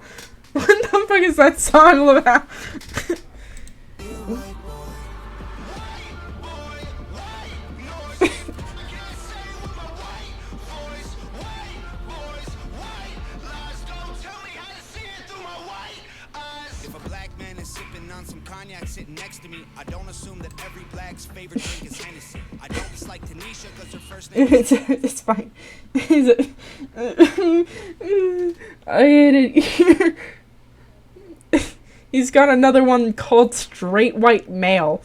What the fuck is that song about? Sitting next to me, I don't assume that every black's favorite drink is Hennessy. I don't dislike Tanisha because her first name is it's fine. I hate it. He's got another one called Straight White Male.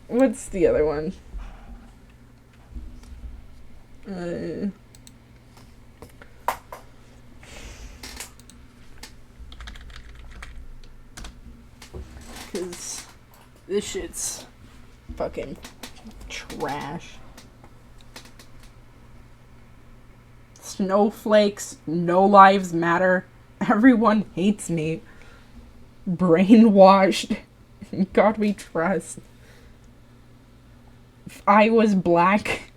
What's the other one? Cause this shit's fucking trash. Snowflakes, no lives matter. Everyone hates me. Brainwashed. God we trust. If I was black.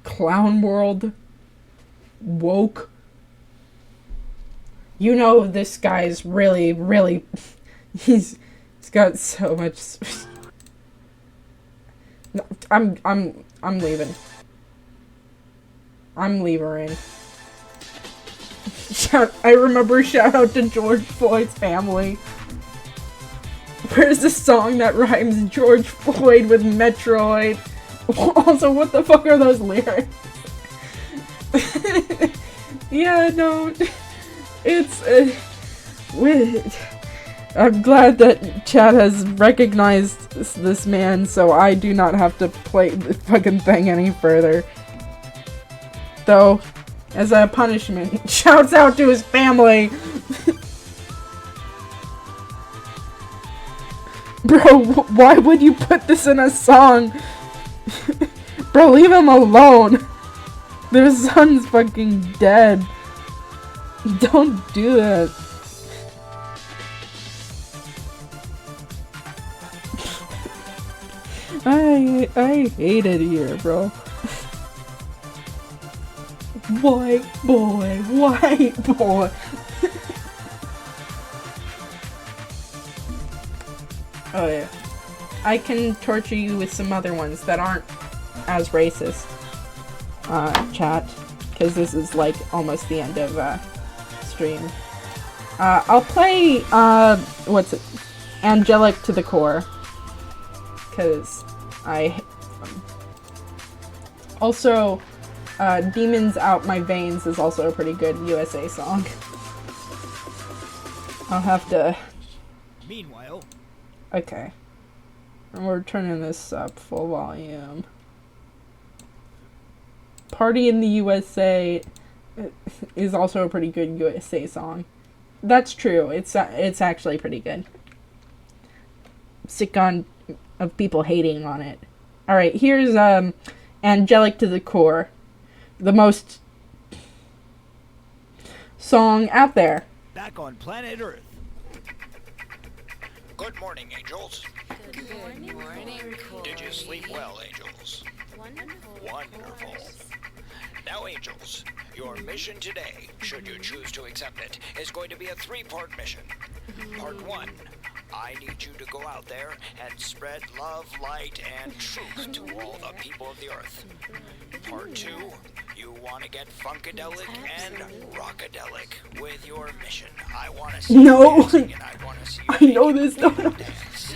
Clown world. Woke. You know this guy's really, really... He's got so much... No, I'm leaving. I'm leaving. I remember shout out to George Floyd's family. Where's the song that rhymes George Floyd with Metroid? Also, what the fuck are those lyrics? Yeah, no. It's... I'm glad that chat has recognized this man, so I do not have to play the fucking thing any further. Though, as a punishment, shouts out to his family! Bro, why would you put this in a song? Bro, leave him alone! Their son's fucking dead. Don't do it. I hate it here, bro. White boy, white boy. Oh yeah. I can torture you with some other ones that aren't as racist, chat, because this is like almost the end of stream. I'll play what's it? Angelic to the Core, because I also Demons Out My Veins is also a pretty good USA song. I'll have to. Meanwhile, Okay. And we're turning this up full volume. Party in the USA is also a pretty good USA song. That's true. It's actually pretty good. Sick of people hating on it. All right, here's Angelic to the Core, the most song out there. back on planet Earth. Good morning, angels. Good morning, Corey. Did you sleep well, angels? Wonderful. Now, angels, your mission today, should you choose to accept it, is going to be a 3-part mission. Part 1, I need you to go out there and spread love, light, and truth to all the people of the earth. Part 2, you want to get funkadelic and rockadelic with your mission. I want to see No. you dancing, and I want to see you I know making this. them No. dance.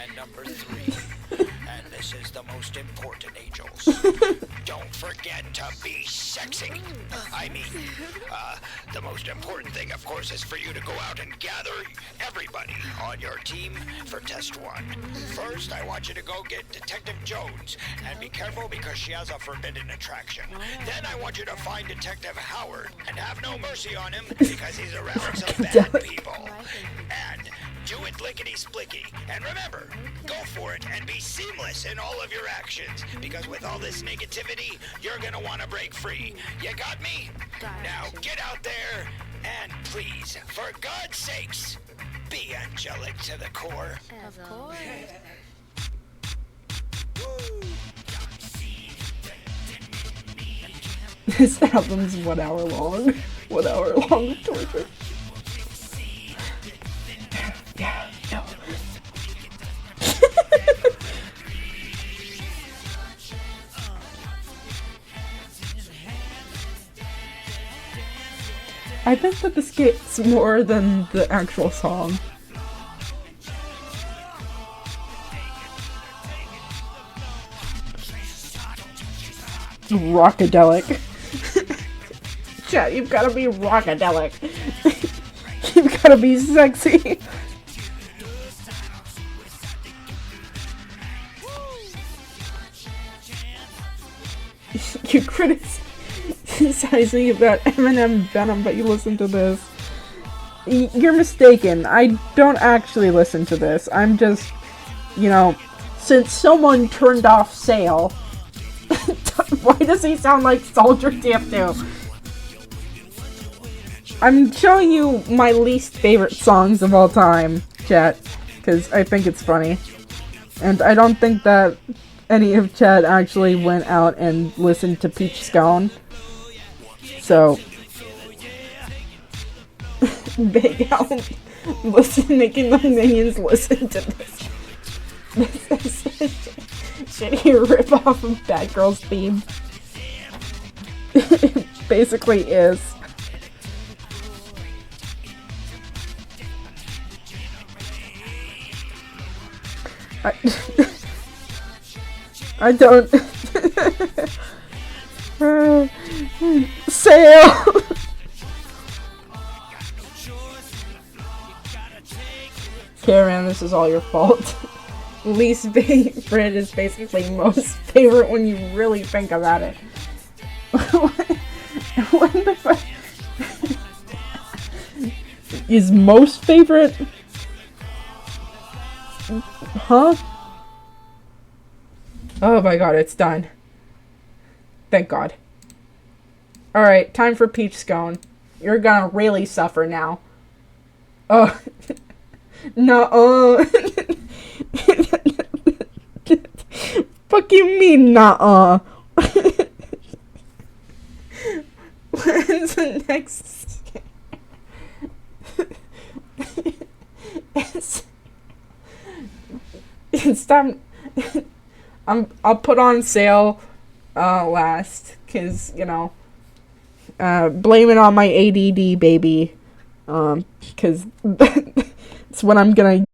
And number 3, and this is the most important, angels. Don't forget to be sexy. I mean, the most important thing, of course, is for you to go out and gather everybody on your team for test 1. First, I want you to go get Detective Jones, and be careful because she has a forbidden attraction. Then I want you to find Detective Howard, and have no mercy on him because he's around some bad people. And do it lickety-splicky. And remember, go for it and be seamless in all of your actions. Because with all this negativity, you're gonna want to break free. You got me? Now get out there and please, for God's sakes, be angelic to the core. Of course. This album's 1 hour long. 1 hour long torture. Yeah, no. I bet that this gets more than the actual song. Rockadelic. Chat, you've gotta be rockadelic. You've gotta be sexy. You criticize me about Eminem Venom, but you listen to this. You're mistaken. I don't actually listen to this. I'm just, you know, since someone turned off Sale. Why does he sound like Soldier Tapdo? I'm showing you my least favorite songs of all time, chat, because I think it's funny. And I don't think that any of chat actually went out and listened to Peach Scone. So, Big Al, making the minions listen to this. This is shitty rip-off of Batgirl's theme. It basically is. I don't. Sale! Karen, this is all your fault. Least favorite is basically most favorite when you really think about it. What the fuck? Is most favorite? Huh? Oh my god, it's done. Thank god. Alright, time for Peach Scone. You're gonna really suffer now. Oh. No. Fuck you mean, nuh-uh. When's the next... time, I'll put on sale last, cause blame it on my ADD, baby. Cause it's what I'm gonna.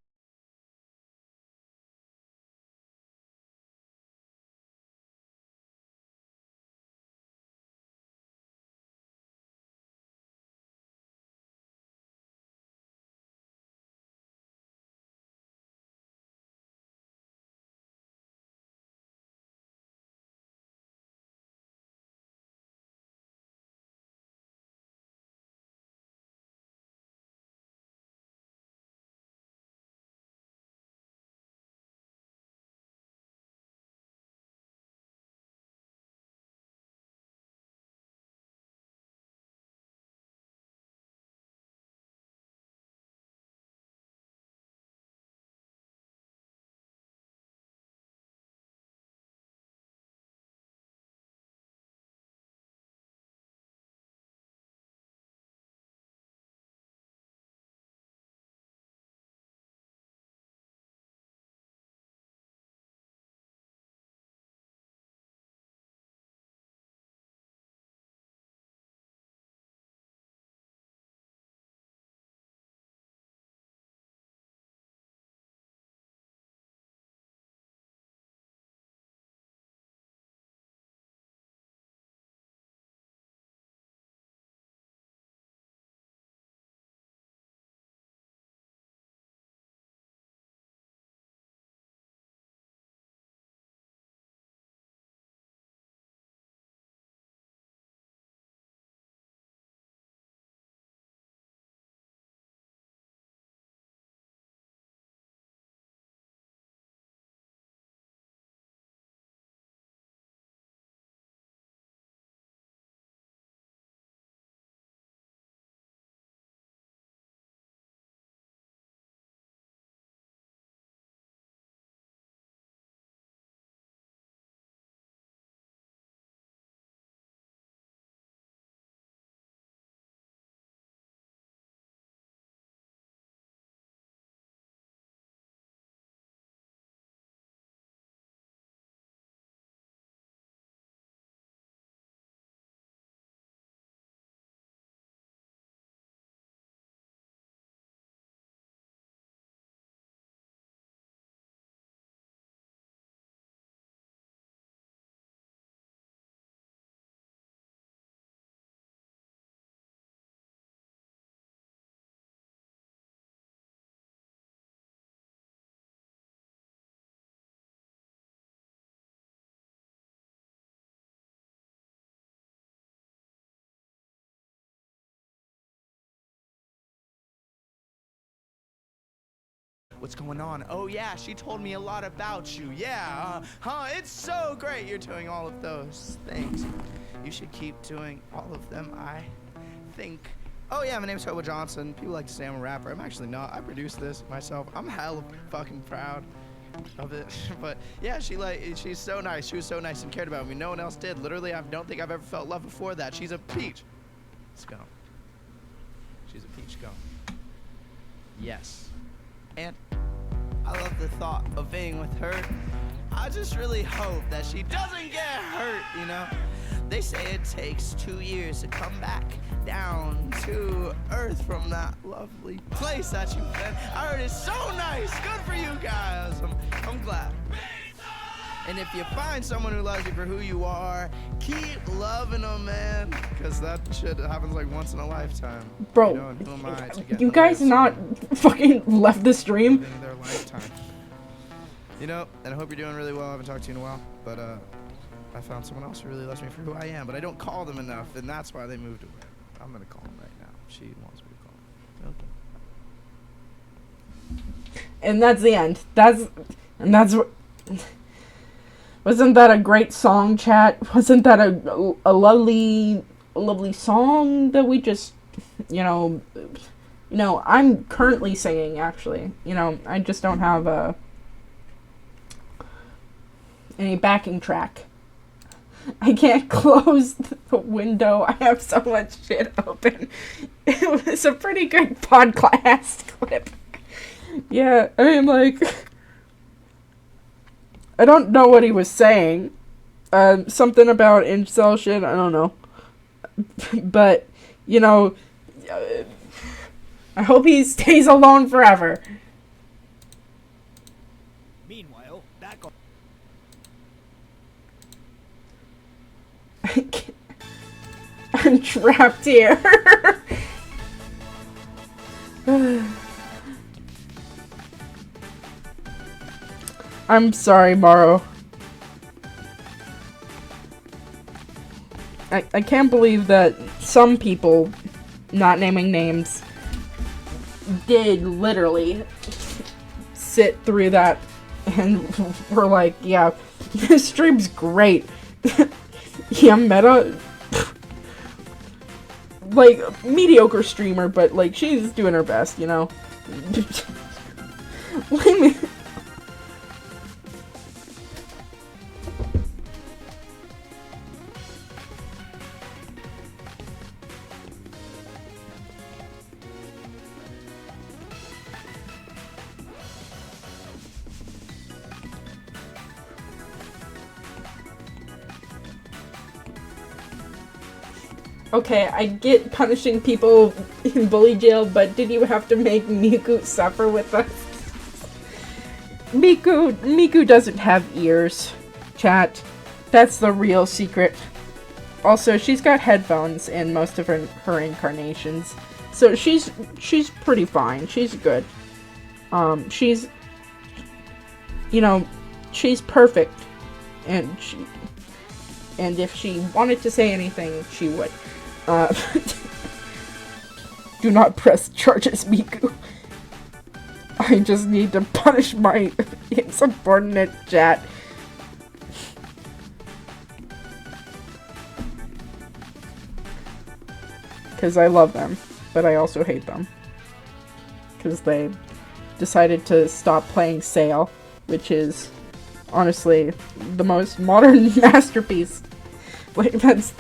What's going on? Oh yeah, she told me a lot about you. Yeah, it's so great you're doing all of those things. You should keep doing all of them, I think. Oh yeah, my name's Hobo Johnson. People like to say I'm a rapper. I'm actually not. I produced this myself. I'm hella fucking proud of it. But yeah, she's so nice. She was so nice and cared about me. No one else did. Literally, I don't think I've ever felt love before that. She's a peach. Scone. She's a peach scone. Yes. And I love the thought of being with her. I just really hope that she doesn't get hurt, you know? They say it takes 2 years to come back down to earth from that lovely place that you've been. I heard it's so nice. Good for you guys. I'm glad. And if you find someone who loves you for who you are, keep loving them, man. Because that shit happens like once in a lifetime. Bro, you know, and who am I to get you guys not fucking left the stream? in their lifetime. You know, and I hope you're doing really well. I haven't talked to you in a while, but I found someone else who really loves me for who I am, but I don't call them enough, and that's why they moved away. I'm gonna call them right now. She wants me to call them. Okay. And that's the end. Wasn't that a great song, chat? Wasn't that a lovely song that we just, I'm currently singing, actually. I just don't have any backing track. I can't close the window. I have so much shit open. It was a pretty good podcast clip. Yeah, I mean, like... I don't know what he was saying. Something about incel shit, I don't know. But, you know, I hope he stays alone forever. Meanwhile, back on. I'm trapped here. I'm sorry, Morrow. I can't believe that some people, not naming names, did literally sit through that and were like, yeah, this stream's great. Yeah, Meta, like, mediocre streamer, but, like, she's doing her best, you know? Let me... Okay, I get punishing people in bully jail, but did you have to make Miku suffer with us? Miku doesn't have ears, chat. That's the real secret. Also, she's got headphones in most of her incarnations. So she's pretty fine. She's good. She's, you know, she's perfect. And if she wanted to say anything, she would. Do not press charges, Miku. I just need to punish my insubordinate chat. Because I love them, but I also hate them. Because they decided to stop playing Sail, which is honestly the most modern masterpiece. Like, that's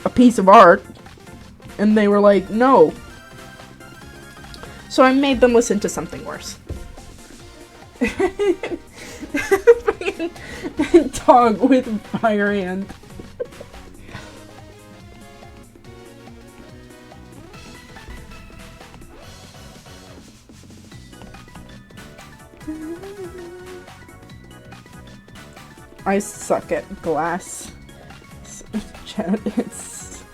a piece of art, and they were like, no. So I made them listen to something worse. Dog with fire hand. I suck at glass. It's...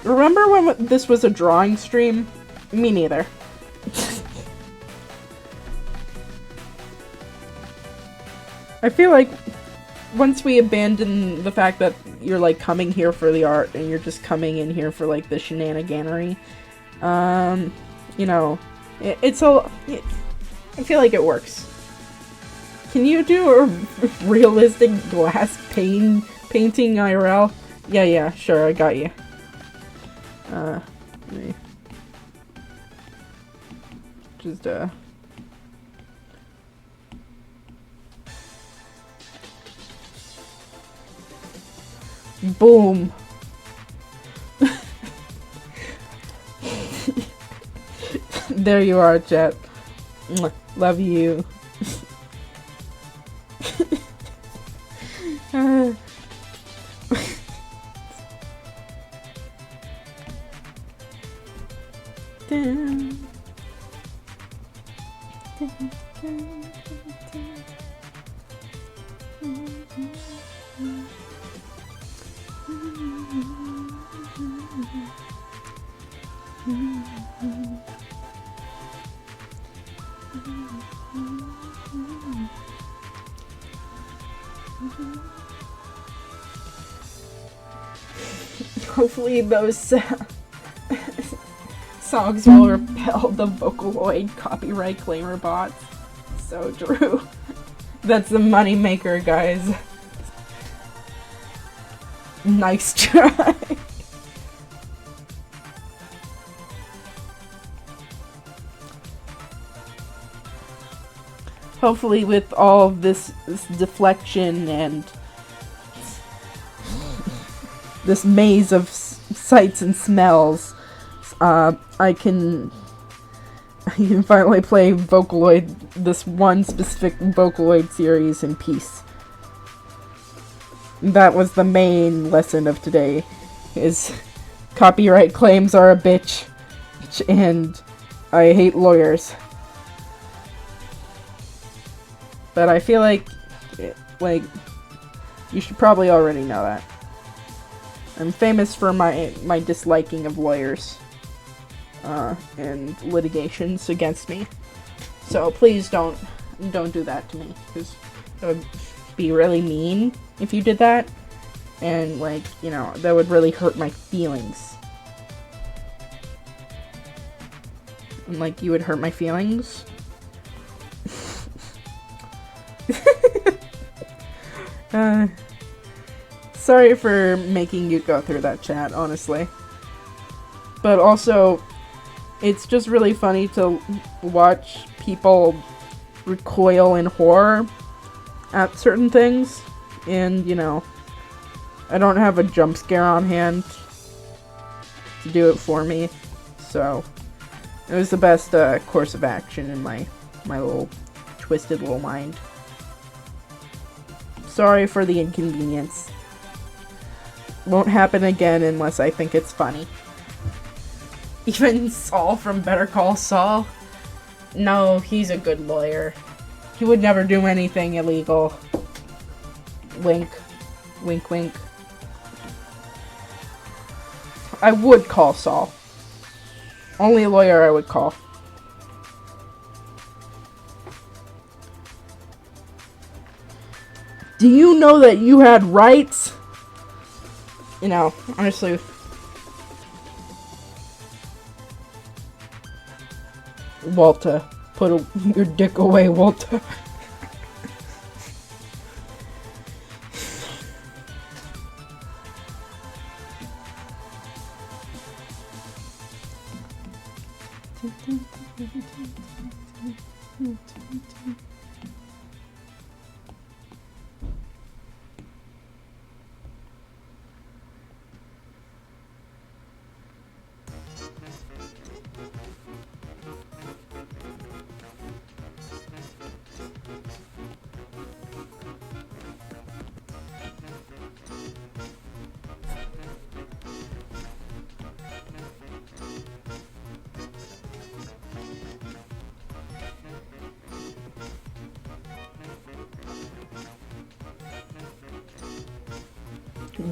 Remember when this was a drawing stream? Me neither. I feel like once we abandon the fact that you're like coming here for the art and you're just coming in here for like the shenaniganery, you know, it's a... I feel like it works. Can you do a realistic glass painting IRL? Yeah, sure, I got you. Me. Just, boom. There you are, chat. Love you. Hopefully those songs will repel the Vocaloid copyright claimer bots. So true. That's the money maker, guys. Nice try. Hopefully with all of this deflection and this maze of sights and smells, I can I can finally play Vocaloid, this one specific Vocaloid series in peace. That was the main lesson of today, is copyright claims are a bitch, and I hate lawyers. But I feel like, you should probably already know that. I'm famous for my disliking of lawyers, and litigations against me. So please don't do that to me, because it would be really mean if you did that, and that would really hurt my feelings. And you would hurt my feelings. Sorry for making you go through that, chat, honestly. But also, it's just really funny to watch people recoil in horror at certain things. And, I don't have a jump scare on hand to do it for me. So, it was the best course of action in my little twisted little mind. Sorry for the inconvenience. Won't happen again unless I think it's funny. Even Saul from Better Call Saul? No, he's a good lawyer. He would never do anything illegal. Wink. Wink, wink. I would call Saul. Only lawyer I would call. Do you know that you had rights? Honestly. Walter, put your dick away, Walter.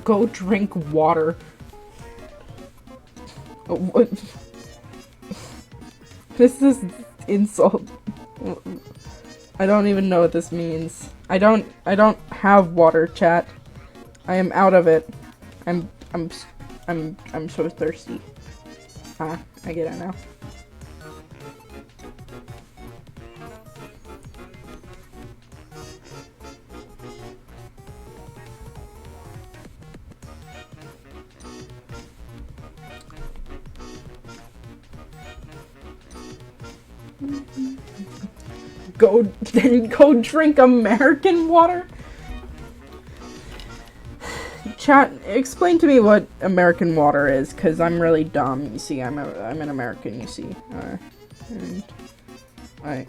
Go drink water. What? This is insult. I don't even know what this means. I don't have water, chat. I am out of it. I'm so thirsty. I get it now. Go drink American water? Chat, explain to me what American water is, because I'm really dumb. You see, I'm an American, you see. And I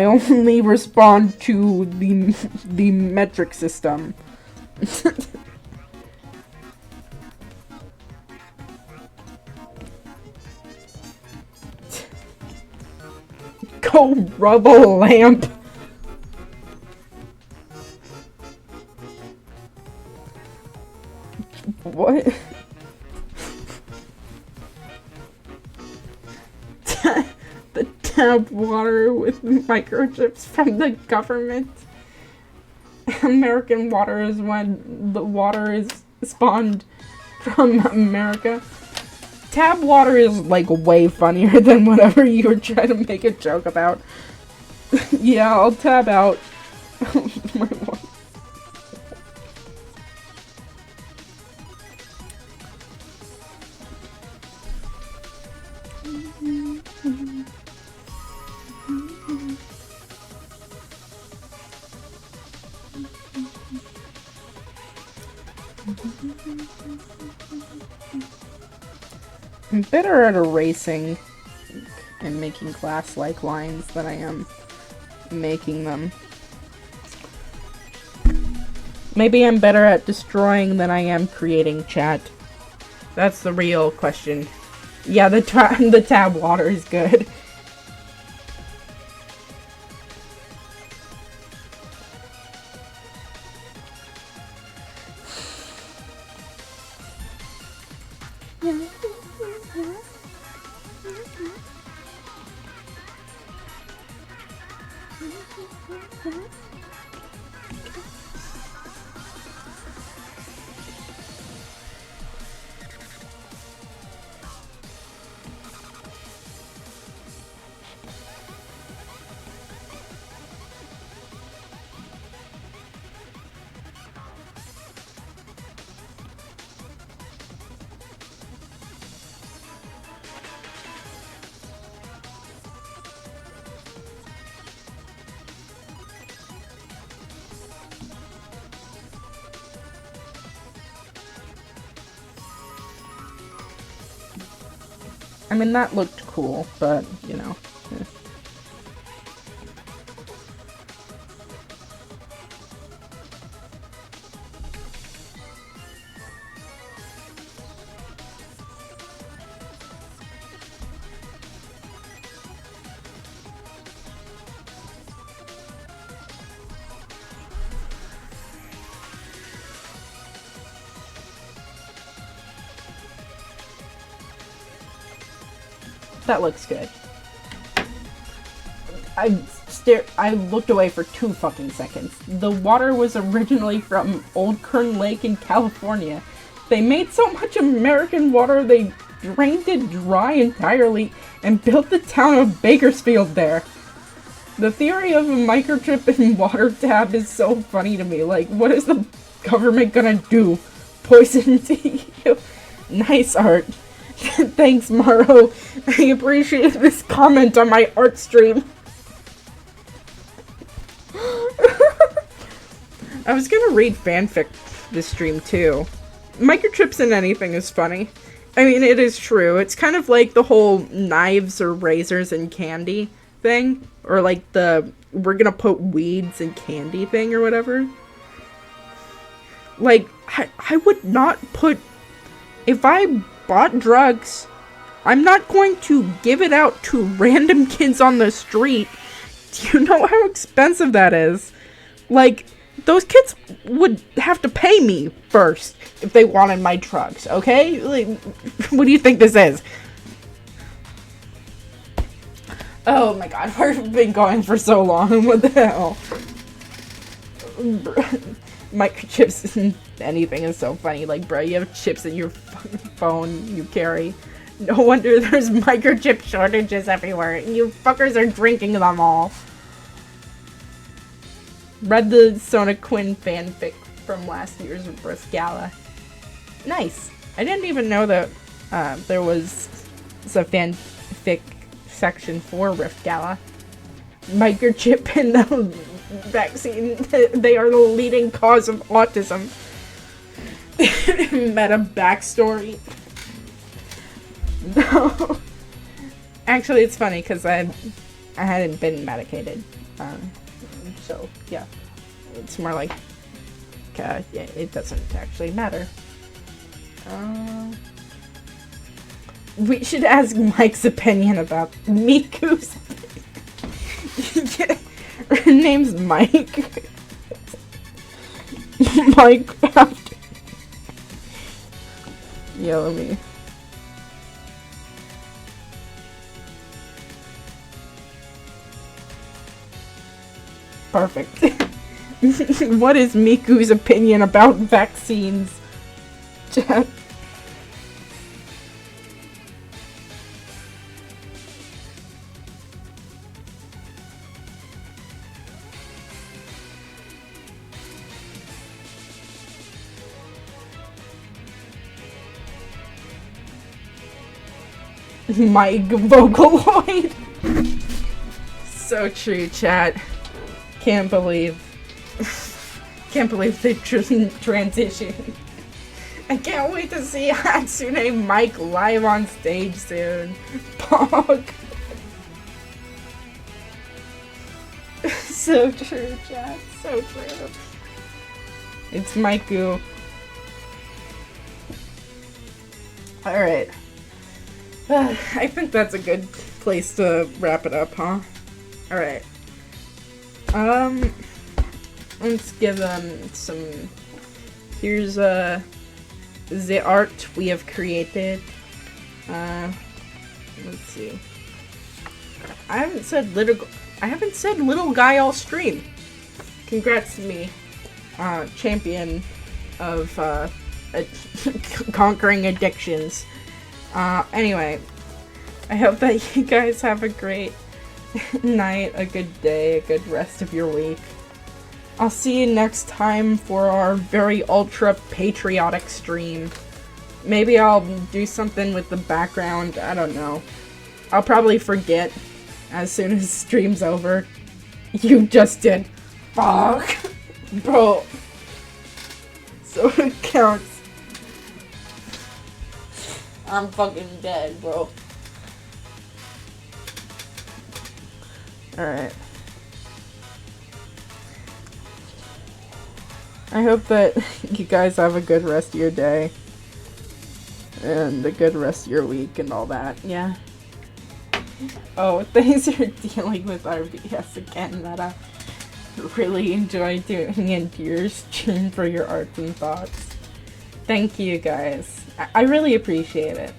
only respond to the metric system. Go rub a lamp. What? The tap water with microchips from the government. American water is when the water is spawned from America. Tap water is way funnier than whatever you were trying to make a joke about. Yeah, I'll tab out. My water. I'm better at erasing and making glass-like lines than I am making them. Maybe I'm better at destroying than I am creating, chat. That's the real question. Yeah, the tab water is good. I mean, that looked cool, but, you know. That looks good. I looked away for 2 fucking seconds. The water was originally from Old Kern Lake in California. They made so much American water they drained it dry entirely and built the town of Bakersfield there. The theory of a microchip in water tab is so funny to me. Like, what is the government gonna do? Poison you? Nice art. Thanks, Maro. I appreciate this comment on my art stream. I was gonna read fanfic this stream too. Microchips in anything is funny. I mean, it is true. It's kind of like the whole knives or razors and candy thing. Or like the we're gonna put weeds in candy thing or whatever. Like, I would not put... If I bought drugs, I'm not going to give it out to random kids on the street. Do you know how expensive that is? Like, those kids would have to pay me first if they wanted my drugs, okay? Like, what do you think this is? Oh my god, we've been going for so long. What the hell? Microchips in anything is so funny. Like, bro, you have chips in your fucking phone you carry. No wonder there's microchip shortages everywhere. You fuckers are drinking them all. Read the Sona Quinn fanfic from last year's Rift Gala. Nice. I didn't even know that there was a fanfic section for Rift Gala. Microchip and the vaccine, they are the leading cause of autism. Meta backstory. No. Actually, it's funny because I hadn't been medicated. So, yeah. It's more like, yeah, it doesn't actually matter. We should ask Mike's opinion about Miku's. Yeah, her name's Mike. Minecraft. Yeah, let me. Perfect. What is Miku's opinion about vaccines? Chat. Mike Vocaloid. So true, chat. Can't believe they transitioned. I can't wait to see Hatsune Mike live on stage soon. Pog. So true, chat. So true. It's Maiku. Alright. I think that's a good place to wrap it up, huh? Alright. Let's give them some... Here's, the art we have created. Let's see. I haven't said little guy all stream. Congrats to me. Champion of, conquering addictions. Anyway, I hope that you guys have a great night, a good day, a good rest of your week. I'll see you next time for our very ultra patriotic stream. Maybe I'll do something with the background, I don't know. I'll probably forget as soon as the stream's over. You just did. Fuck. Bro. So it counts. I'm fucking dead, bro. Alright. I hope that you guys have a good rest of your day. And a good rest of your week and all that, yeah. Oh, thanks for dealing with RBS again, Meta. Really enjoy doing into your stream for your arts and thoughts. Thank you guys. I really appreciate it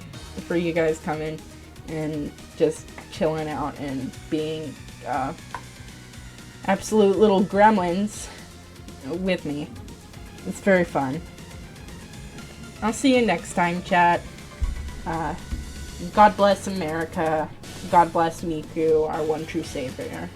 for you guys coming and just chilling out and being absolute little gremlins with me. It's very fun. I'll see you next time, chat. God bless America. God bless Miku, our one true savior.